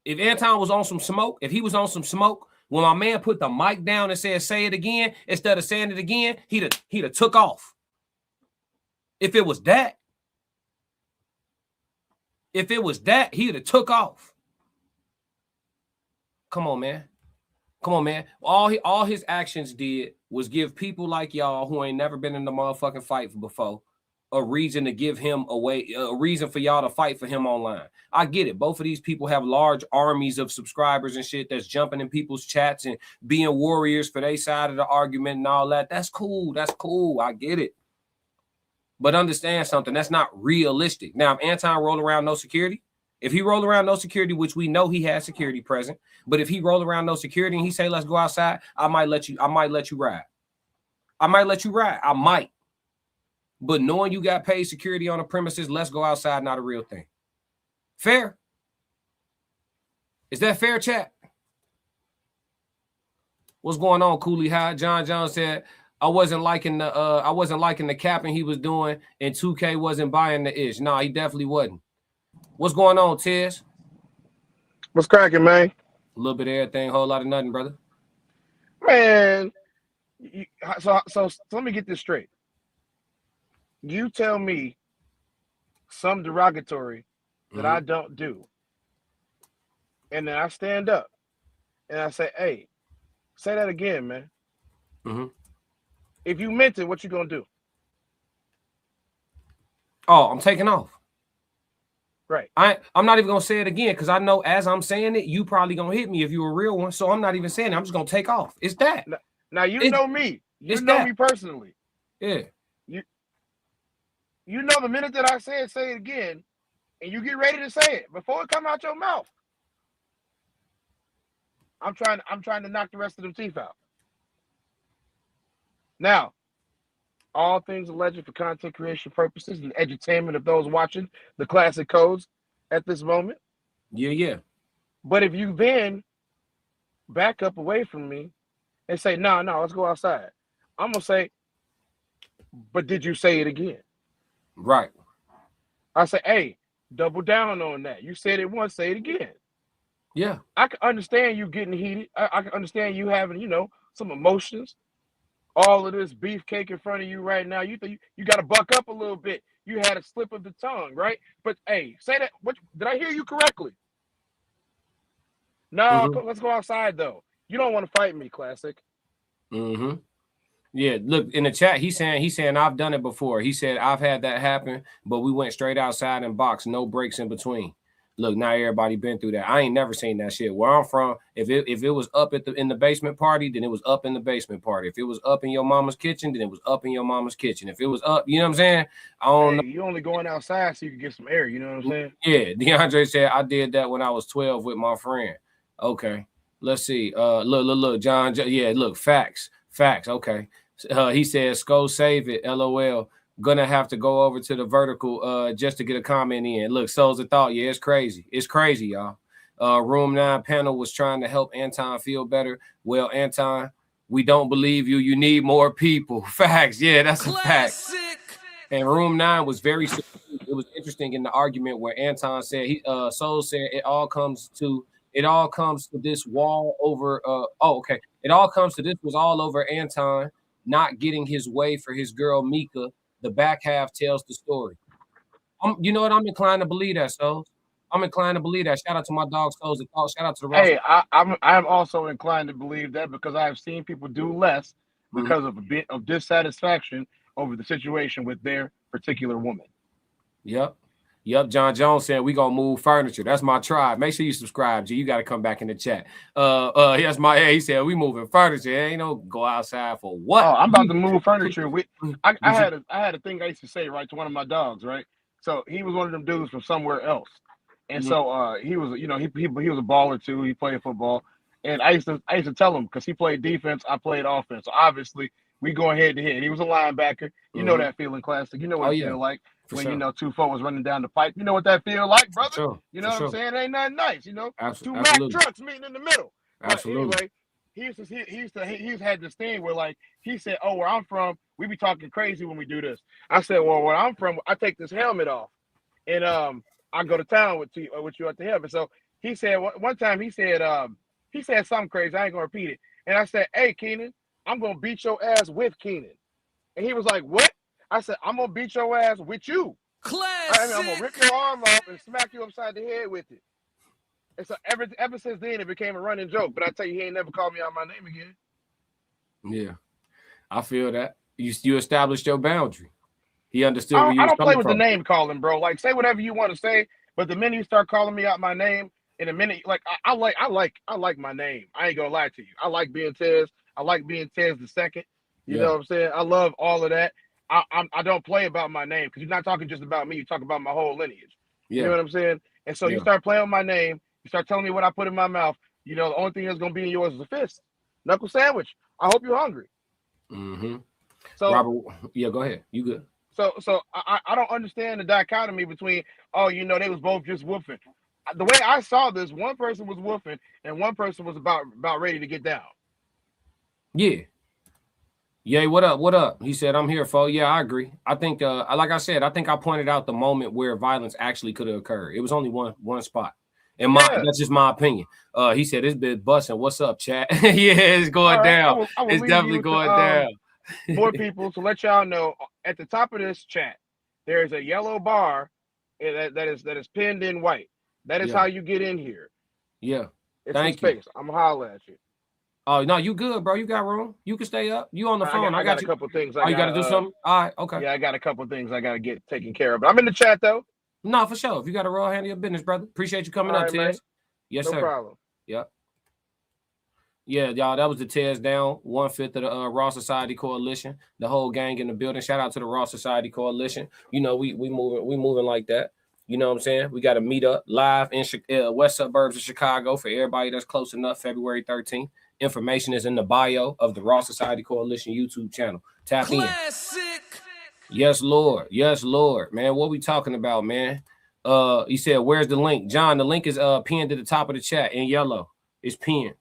If Anton was on some smoke, if he was on some smoke, when my man put the mic down and said, say it again, instead of saying it again, he'd have took off. If it was that, he'd have took off. Come on, man. Come on, man. All his actions did was give people like y'all who ain't never been in the motherfucking fight before a reason to give him away, a reason for y'all to fight for him online. I get it. Both of these people have large armies of subscribers and shit that's jumping in people's chats and being warriors for their side of the argument and all that. That's cool. That's cool. I get it. But understand something. That's not realistic. Now, if Anton roll around no security, if he roll around no security, which we know he has security present, but if he roll around no security and he say, let's go outside, I might let you ride. I might let you ride. I might. But knowing you got paid security on the premises, let's go outside, not a real thing. Fair? Is that fair, chat? What's going on, Cooley High? John Jones said, I wasn't liking the capping he was doing, and 2K wasn't buying the ish. No, he definitely wasn't. What's going on, Tiz? What's cracking, man? A little bit of everything, whole lot of nothing, brother. Man, so let me get this straight. You tell me some derogatory that I don't do, and then I stand up and I say, hey, say that again, man. If you meant it, what you gonna do? Oh, I'm taking off. Right. I'm not even gonna say it again because I know as I'm saying it, you probably gonna hit me if you're a real one. So I'm not even saying it. I'm just gonna take off. It's that. Now you know me. You know me personally. Yeah. You know the minute that I say it again, and you get ready to say it before it come out your mouth. I'm trying to knock the rest of them teeth out. Now, all things alleged for content creation purposes and edutainment of those watching the classic codes at this moment. Yeah. But if you then back up away from me and say, no, let's go outside. I'm gonna say, but did you say it again? Right. I say, hey, double down on that. You said it once, say it again. Yeah. I can understand you getting heated. I can understand you having, some emotions. All of this beefcake in front of you right now. You think you got to buck up a little bit. You had a slip of the tongue, right? But hey, say that. What did I hear you correctly? No, let's go outside though. You don't want to fight me, classic. Yeah, look in the chat. He's saying I've done it before. He said I've had that happen, but we went straight outside and boxed, no breaks in between. Look, now everybody been through that. I ain't never seen that shit. Where I'm from, if it was up in the basement party, then it was up in the basement party. If it was up in your mama's kitchen, then it was up in your mama's kitchen. If it was up, you know what I'm saying? I don't know. You only going outside so you can get some air. You know what I'm saying? Yeah, DeAndre said I did that when I was 12 with my friend. Okay, let's see. Look, John. Yeah, look, facts. Okay. He said, "Sko save it." LOL. Gonna have to go over to the vertical just to get a comment in. Look, Souls of Thought. Yeah, it's crazy. It's crazy, y'all. Room 9 panel was trying to help Anton feel better. Well, Anton, we don't believe you. You need more people. Facts. Yeah, that's a fact. And Room 9 was very. It was interesting in the argument where Anton said Soul said it all comes to this wall over. It all comes to this was all over Anton not getting his way for his girl Mika. The back half tells the story. You know what? I'm inclined to believe that, Souls. I'm inclined to believe that. Shout out to my dog Souls. Shout out to the rest. Hey, I'm also inclined to believe that because I have seen people do less because of a bit of dissatisfaction over the situation with their particular woman. Yep. John Jones said we gonna move furniture. That's my tribe. Make sure you subscribe, G. You got to come back in the chat. He said we moving furniture. Ain't no go outside for what? Oh, I'm about to move furniture. I had a thing I used to say right to one of my dogs, right? So he was one of them dudes from somewhere else, and so he was, he was a baller too. He played football, and I used to tell him because he played defense, I played offense. So obviously we going head to head. He was a linebacker. You know that feeling, classic. You know what it feel like. When sure. 2 was running down the pipe, you know what that feel like, brother. Sure. You know what I'm saying? It ain't nothing nice, Two Absolutely. Mack trucks meeting in the middle. Absolutely. But anyway, he's had this thing where like he said, "Oh, where I'm from, we be talking crazy when we do this." I said, "Well, where I'm from, I take this helmet off, and I go to town with you at the helmet." So he said one time he said something crazy. I ain't gonna repeat it. And I said, "Hey, Keenan, I'm gonna beat your ass with Keenan," and he was like, "What?" I said, I'm going to beat your ass with you. I'm going to rip your arm off and smack you upside the head with it. And so ever since then, it became a running joke. But I tell you, he ain't never called me out my name again. Yeah, I feel that. You established your boundary. He understood where you I was don't play coming with from. the name calling, bro. Like, say whatever you want to say. But the minute you start calling me out my name, in a minute, like, I like my name. I ain't going to lie to you. I like being Tez. I like being Tez the second. You know what I'm saying? I love all of that. I don't play about my name because you're not talking just about me. You talk about my whole lineage. You know what I'm saying? And so you start playing with my name. You start telling me what I put in my mouth. The only thing that's going to be in yours is a fist. Knuckle sandwich. I hope you're hungry. So, Robert, go ahead. You good. So I don't understand the dichotomy between, they was both just woofing. The way I saw this, one person was woofing and one person was about ready to get down. Yeah. Yay, what up? What up? He said, I'm here, fo. Yeah, I agree. I think, like I said, I think I pointed out the moment where violence actually could have occurred. It was only one spot. And that's just my opinion. He said, it's been busting. What's up, chat? Yeah, it's going down. I will it's definitely going down. More people to let y'all know, at the top of this chat, there's a yellow bar that is pinned in white. That is how you get in here. Yeah. It's in space. I'm gonna holler at you. Oh, no, you good, bro. You got room. You can stay up. You on the phone. I got a couple things. You got to do something? All right, okay. Yeah, I got a couple things I got to get taken care of. But I'm in the chat, though. No, for sure. If you got a real handle your business, brother. Appreciate you coming up, Tez. Yes, sir. No problem. Yep. Yeah, y'all, that was the Tez Down, 1/5 of the Raw Society Coalition. The whole gang in the building. Shout out to the Raw Society Coalition. We moving like that. You know what I'm saying? We got to meet up live in west suburbs of Chicago for everybody that's close enough, February 13th. Information is in the bio of the Raw Society Coalition YouTube channel. Tap in. Yes, Lord. Yes, Lord. Man, what we talking about, man? He said, where's the link? John, the link is pinned to the top of the chat in yellow. It's pinned.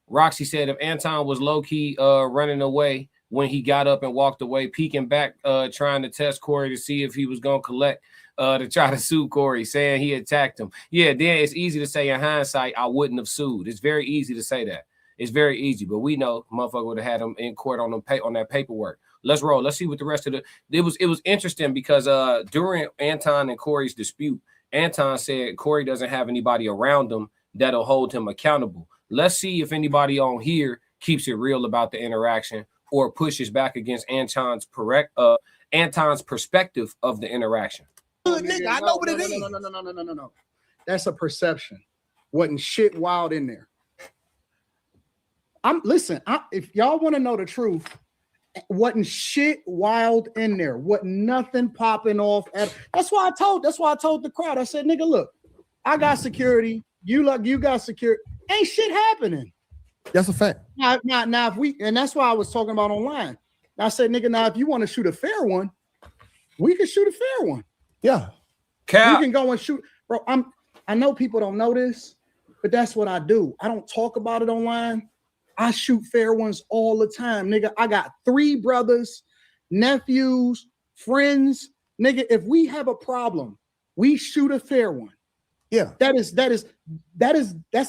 Roxy said if Anton was low-key running away when he got up and walked away, peeking back, trying to test Corey to see if he was going to collect to try to sue Corey, saying he attacked him. Yeah, then it's easy to say in hindsight, I wouldn't have sued. It's very easy to say that. It's very easy, but we know motherfucker would have had him in court on that paperwork. Let's roll. Let's see what the rest of it was interesting because during Anton and Corey's dispute, Anton said Corey doesn't have anybody around him that'll hold him accountable. Let's see if anybody on here keeps it real about the interaction or pushes back against Anton's perspective of the interaction. Nigga, I know what it is. No. That's a perception. Wasn't shit wild in there. If y'all want to know the truth, wasn't shit wild in there. Wasn't nothing popping off. That's why I told the crowd. I said, nigga, look, I got security. You got security. Ain't shit happening. That's a fact. Now if we, and that's why I was talking about online. I said, nigga, now if you want to shoot a fair one, we can shoot a fair one. Yeah. Cap. We can go and shoot. Bro, I know people don't know this, but that's what I do. I don't talk about it online. I shoot fair ones all the time, nigga. I got 3 brothers, nephews, friends. Nigga, if we have a problem, we shoot a fair one. Yeah. That's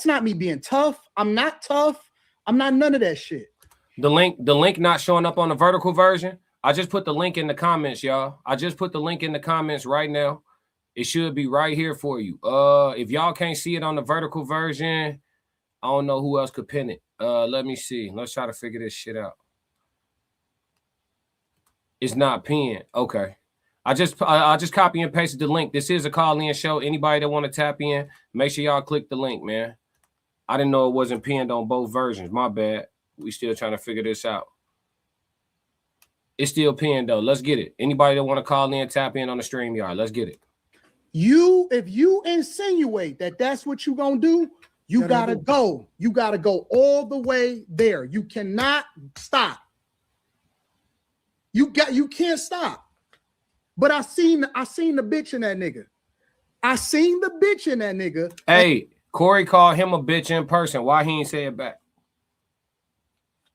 not me being tough. I'm not tough. I'm not none of that shit. The link not showing up on the vertical version. I just put the link in the comments, y'all. I just put the link in the comments right now. It should be right here for you. If y'all can't see it on the vertical version, I don't know who else could pin it. Let me see. Let's try to figure this shit out. It's not pinned. Okay. I just copy and pasted the link. This is a call-in show. Anybody that want to tap in, make sure y'all click the link, man. I didn't know it wasn't pinned on both versions. My bad. We still trying to figure this out. It's still pinned though. Let's get it. Anybody that want to call in, tap in on the StreamYard. Let's get it. If you insinuate that that's what you gonna do, you gotta go. You gotta go all the way there. You cannot stop. You can't stop. But I seen the bitch in that nigga. I seen the bitch in that nigga. Hey, Corey called him a bitch in person. Why he ain't say it back?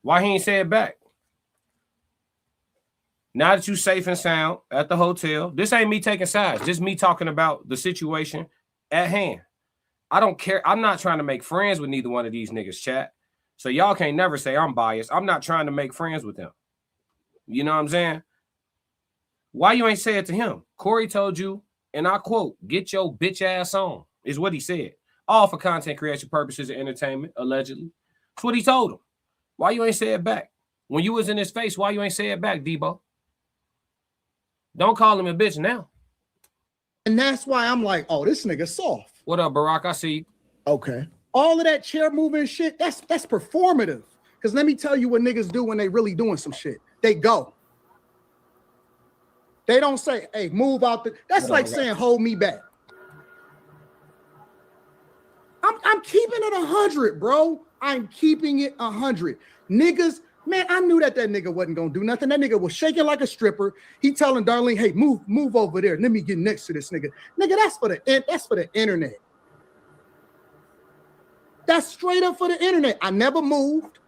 Why he ain't say it back? Now that you safe and sound at the hotel, this ain't me taking sides. Just me talking about the situation at hand. I don't care. I'm not trying to make friends with neither one of these niggas, chat. So y'all can't never say I'm biased. I'm not trying to make friends with them. You know what I'm saying? Why you ain't say it to him? Corey told you, and I quote, get your bitch ass on, is what he said. All for content creation purposes and entertainment, allegedly. That's what he told him. Why you ain't say it back? When you was in his face, why you ain't say it back, Debo? Don't call him a bitch now. And that's why I'm like, oh, this nigga soft. What up, Barack? I see you. Okay. All of that chair moving shit, that's performative. Because let me tell you what niggas do when they really doing some shit. They go. They don't say, hey, move out the. That's like saying, hold me back. I'm keeping it 100, bro. I'm keeping it 100. Niggas, man, I knew that nigga wasn't gonna do nothing. That nigga was shaking like a stripper. He telling Darlene, hey, move over there. Let me get next to this nigga. Nigga, that's for the internet. That's straight up for the internet. I never moved.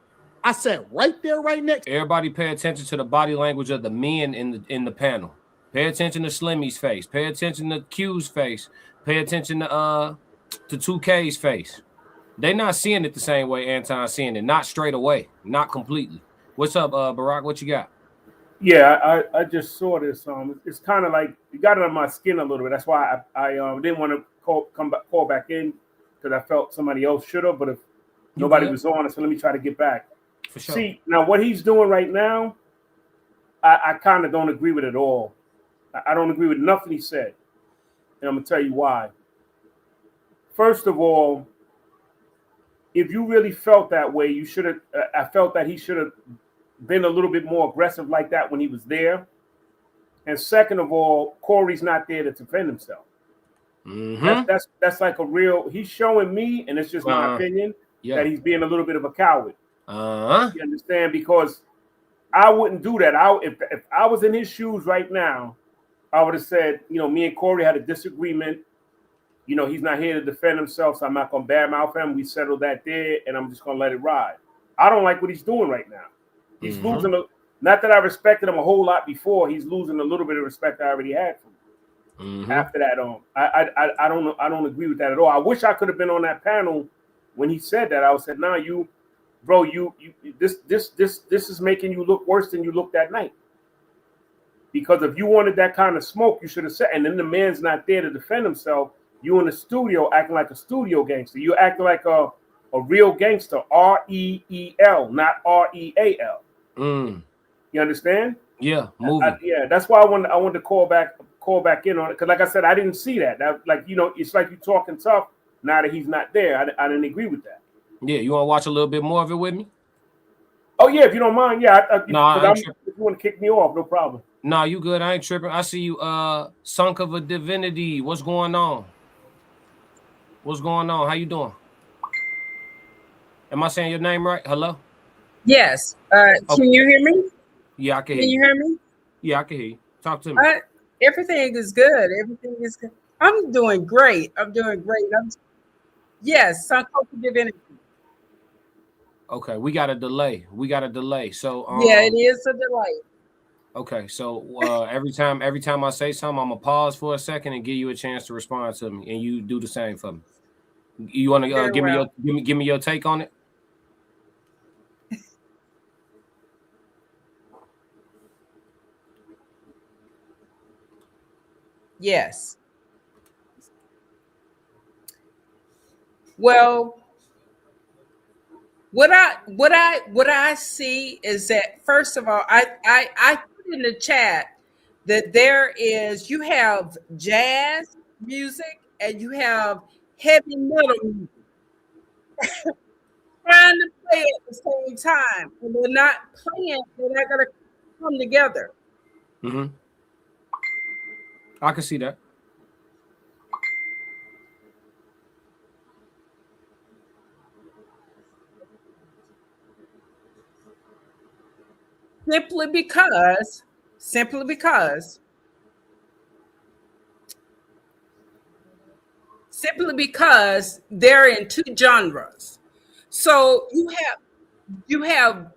I sat right there, right next. Everybody pay attention to the body language of the men in the panel. Pay attention to Slimmy's face. Pay attention to Q's face. Pay attention to 2K's face. They're not seeing it the same way Anton's seeing it. Not straight away. Not completely. What's up, Barack? What you got? Yeah, I just saw this. It's kind of like you got it on my skin a little bit. That's why I didn't want to call back in because I felt somebody else should have. But if nobody was on, so let me try to get back. For sure. See, now what he's doing right now, I kind of don't agree with it at all. I don't agree with nothing he said. And I'm going to tell you why. First of all, if you really felt that way, you should have. I felt that he should have been a little bit more aggressive like that when he was there. And second of all, Corey's not there to defend himself. Mm-hmm. That's like a real. He's showing me, and it's just my opinion, that he's being a little bit of a coward. You understand? Because I wouldn't do that. If I was in his shoes right now, I would have said, me and Corey had a disagreement. He's not here to defend himself, so I'm not going to badmouth him. We settled that there, and I'm just going to let it ride. I don't like what he's doing right now. He's losing. Not that I respected him a whole lot before. He's losing a little bit of respect I already had for him. After that, I don't know. I don't agree with that at all. I wish I could have been on that panel when he said that. I would said, "Nah, you, bro, this is making you look worse than you looked that night." Because if you wanted that kind of smoke, you should have said. And then the man's not there to defend himself. You in the studio acting like a studio gangster. You acting like a real gangster. REEL, not REAL. You understand? Yeah, moving. Yeah, that's why I wanted to call back in on it. Because like I said, I didn't see that. Like, you know, it's like you talking tough now that he's not there. I didn't agree with that. Yeah, you want to watch a little bit more of it with me? Oh yeah, if you don't mind. Yeah, if you want to kick me off, no problem. No, you good. I ain't tripping. I see you, Sunk of a Divinity. What's going on? What's going on? How you doing? Am I saying your name right? Hello? Yes. Can you hear me? Yeah, I can hear you. Can you hear me? Yeah, I can hear you. Talk to me. Everything is good. Everything is good. I'm doing great. Yes, Sunk of a Divinity. Okay, we got a delay. So yeah, it is a delay. Okay, so every time I say something, I'm gonna pause for a second and give you a chance to respond to me, and you do the same for me. You want to give me your take on it? Yes. Well, what I see is that, first of all, I put in the chat that you have jazz music and you have heavy metal music trying to play at the same time, and they're not gonna come together. I can see that. Simply because they're in two genres. So you have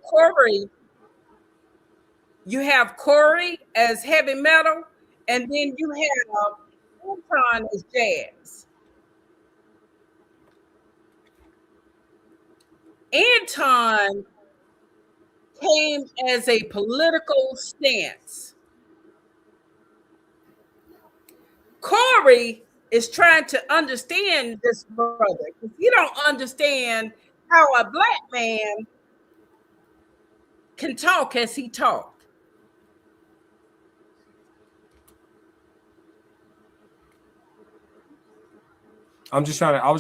Corey as heavy metal, and then you have Anton as jazz. Anton came as a political stance. Corey is trying to understand this brother because he don't understand how a black man can talk as he talked. I was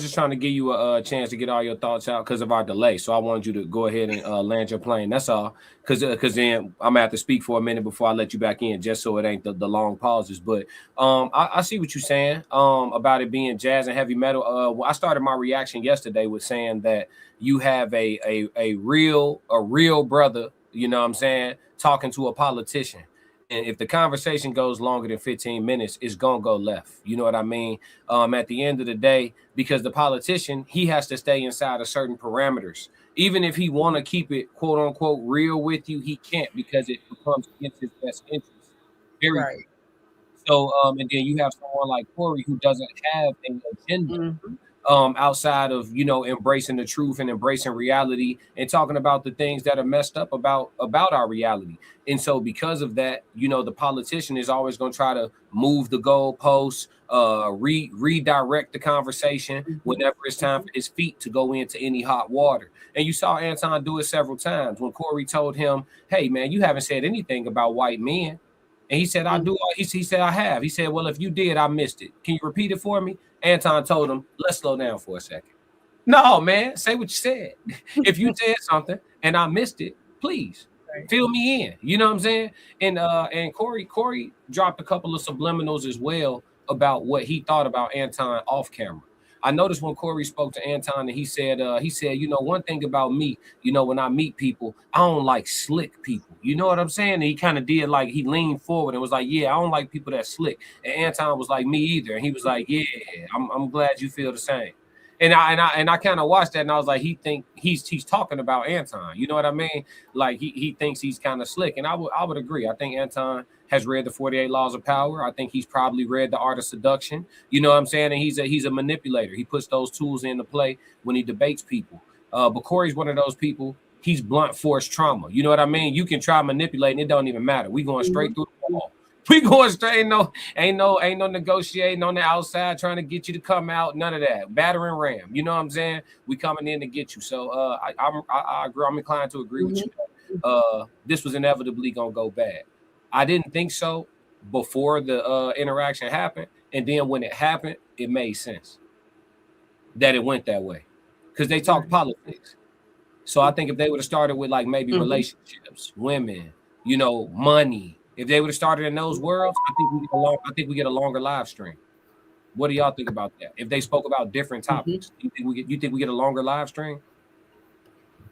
just trying to give you a chance to get all your thoughts out because of our delay. So I wanted you to go ahead and land your plane. That's all. Because then I'm gonna have to speak for a minute before I let you back in, just so it ain't the long pauses. But I see what you're saying about it being jazz and heavy metal. I started my reaction yesterday with saying that you have a real brother, you know what I'm saying, talking to a politician. And if the conversation goes longer than 15 minutes, it's going to go left. You know what I mean? At the end of the day, because the politician, he has to stay inside of certain parameters. Even if he want to keep it, quote unquote, real with you, he can't because it becomes against his best interest. Right. So, and then you have someone like Corey who doesn't have an agenda. Outside of, you know, embracing the truth and embracing reality and talking about the things that are messed up about our reality. And so because of that, you know, the politician is always going to try to move the goalposts, redirect the conversation whenever it's time for his feet to go into any hot water. And you saw Anton do it several times when Corey told him, hey, man, you haven't said anything about white men. And he said, I do. He said, I have. He said, well, if you did, I missed it. Can you repeat it for me? Anton told him, let's slow down for a second. No, man, say what you said. If you said something and I missed it, please fill me in. You know what I'm saying? And Corey dropped a couple of subliminals as well about what he thought about Anton off camera. I noticed when Corey spoke to Anton and he said, you know, one thing about me, you know, when I meet people, I don't like slick people. You know what I'm saying? And he kind of did, like, he leaned forward and was like, yeah, I don't like people that slick. And Anton was like, me either. And he was like, yeah, I'm glad you feel the same. And I kind of watched that, and I was like, he's talking about Anton. You know what I mean? Like he thinks he's kind of slick, and I would agree. I think Anton has read the 48 Laws of Power. I think he's probably read The Art of Seduction. You know what I'm saying? And he's a manipulator. He puts those tools into play when he debates people. But Corey's one of those people. He's blunt force trauma. You know what I mean? You can try manipulating, it don't even matter. We going straight through the wall. We going straight, ain't no negotiating on the outside trying to get you to come out. None of that. Battering ram. You know what I'm saying? We coming in to get you. So I agree. I'm inclined to agree with you. This was inevitably gonna go bad. I didn't think so before the interaction happened, and then when it happened, it made sense that it went that way because they talk politics. So I think if they would have started with like maybe relationships, women, money. If they would have started in those worlds, I think we get a longer live stream. What do y'all think about that? If they spoke about different topics, you think we get a longer live stream?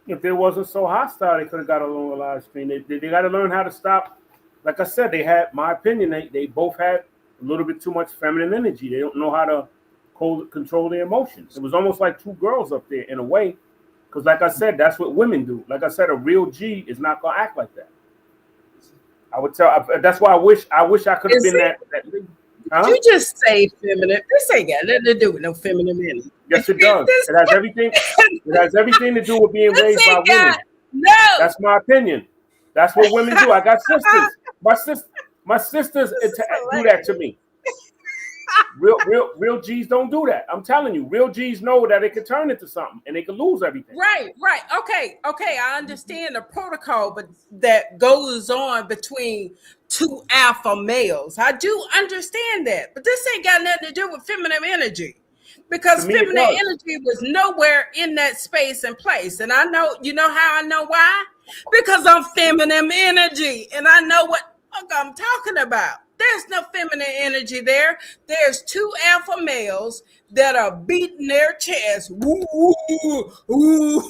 If they wasn't so hostile, they could have got a longer live stream. They got to learn how to stop. Like I said, they had, my opinion, they both had a little bit too much feminine energy. They don't know how to control their emotions. It was almost like two girls up there in a way. Because like I said, that's what women do. Like I said, a real G is not going to act like that. I would tell. That's why I wish I could have been that. Did you just say feminine? This ain't got nothing to do with no feminine energy. Yes, it does. It has everything. It has everything to do with being raised by women. No, that's my opinion. That's what women do. I got sisters. My sisters do that to me. Real G's don't do that. I'm telling you, real G's know that it could turn into something and they could lose everything. Right. Okay. I understand the protocol, but that goes on between two alpha males. I do understand that, but this ain't got nothing to do with feminine energy because feminine energy was nowhere in that space and place. And I know, you know how I know why? Because I'm feminine energy and I know what I'm talking about. There's no feminine energy there. There's two alpha males that are beating their chests, woo, woo, woo,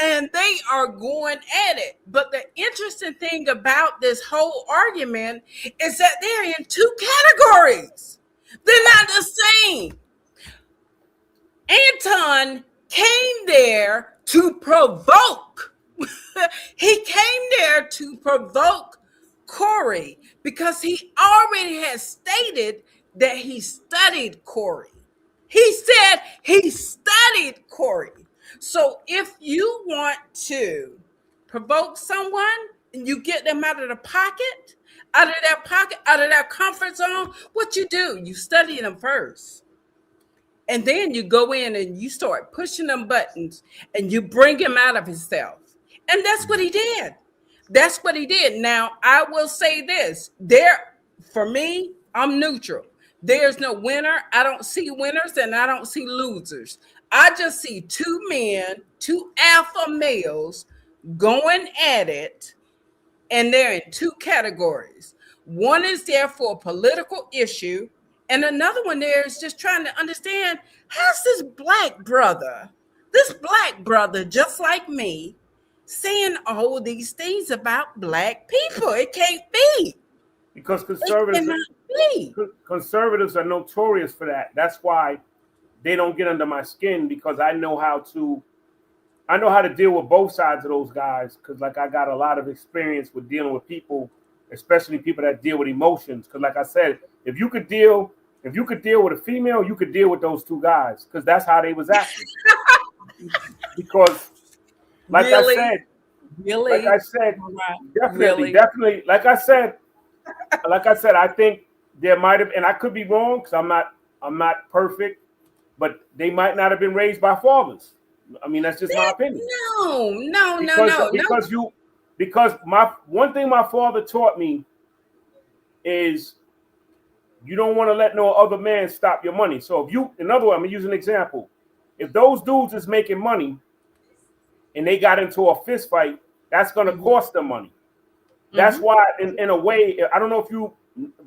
and they are going at it. But the interesting thing about this whole argument is that they're in two categories. They're not the same. Anton came there to provoke. He came there to provoke Corey because he already has stated that he studied Corey. He said he studied Corey. So if you want to provoke someone and you get them out of the pocket, out of their comfort zone, what you do, you study them first. And then you go in and you start pushing them buttons and you bring him out of himself. And that's what he did. That's what he did. Now, I will say this. For me, I'm neutral. There's no winner. I don't see winners and I don't see losers. I just see two men, two alpha males going at it, and they're in two categories. One is there for a political issue, and another one there is just trying to understand, how's this black brother, just like me, saying all these things about black people? It can't be. Because conservatives are notorious for that. That's why they don't get under my skin, because I know how to deal with both sides of those guys, because like I got a lot of experience with dealing with people, especially people that deal with emotions. Because like I said, if you could deal with a female, you could deal with those two guys, because that's how they was acting. Because like I said, definitely. Like I said, I think there might have, and I could be wrong because I'm not perfect, but they might not have been raised by fathers. I mean, that's just my opinion. Because one thing my father taught me is you don't want to let no other man stop your money. So in other words, I'm gonna use an example. If those dudes is making money and they got into a fist fight, that's gonna cost them money. That's why, in a way, I don't know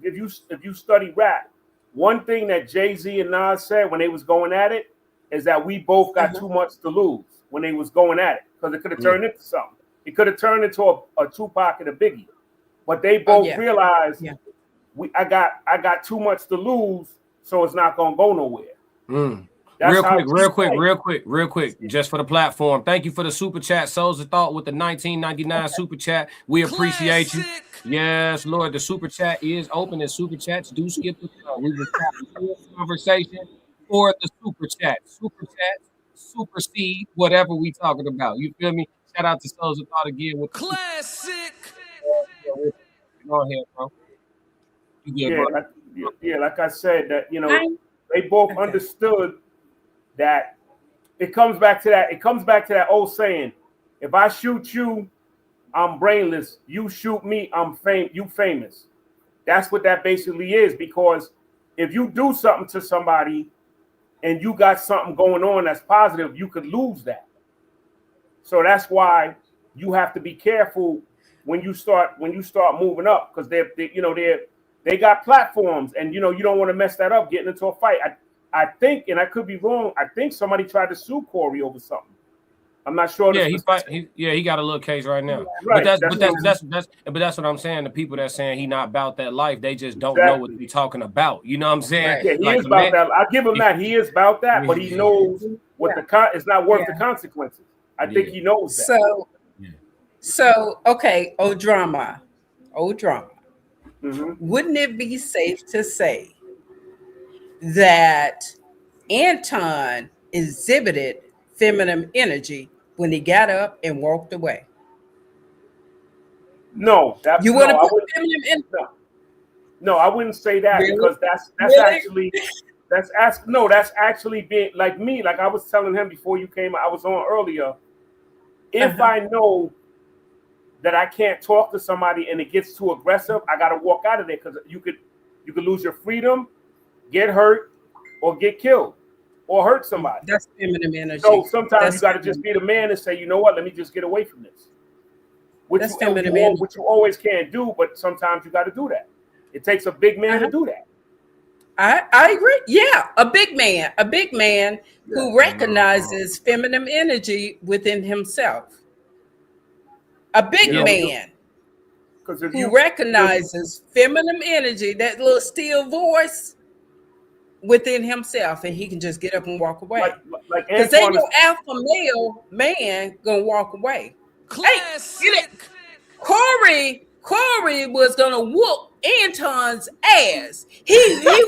if you study rap, one thing that Jay-Z and Nas said when they was going at it is that we both got too much to lose when they was going at it, because it could have turned into something. It could have turned into a Tupac and a Biggie, but they both realized I got too much to lose, so it's not gonna go nowhere. Real quick, just for the platform. Thank you for the super chat. Souls of Thought with the 1999 super chat. We appreciate you. Yes, Lord. The super chat is open, and super chats do skip the show. We will have a conversation for the super chat. Super chats supersede whatever we talking about. You feel me? Shout out to Souls of Thought again with classic. Go ahead, bro. Like I said, that they both understood that it comes back to that. It comes back to that old saying: if I shoot you, I'm brainless. You shoot me, you famous. That's what that basically is. Because if you do something to somebody and you got something going on that's positive, you could lose that. So that's why you have to be careful when you start moving up, because they got platforms, and you don't want to mess that up getting into a fight. I think, and I could be wrong, I think somebody tried to sue Corey over something. I'm not sure. Yeah, he got a little case right now. Right. But that's what I'm saying. The people that's saying he not about that life, they just don't know what they're talking about. You know what I'm saying? Yeah, he is about that. I give him that. He is about that, but he knows what it's not worth the consequences. I think he knows that. So okay, old drama. Wouldn't it be safe to say that Anton exhibited feminine energy when he got up and walked away? No, you want to put feminine energy? No, I wouldn't say that, because that's actually being like me. Like I was telling him before you came, I was on earlier. If I know that I can't talk to somebody and it gets too aggressive, I got to walk out of there, because you could lose your freedom, get hurt, or get killed, or hurt somebody. That's feminine energy. So sometimes you got to just be the man and say, you know what, let me just get away from this. Which you always can't do, but sometimes you got to do that. It takes a big man to do that. I agree. Yeah, a big man who recognizes feminine energy within himself. A big man who recognizes feminine energy, that little still voice within himself, and he can just get up and walk away. Because ain't no alpha male man gonna walk away. Hey, Corey was gonna whoop Anton's ass. He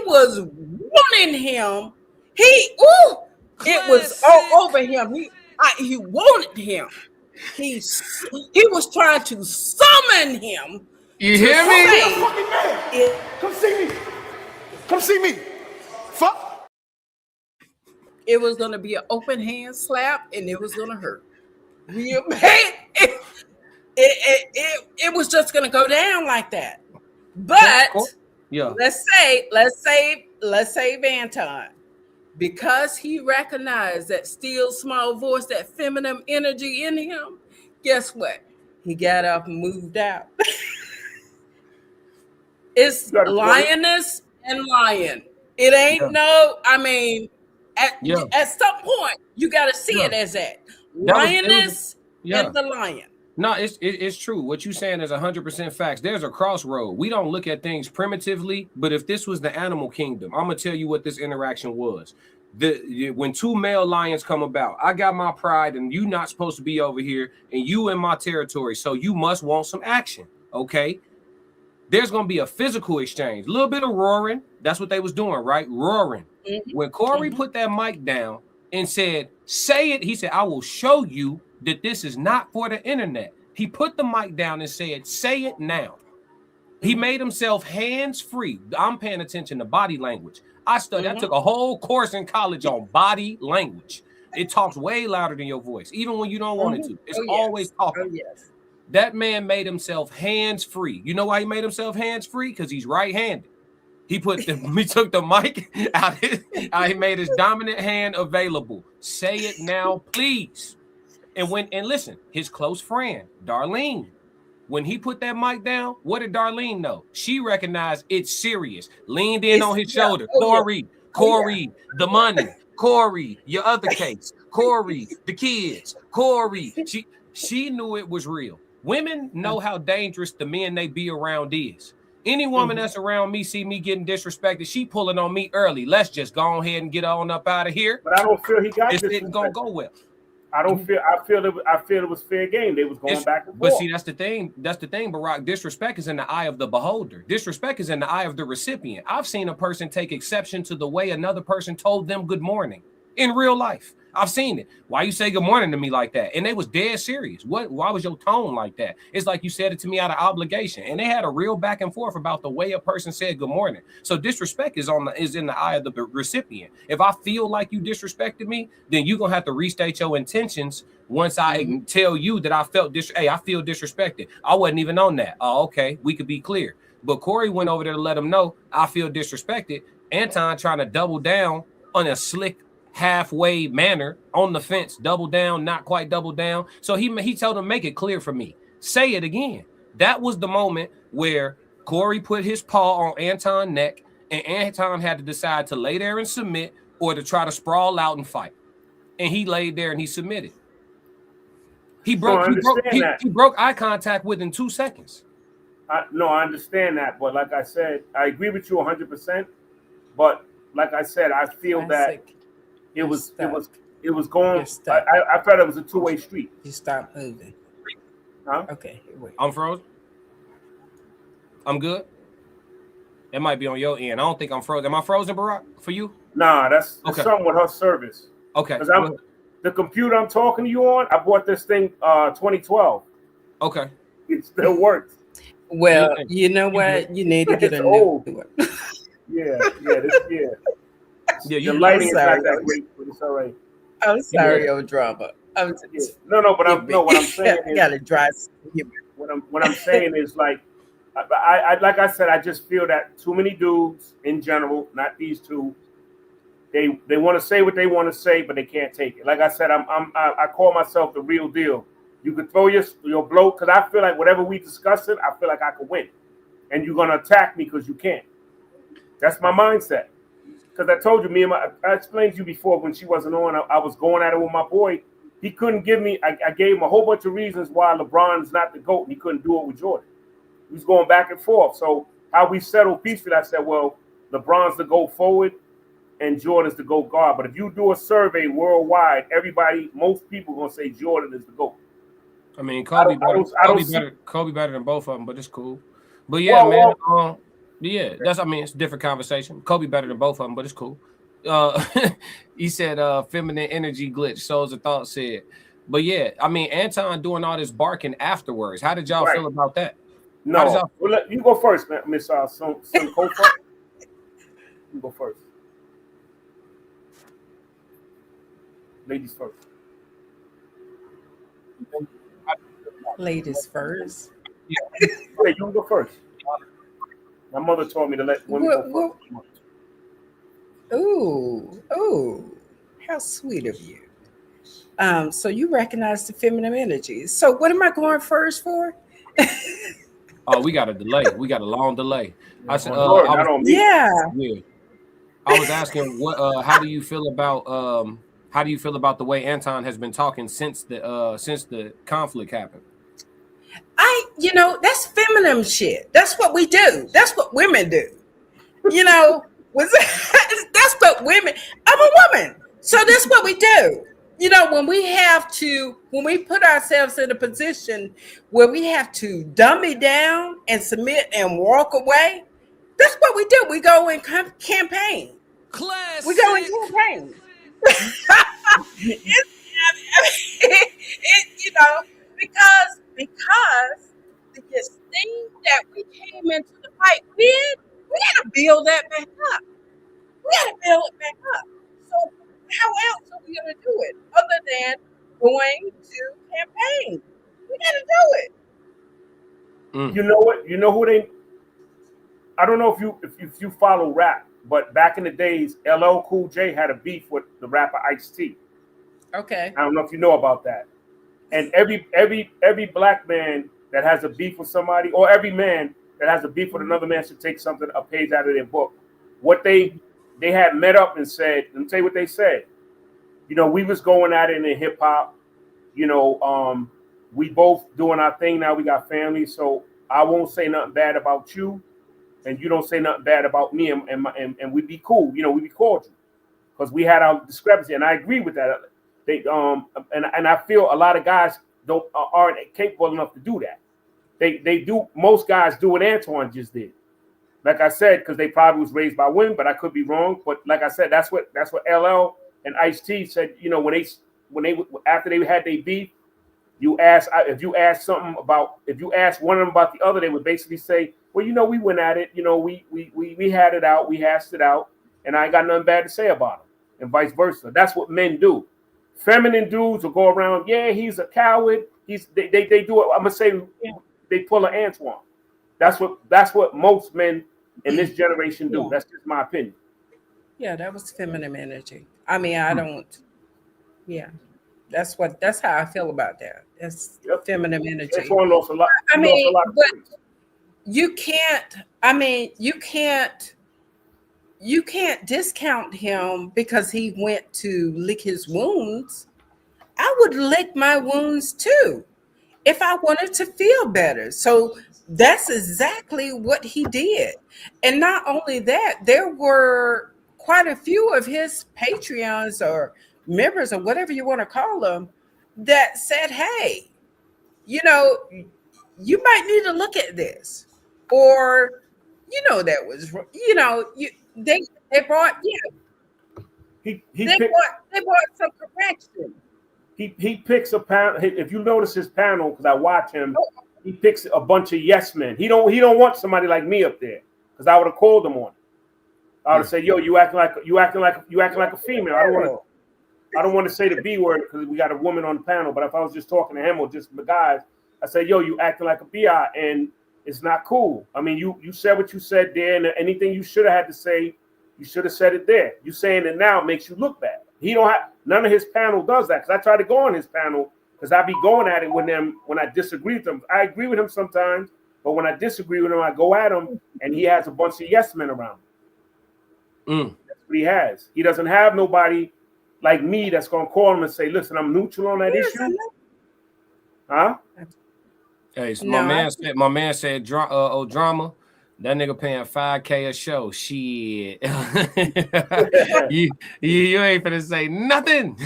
was wanting him. It was all over him. He wanted him. He was trying to summon him. You hear me? Come see me. Come see me. Fuck. It was gonna be an open hand slap, and it was gonna hurt. Real bad. It was just gonna go down like that. But let's save Anton, because he recognized that still small voice, that feminine energy in him. Guess what? He got up and moved out. It's lioness and lion. It ain't at some point you got to see it as that. Lioness and the lion. No, it's true. What you're saying is 100% facts. There's a crossroad. We don't look at things primitively, but if this was the animal kingdom, I'm gonna tell you what this interaction was. When two male lions come about, I got my pride, and you not supposed to be over here, and you in my territory, so you must want some action. Okay. There's gonna be a physical exchange, a little bit of roaring. That's what they was doing, right? Roaring. When Corey put that mic down and said, "Say it," he said, "I will show you that this is not for the internet." He put the mic down and said, "Say it now." He made himself hands-free. I'm paying attention to body language. I studied. I took a whole course in college on body language. It talks way louder than your voice, even when you don't want it to. It's always talking. That man made himself hands-free. You know why he made himself hands-free? Because he's right-handed. He took the mic out. He made his dominant hand available. Say it now, please. And listen, his close friend, Darlene, when he put that mic down, what did Darlene know? She recognized it's serious. Leaned in on his shoulder. Corey, the money. Corey, your other case. Corey, the kids. Corey. She knew it was real. Women know how dangerous the men they be around is. Any woman that's around me, see me getting disrespected, she pulling on me early. Let's just go ahead and get on up out of here. But I don't feel he got this. This Isn't gonna go well. I don't feel. I feel it was fair game. They was going back and forth. But see, that's the thing. That's the thing, Barack. Disrespect is in the eye of the beholder. Disrespect is in the eye of the recipient. I've seen a person take exception to the way another person told them good morning in real life. I've seen it. Why you say good morning to me like that? And they was dead serious. What? Why was your tone like that? It's like you said it to me out of obligation. And they had a real back and forth about the way a person said good morning. So disrespect is in the eye of the recipient. If I feel like you disrespected me, then you're gonna have to restate your intentions once I tell you that I felt I feel disrespected. I wasn't even on that. Oh, okay, we could be clear. But Corey went over there to let him know I feel disrespected. Anton trying to double down on a slick halfway manner on the fence, double down, not quite double down. So he told him, make it clear for me. Say it again. That was the moment where Corey put his paw on Anton's neck, and Anton had to decide to lay there and submit or to try to sprawl out and fight. And he laid there and he submitted. He broke eye contact within 2 seconds. I understand that, but like I said, I agree with you 100%. But like I said, I feel that it was going. I felt it was a two-way street. You stop moving. Huh? Okay. Wait. I'm frozen. I'm good. It might be on your end. I don't think I'm frozen. Am I frozen, Barack, for you? Nah, that's something with her service. Okay. Because the computer I'm talking to you on, I bought this thing 2012. Okay. It still works. Well, you know what? You need to get a new one. Yeah. Yeah, the lighting is not that great, but it's all right. I'm sorry, your drama. What I'm saying is, got to dry. What I'm saying is, like, like I said, I just feel that too many dudes in general, not these two, they want to say what they want to say, but they can't take it. Like I said, I call myself the real deal. You could throw your blow, because I feel like whatever we discuss it, I feel like I could win, and you're gonna attack me because you can't. That's my mindset. Because I told you, I explained to you before when she wasn't on, I was going at it with my boy. He couldn't give me, I gave him a whole bunch of reasons why LeBron's not the GOAT, and he couldn't do it with Jordan. He was going back and forth. So how we settled peacefully, I said, well, LeBron's the GOAT forward and Jordan's the GOAT guard. But if you do a survey worldwide, most people are going to say Jordan is the GOAT. I mean, Kobe better than both of them, but it's cool. But yeah, it's a different conversation. Kobe better than both of them, but it's cool. He said feminine energy glitch, Souls of Thought said. But yeah, I mean, Anton doing all this barking afterwards. How did y'all feel about that? No, you go first, man. Miss Son Kofa. You go first. Ladies first. Ladies first. Yeah, you go first. My mother told me to let women go first. Ooh, how sweet of you. So you recognize the feminine energies. So what am I going first for? Oh, we got a delay. We got a long delay. I said, I was asking how do you feel about the way Anton has been talking since the conflict happened? That's feminine shit. That's what we do. That's what women do. That's what women. I'm a woman, so that's what we do. When we put ourselves in a position where we have to dummy down and submit and walk away, that's what we do. We go in campaign. We go in campaign. Because the thing that we came into the fight with, we got to build that back up. So how else are we going to do it other than going to campaign? We got to do it. You know what? You know who they? I don't know if you follow rap, but back in the days, LL Cool J had a beef with the rapper Ice-T. Okay. I don't know if you know about that. And every black man that has a beef with somebody, or every man that has a beef with another man, should take a page out of their book. What they had met up and said, let me tell you what they said. We was going at it in hip hop. We both doing our thing now. We got family, so I won't say nothing bad about you. and you don't say nothing bad about me, and we be cool. You know, we be cordial because we had our discrepancy, and I agree with that. They and I feel a lot of guys aren't capable enough to do that. They do. Most guys do what Anton just did. Like I said, because they probably was raised by women, but I could be wrong. But like I said, that's what LL and Ice-T said. You know, when they after they had their beef, if you ask one of them about the other, they would basically say, well, you know, we went at it. You know, we had it out, we hashed it out, and I ain't got nothing bad to say about it, and vice versa. That's what men do. Feminine dudes will go around, yeah, he's a coward. They do it. I'm gonna say they pull an Antoine. That's what most men in this generation do. That's just my opinion. Yeah, that was feminine energy. I mean, I don't. Yeah, that's how I feel about that. That's feminine energy. Antoine lost a lot. I mean, but you can't. I mean, you can't discount him because he went to lick his wounds. I would lick my wounds too if I wanted to feel better. So that's exactly what he did. And not only that, there were quite a few of his Patreons or members or whatever you want to call them that said, hey, you know, you might need to look at this. Or, you know, that was, you know, they brought, they brought some correction. He picks a panel. If you notice his panel, because I watch him, he picks a bunch of yes men. He don't want somebody like me up there, because I would have called him on it. I would have said, "Yo, you acting like a female." I don't want to say the B word because we got a woman on the panel. But if I was just talking to him or just the guys, I say, "Yo, you acting like a BI," and it's not cool. I mean, you said what you said there, and anything you should have had to say, you should have said it there. You saying it now makes you look bad. He don't have none of his panel does that, because I try to go on his panel because I be going at it with them when I disagree with him. I agree with him sometimes, but when I disagree with him, I go at him, and he has a bunch of yes men around him. That's what he has. He doesn't have nobody like me that's gonna call him and say, "Listen, I'm neutral on that issue." Huh? Hey, so my man said drama. That nigga paying $5K a show. Shit. you ain't finna say nothing.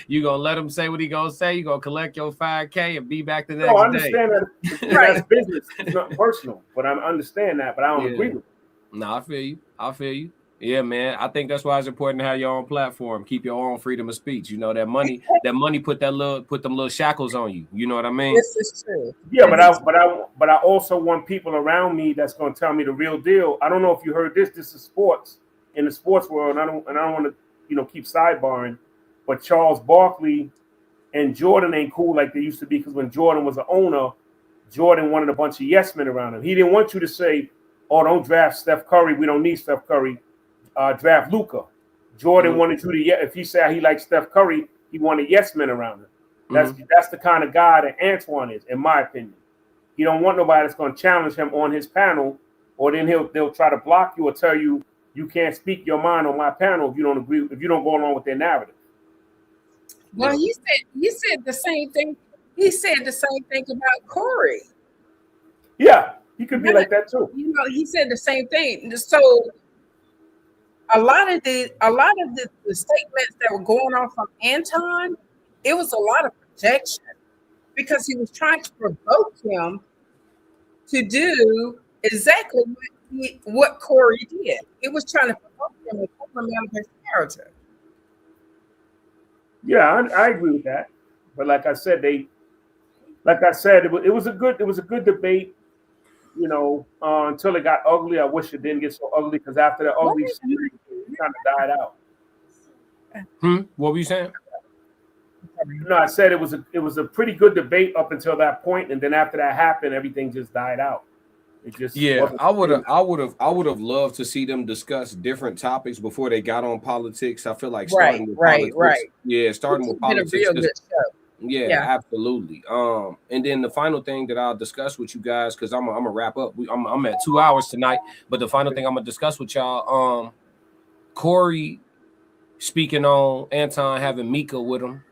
You gonna let him say what he gonna say. You gonna collect your $5K and be back the next day. I understand that. That's business. It's not personal, but I understand that. But I don't agree with it. No, I feel you. Yeah, man. I think that's why it's important to have your own platform. Keep your own freedom of speech. You know, that money put them little shackles on you. You know what I mean? This is true. Yeah, but I also want people around me that's gonna tell me the real deal. I don't know if you heard this. This is sports in the sports world. And I don't want to keep sidebarring, but Charles Barkley and Jordan ain't cool like they used to be, because when Jordan was an owner, Jordan wanted a bunch of yes men around him. He didn't want you to say, "Oh, don't draft Steph Curry. We don't need Steph Curry. Draft Luka." Jordan wanted you to, if he said he liked Steph Curry, he wanted yes men around him. That's the kind of guy that Antoine is, in my opinion. He don't want nobody that's going to challenge him on his panel, or then they'll try to block you or tell you can't speak your mind on my panel if you don't agree, if you don't go along with their narrative. Well, he said the same thing. He said the same thing about Corey. Yeah, he could be like that too. You know, he said the same thing. So a lot of the statements that were going on from Anton, it was a lot of projection, because he was trying to provoke him to do exactly what Corey did. It was trying to provoke him and put him out of his character. Yeah, I agree with that. But like I said, it was a good debate. You know, until it got ugly. I wish it didn't get so ugly, because after that ugly series, it kind of died out. What were you saying? No, I said it was a pretty good debate up until that point, and then after that happened, everything just died out. It just I would have loved to see them discuss different topics before they got on politics. I feel like starting with politics. Yeah, starting with politics. Been a real good show. Yeah, absolutely. And then the final thing that I'll discuss with you guys, because I'm gonna wrap up. I'm at 2 hours tonight, but the final thing I'm gonna discuss with y'all, Corey speaking on Anton having Mika with him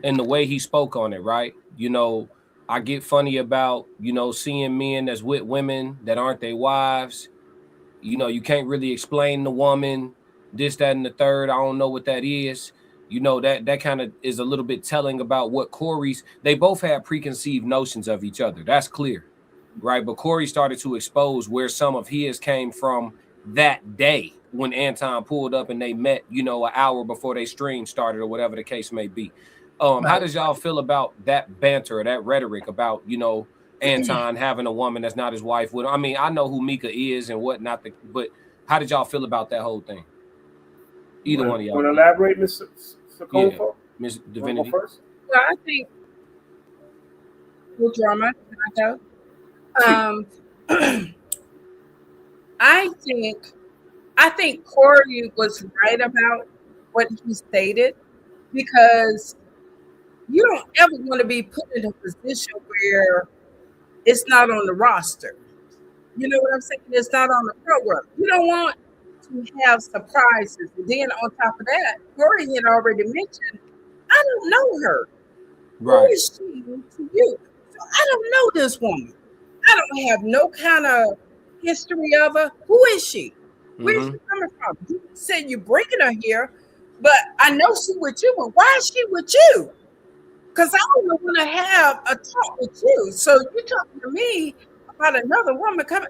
and the way he spoke on it, right? You know, I get funny about, you know, seeing men that's with women that aren't their wives. You know, you can't really explain the woman, this, that, and the third. I don't know what that is. You know, that kind of is a little bit telling about what Corey's, they both had preconceived notions of each other. That's clear, right? But Corey started to expose where some of his came from that day when Anton pulled up and they met, you know, an hour before they stream started or whatever the case may be. How does y'all feel about that banter or that rhetoric about, you know, Anton having a woman that's not his wife with him? I mean, I know who Mika is and whatnot, but how did y'all feel about that whole thing? Either one of y'all. Want to elaborate, Ms. Sokofa? Yeah, Ms. Divinity. First? Well, I think full drama. I think Corey was right about what he stated, because you don't ever want to be put in a position where it's not on the roster. You know what I'm saying? It's not on the program. You don't want to have surprises. And then on top of that, Corey had already mentioned, I don't know her. Right. Who is she to you? So I don't know this woman. I don't have no kind of history of her. Who is she? Where's she coming from? You said you're bringing her here, but I know she with you. But why is she with you? Because I don't want to have a talk with you. So you're talking to me about another woman coming.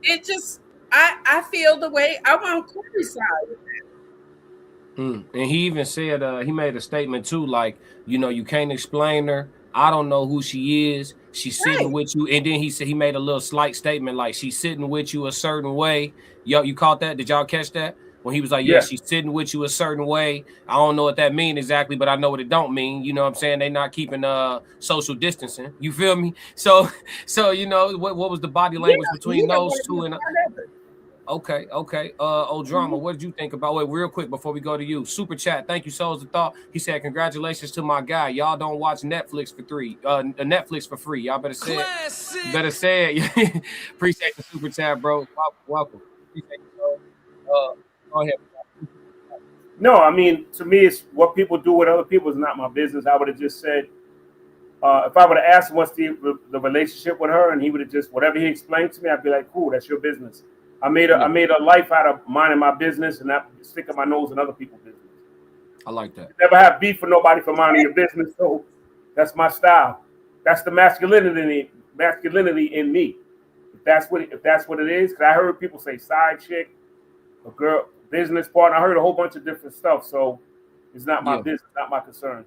It just, I feel the way I want Corey's side with that. And he even said, he made a statement too, like, you know, you can't explain her. I don't know who she is. She's sitting with you. And then he said, he made a little slight statement, like, she's sitting with you a certain way. Yo, you caught that? Did y'all catch that? When he was like, yeah, she's sitting with you a certain way. I don't know what that means exactly, but I know what it don't mean. You know what I'm saying? They not keeping social distancing. You feel me? So you know, what was the body language between those two? And okay. Drama, what did you think about? Wait, real quick before we go to you. Super chat. Thank you, Souls of Thought. He said, congratulations to my guy. Y'all don't watch Netflix for Netflix for free. Y'all better say it. Better say it. Appreciate the super chat, bro. Welcome. Appreciate you, bro. Go ahead. No, I mean, to me, it's what people do with other people is not my business. I would have just said, if I would have asked him what's the relationship with her, and he would have just, whatever he explained to me, I'd be like, cool, that's your business. I made a life out of minding my business and not sticking my nose in other people's business. I like that. Never have beef with nobody for minding your business, so that's my style. That's the masculinity in me. If that's what it is, because I heard people say side chick, a girl, business partner. I heard a whole bunch of different stuff, so it's not my business, not my concern.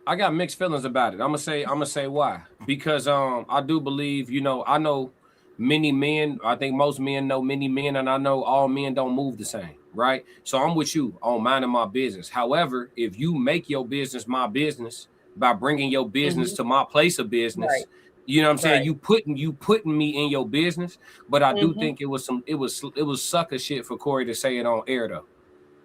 I got mixed feelings about it. I'm gonna say why. Because I do believe, you know, I know many men, I think most men know many men, and I know all men don't move the same, right? So I'm with you on minding my business. However, if you make your business my business by bringing your business to my place of business, you know what I'm saying? You putting me in your business, but I do think it was sucker shit for Corey to say it on air though.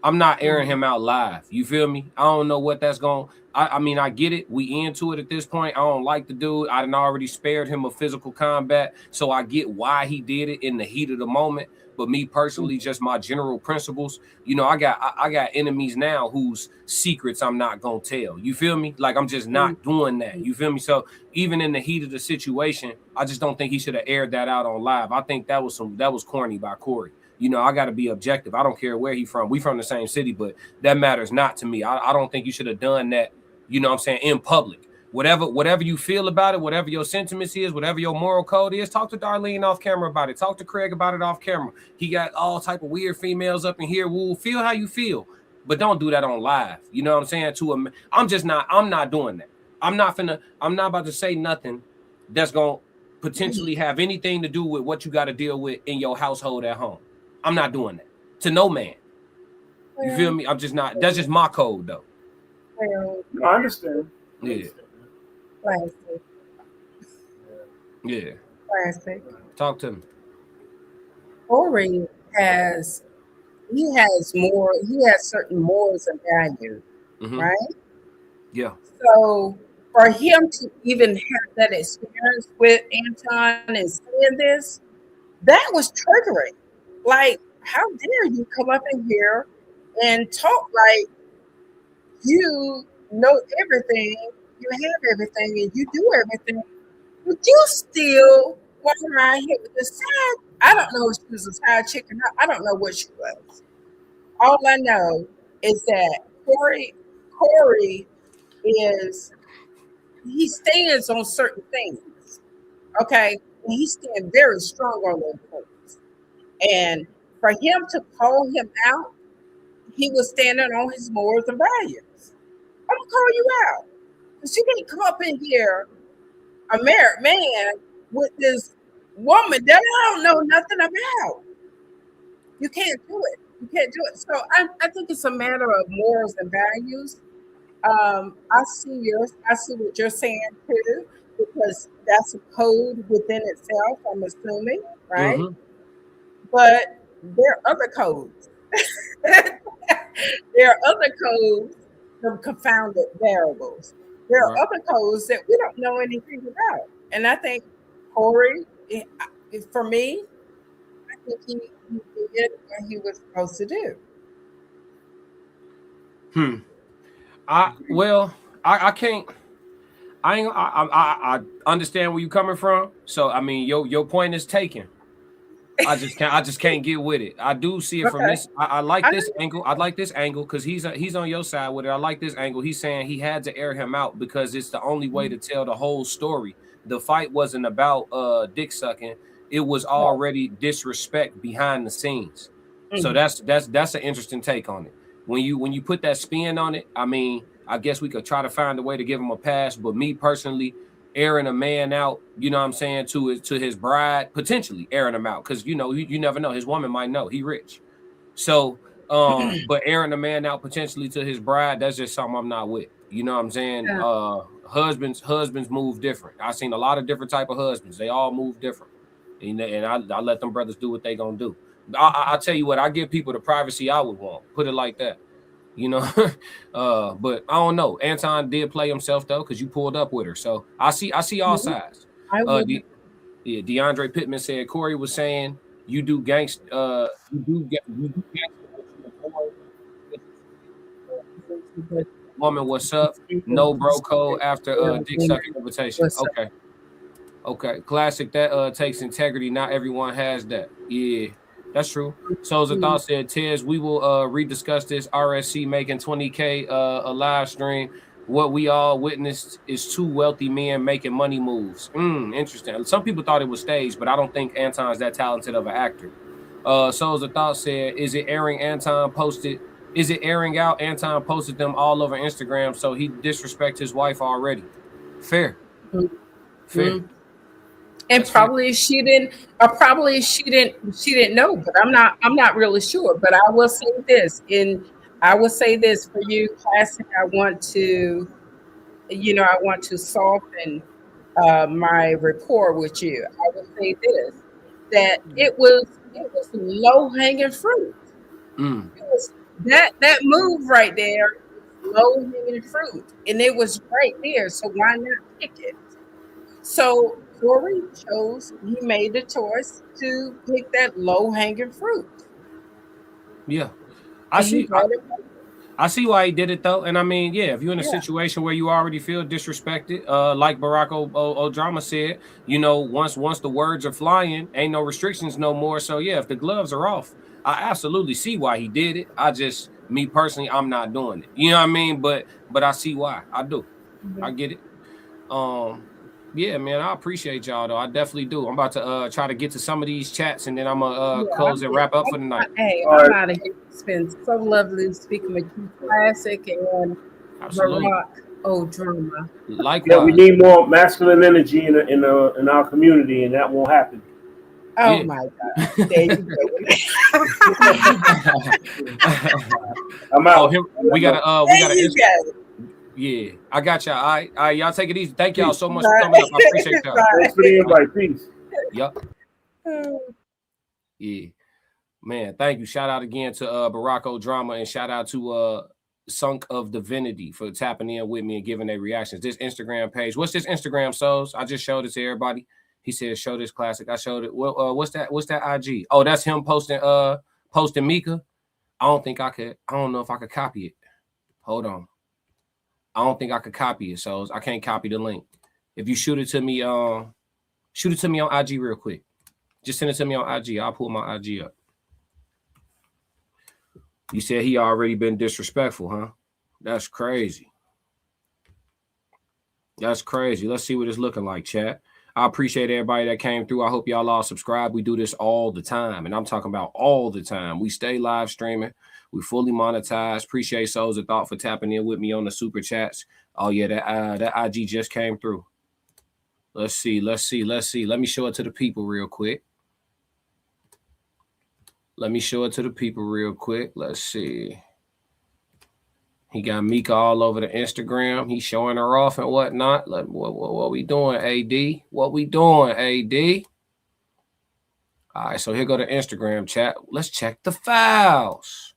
I'm not airing him out live. You feel me? I don't know what that's going. I mean, I get it. We into it at this point. I don't like the dude. I done already spared him a physical combat, so I get why he did it in the heat of the moment. But me personally, just my general principles. You know, I got enemies now whose secrets I'm not gonna tell. You feel me? Like I'm just not doing that. You feel me? So even in the heat of the situation, I just don't think he should have aired that out on live. I think that was corny by Corey. You know, I got to be objective. I don't care where he from. We from the same city, but that matters not to me. I don't think you should have done that, you know what I'm saying, in public. Whatever you feel about it, whatever your sentiments is, whatever your moral code is, talk to Darlene off camera about it. Talk to Craig about it off camera. He got all type of weird females up in here. We'll feel how you feel, but don't do that on live. You know what I'm saying? I'm not doing that. I'm not about to say nothing that's going to potentially have anything to do with what you got to deal with in your household at home. I'm not doing that to no man. You feel me? I'm just not. That's just my code, though. I understand. Yeah. Classic. Yeah. Classic. Talk to me. Corey has certain morals and values, right? Yeah. So for him to even have that experience with Anton and saying this, that was triggering. Like, how dare you come up in here and talk like you know everything you have everything and you do everything, but you still walk around here with this side. I don't know if she was a side chick or not. I don't know what she was. All I know is that Corey he stands on certain things. Okay. And he stands very strong on those things. And for him to call him out, he was standing on his morals and values. I'm gonna call you out. Because you can't come up in here, a married man, with this woman that I don't know nothing about. You can't do it. You can't do it. So I think it's a matter of morals and values. I see what you're saying too, because that's a code within itself, I'm assuming, right? Mm-hmm. But there are other codes. There are other codes from confounded variables. There are other codes that we don't know anything about. And I think Corey, for me, I think he did what he was supposed to do. I understand where you're coming from. So I mean, your point is taken. I just can't get with it. I do see it from this. I like this angle. I like this angle because he's on your side with it. I like this angle. He's saying he had to air him out because it's the only way to tell the whole story. The fight wasn't about dick sucking. It was already disrespect behind the scenes. So that's an interesting take on it. When you put that spin on it, I mean, I guess we could try to find a way to give him a pass. But me personally, airing a man out, you know what I'm saying, to his bride, potentially airing him out, because you never know. His woman might know he rich. So but airing a man out potentially to his bride, that's just something I'm not with. You know what I'm saying? Yeah. Husbands move different. I've seen a lot of different type of husbands. They all move different. And I let them brothers do what they gonna do. I tell you what, I give people the privacy I would want. Put it like that. You know, but I don't know. Anton did play himself though, because you pulled up with her. So I see all sides. DeAndre Pittman said Corey was saying you do gangster. Woman, what's up? No bro code after dick sucking invitation. Okay. Classic. That takes integrity. Not everyone has that. Yeah. That's true. Souls of Thought said, Tez, we will rediscuss this RSC making 20K a live stream. What we all witnessed is two wealthy men making money moves. Interesting. Some people thought it was staged, but I don't think Anton's that talented of an actor. Souls of Thought said, is it airing out? Anton posted them all over Instagram, so he disrespect his wife already. Fair. Fair. And probably she didn't know, but I'm not really sure. But I will say this, for you, Classic. I want to soften my rapport with you. I will say this, that it was low hanging fruit. It was that move right there, low hanging fruit, and it was right there. So why not pick it? So Corey he made the choice to pick that low-hanging fruit. Yeah. I see why he did it though. And I mean, yeah, if you're in a situation where you already feel disrespected, like Barack O'Drama said, once the words are flying, ain't no restrictions no more. So yeah, if the gloves are off, I absolutely see why he did it. Me personally, I'm not doing it. You know what I mean? But I see why. I do. I get it. Yeah, man, I appreciate y'all though. I definitely do. I'm about to try to get to some of these chats, and then I'm gonna close and wrap up for the night. Hey, I'm out of here. It's been so lovely speaking with you, Classic and Barack O'Drama. Likewise. Yeah, we need more masculine energy in our community, and that won't happen. Oh my God! There you go. I'm out. We gotta. Yeah, I got y'all. All right, y'all take it easy. Thank y'all so much for coming up. I appreciate y'all. Thanks for the invite. Peace. Yep. Yeah, man. Thank you. Shout out again to Barack O'Drama, and shout out to Sunk of Divinity for tapping in with me and giving their reactions. This Instagram page. What's this Instagram, Souls? I just showed it to everybody. He said, "Show this Classic." I showed it. Well, what's that? What's that IG? Oh, that's him posting Mika. I don't know if I could copy it. Hold on. I don't think I could copy it, so I can't copy the link. If you shoot it to me on IG real quick. Just send it to me on IG. I'll pull my IG up. You said he already been disrespectful, huh? That's crazy. That's crazy. Let's see what it's looking like, chat. I appreciate everybody that came through. I hope y'all all subscribe. We do this all the time, and I'm talking about all the time. We stay live streaming. We fully monetized. Appreciate Souls of Thought for tapping in with me on the super chats. Oh yeah, that IG just came through. Let's see. Let me show it to the people real quick. Let's see. He got Mika all over the Instagram. He's showing her off and whatnot. What we doing, AD? What we doing, AD? All right, so here go to Instagram chat. Let's check the files.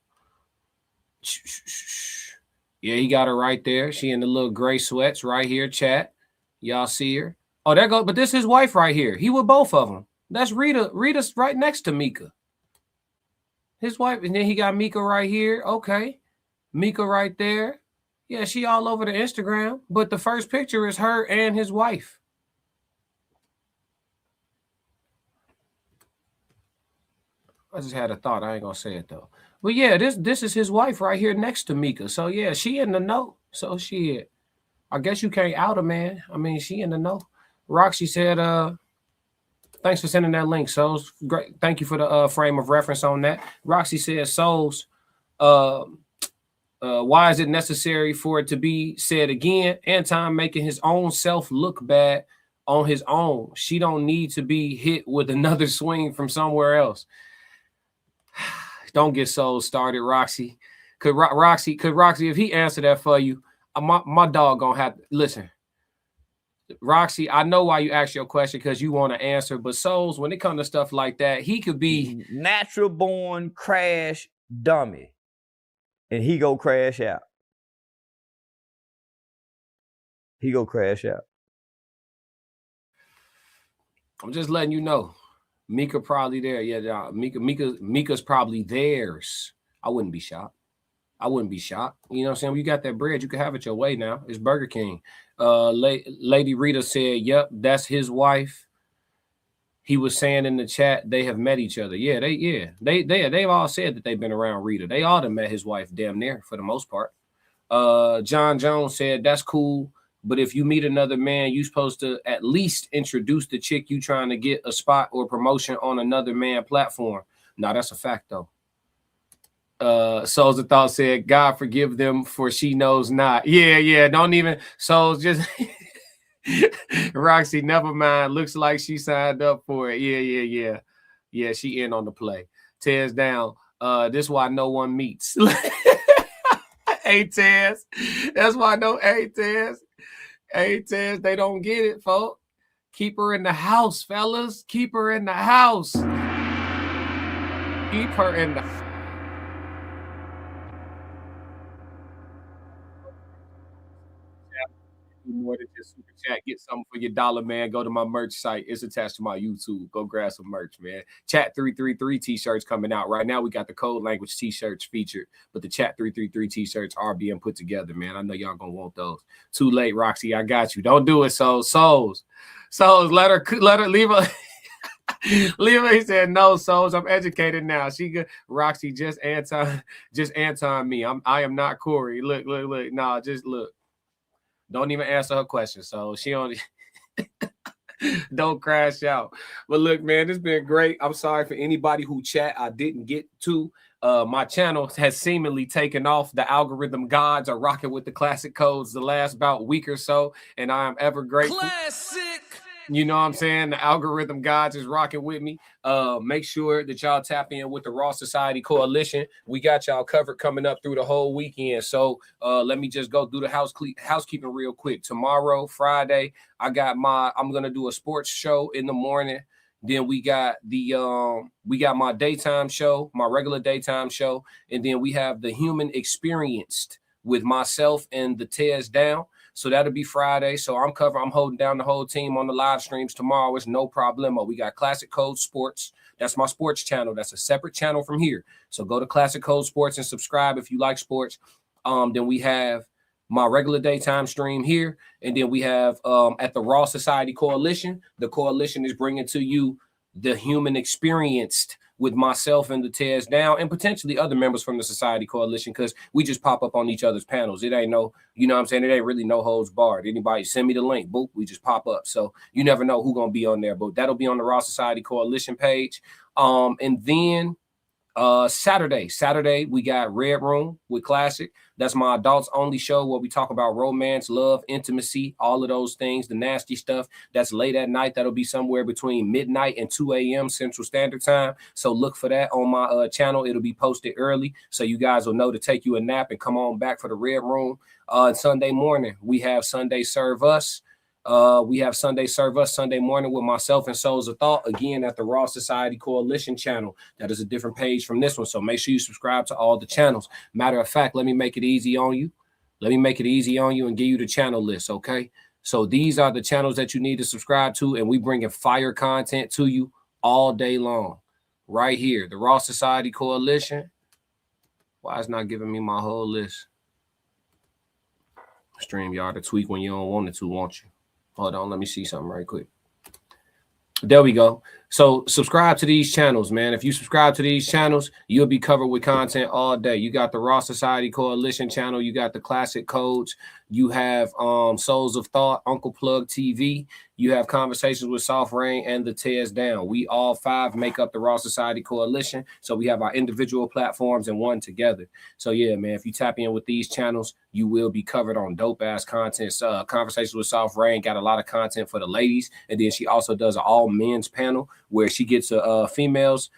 Yeah, he got her right there. She in the little gray sweats right here, chat. Y'all see her? Oh, there goes. But this is his wife right here. He with both of them. That's Rita. Rita's right next to Mika. His wife. And then he got Mika right here. Okay. Mika right there. Yeah, she all over the Instagram. But the first picture is her and his wife. I just had a thought. I ain't gonna say it though. But yeah, this is his wife right here next to Mika. So yeah, she in the know. So shit. I guess you can't out her, man. I mean, she in the know. Roxy said, thanks for sending that link, Souls. Great. Thank you for the frame of reference on that. Roxy said, Souls, why is it necessary for it to be said again? Anton making his own self look bad on his own. She don't need to be hit with another swing from somewhere else. Don't get Souls started, Roxy. Could Roxy, if he answer that for you, my dog gonna have to listen. Roxy, I know why you asked your question because you want to answer, but Souls, when it comes to stuff like that, he could be natural born crash dummy, and he go crash out. I'm just letting you know. Mika probably there. Yeah, Mika's probably theirs. I wouldn't be shocked. You know what I'm saying? When you got that bread, you can have it your way now. It's Burger King. Lady Rita said, yep, that's his wife. He was saying in the chat they have met each other. Yeah, they've all said that they've been around Rita. They all have met his wife damn near for the most part. John Jones said that's cool, but if you meet another man, you supposed to at least introduce the chick you trying to get a spot or promotion on another man platform. Now that's a fact though. Souls of Thought said, God forgive them for she knows not. Yeah, don't even. Souls just Roxy, never mind. Looks like she signed up for it. Yeah, she in on the play. Tears down. This why no one meets. Hey, Tez. That's why Tez, they don't get it, folks. Keep her in the house, fellas. Keep her in the house. Keep her in the more than just super chat. Get something for your dollar, man. Go to my merch site. It's attached to my YouTube. Go grab some merch, man. Chat 333 t-shirts coming out right now. We got the code language t-shirts featured, but the Chat 333 t-shirts are being put together, man. I know y'all gonna want those. Too late, Roxy. I got you. Don't do it, Souls. Let her leave her. Leave her. He said, no, Souls. I'm educated now. She good. Roxy, just Anton me. I am not Corey. Look. Nah, just look. Don't even answer her question. So she only don't crash out. But look, man, it's been great. I'm sorry for anybody who chat I didn't get to. My channel has seemingly taken off. The algorithm gods are rocking with the classic codes the last about week or so, and I am ever grateful. Classic. You know what I'm saying? The algorithm gods is rocking with me. Make sure that y'all tap in with the Raw Society Coalition. We got y'all covered coming up through the whole weekend. So let me just go through the housekeeping real quick. Tomorrow, Friday, I'm gonna do a sports show in the morning. Then we got my daytime show, my regular daytime show, and then we have the Human Experienced with myself and the Tears Down. So that'll be Friday. So I'm holding down the whole team on the live streams tomorrow. It's no problemo. We got Classic Code Sports. That's my sports channel. That's a separate channel from here. So go to Classic Code Sports and subscribe if you like sports. Then we have my regular daytime stream here. And then we have at the Raw Society Coalition. The coalition is bringing to you the human experienced with myself and the Tears Down and potentially other members from the Society Coalition, because we just pop up on each other's panels. It ain't no, you know what I'm saying? It ain't really no holds barred. Anybody send me the link, boop, we just pop up. So you never know who's going to be on there, but that'll be on the Raw Society Coalition page. And then Saturday, we got Red Room with Classic. That's my adults only show where we talk about romance, love, intimacy, all of those things, the nasty stuff. That's late at night. That'll be somewhere between midnight and 2 a.m. Central Standard Time. So look for that on my channel. It'll be posted early, so you guys will know to take you a nap and come on back for the Red Room. Sunday morning, we have Sunday Serve Us. We have Sunday Serve Us Sunday morning with myself and Souls of Thought, again at the Raw Society Coalition channel. That is a different page from this one, so make sure you subscribe to all the channels. Matter of fact, let me make it easy on you. Let me make it easy on you and give you the channel list, okay? So these are the channels that you need to subscribe to, and we bringing fire content to you all day long. Right here, the Raw Society Coalition. Why is not giving me my whole list? StreamYard to tweak when you don't want it to, won't you? Hold on, let me see something right quick. There we go. So subscribe to these channels, man. If you subscribe to these channels, you'll be covered with content all day. You got the Raw Society Coalition channel. You got the Classic Codes. You have Souls of Thought, Uncle Plug TV. You have Conversations with Soft Rain and the Tears Down. We all five make up the Raw Society Coalition. So we have our individual platforms and one together. So yeah, man, if you tap in with these channels, you will be covered on dope ass content. Conversations with Soft Rain got a lot of content for the ladies. And then she also does an all men's panel where she gets a female's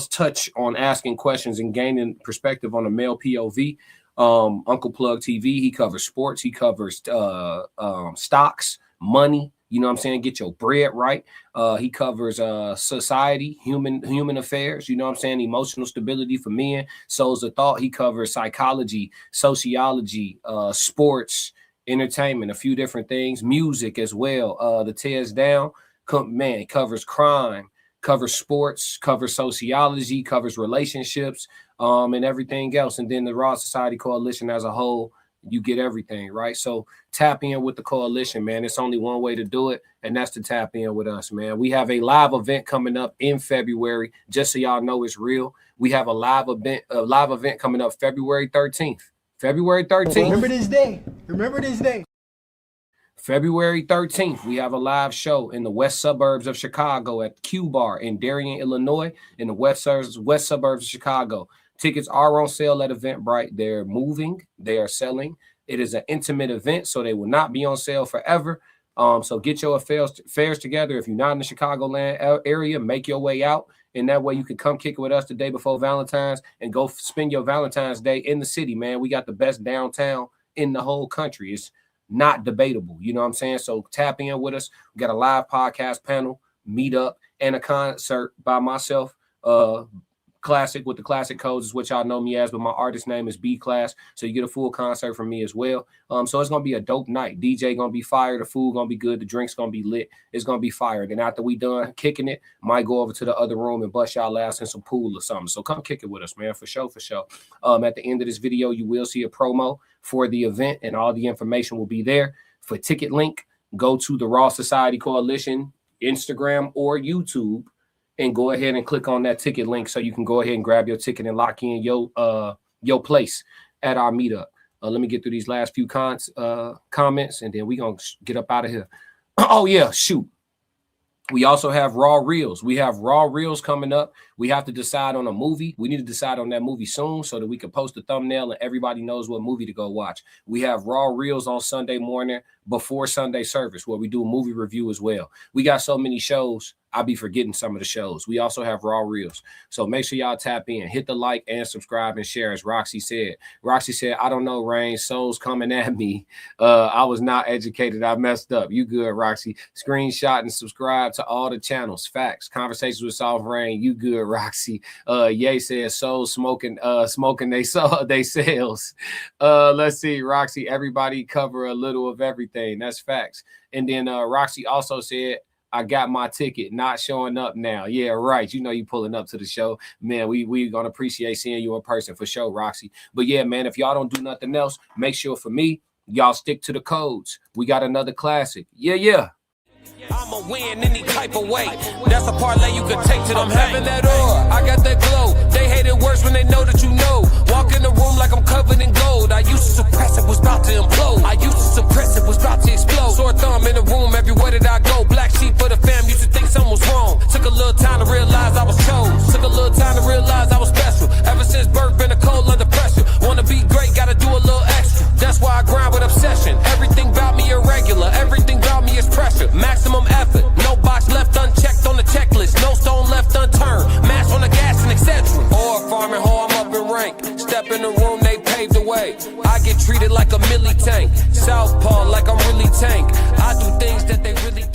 touch on asking questions and gaining perspective on a male POV. Uncle Plug TV, he covers sports, he covers stocks, money, you know what I'm saying, get your bread right. He covers society, human affairs, you know what I'm saying, emotional stability for men. Souls of Thought, he covers psychology, sociology, sports, entertainment, a few different things, music as well. The Tears Down, man, covers crime, covers sports, covers sociology, covers relationships, and everything else. And then the Raw Society Coalition as a whole, you get everything, right? So tap in with the coalition, man. It's only one way to do it, and that's to tap in with us, man. We have a live event coming up in February, just so y'all know it's real. We have a live event coming up February 13th. February 13th. Remember this day. Remember this day. February 13th, we have a live show in the west suburbs of Chicago at Q Bar in Darien, Illinois, in the west suburbs of Chicago. Tickets are on sale at Eventbrite. They're moving. They are selling. It is an intimate event, so they will not be on sale forever. So get your affairs together. If you're not in the Chicagoland area, make your way out. And that way you can come kick it with us the day before Valentine's and go spend your Valentine's Day in the city, man. We got the best downtown in the whole country. It's not debatable, you know what I'm saying? So tap in with us. We got a live podcast panel, meetup, and a concert by myself. Classic with the Classic Codes is what y'all know me as, but my artist name is B Class. So you get a full concert from me as well. So it's gonna be a dope night. DJ gonna be fire, the food gonna be good, the drinks gonna be lit. It's gonna be fire. Then after we done kicking it, might go over to the other room and bust y'all ass in some pool or something. So come kick it with us, man, for sure, for sure. At the end of this video, you will see a promo for the event, and all the information will be there. For ticket link, go to the Raw Society Coalition, Instagram or YouTube, and go ahead and click on that ticket link so you can go ahead and grab your ticket and lock in your place at our meetup. Let me get through these last few comments, and then we're going to get up out of here. Oh, yeah, shoot. We also have Raw Reels. We have Raw Reels coming up. We have to decide on a movie. We need to decide on that movie soon so that we can post a thumbnail and everybody knows what movie to go watch. We have Raw Reels on Sunday morning before Sunday service where we do a movie review as well. We got so many shows, I'll be forgetting some of the shows. We also have Raw Reels. So make sure y'all tap in, hit the like and subscribe and share, as Roxy said. Roxy said, I don't know, Rain, souls coming at me. I was not educated. I messed up. You good, Roxy. Screenshot and subscribe to all the channels. Facts. Conversations with Soft Rain. You good, Roxy. Ye said, souls smoking they sales. Let's see, Roxy, everybody cover a little of everything. That's facts. And then Roxy also said, I got my ticket, not showing up now. Yeah, right. You know you pulling up to the show. Man, we gonna appreciate seeing you in person for sure, Roxy. But yeah, man, if y'all don't do nothing else, make sure for me, y'all stick to the codes. We got another classic. Yeah. I'ma win any type of way. That's a parlay you could take to them. I'm having that aura, I got that glow. They hate it worse when they know that you know. Walk in the room like I'm covered in gold. I used to suppress it, was about to implode. I used to suppress it, was about to explode. Sore thumb in the room everywhere that I go. Black sheep for the fam, used to think something was wrong. Took a little time to realize I was chose. Took a little time to realize I was special. Ever since birth, been a cold under pressure. Wanna be great, gotta do a little extra. That's why I grind with obsession. Everything about me irregular, everything about me is pressure. Maximum effort, no box left unchecked on the checklist, no stone left unturned, mash on the gas and etc. Or farming hoe, I'm up in rank. Step in the room, they paved the way. I get treated like a milli tank. Southpaw like I'm really tank. I do things that they really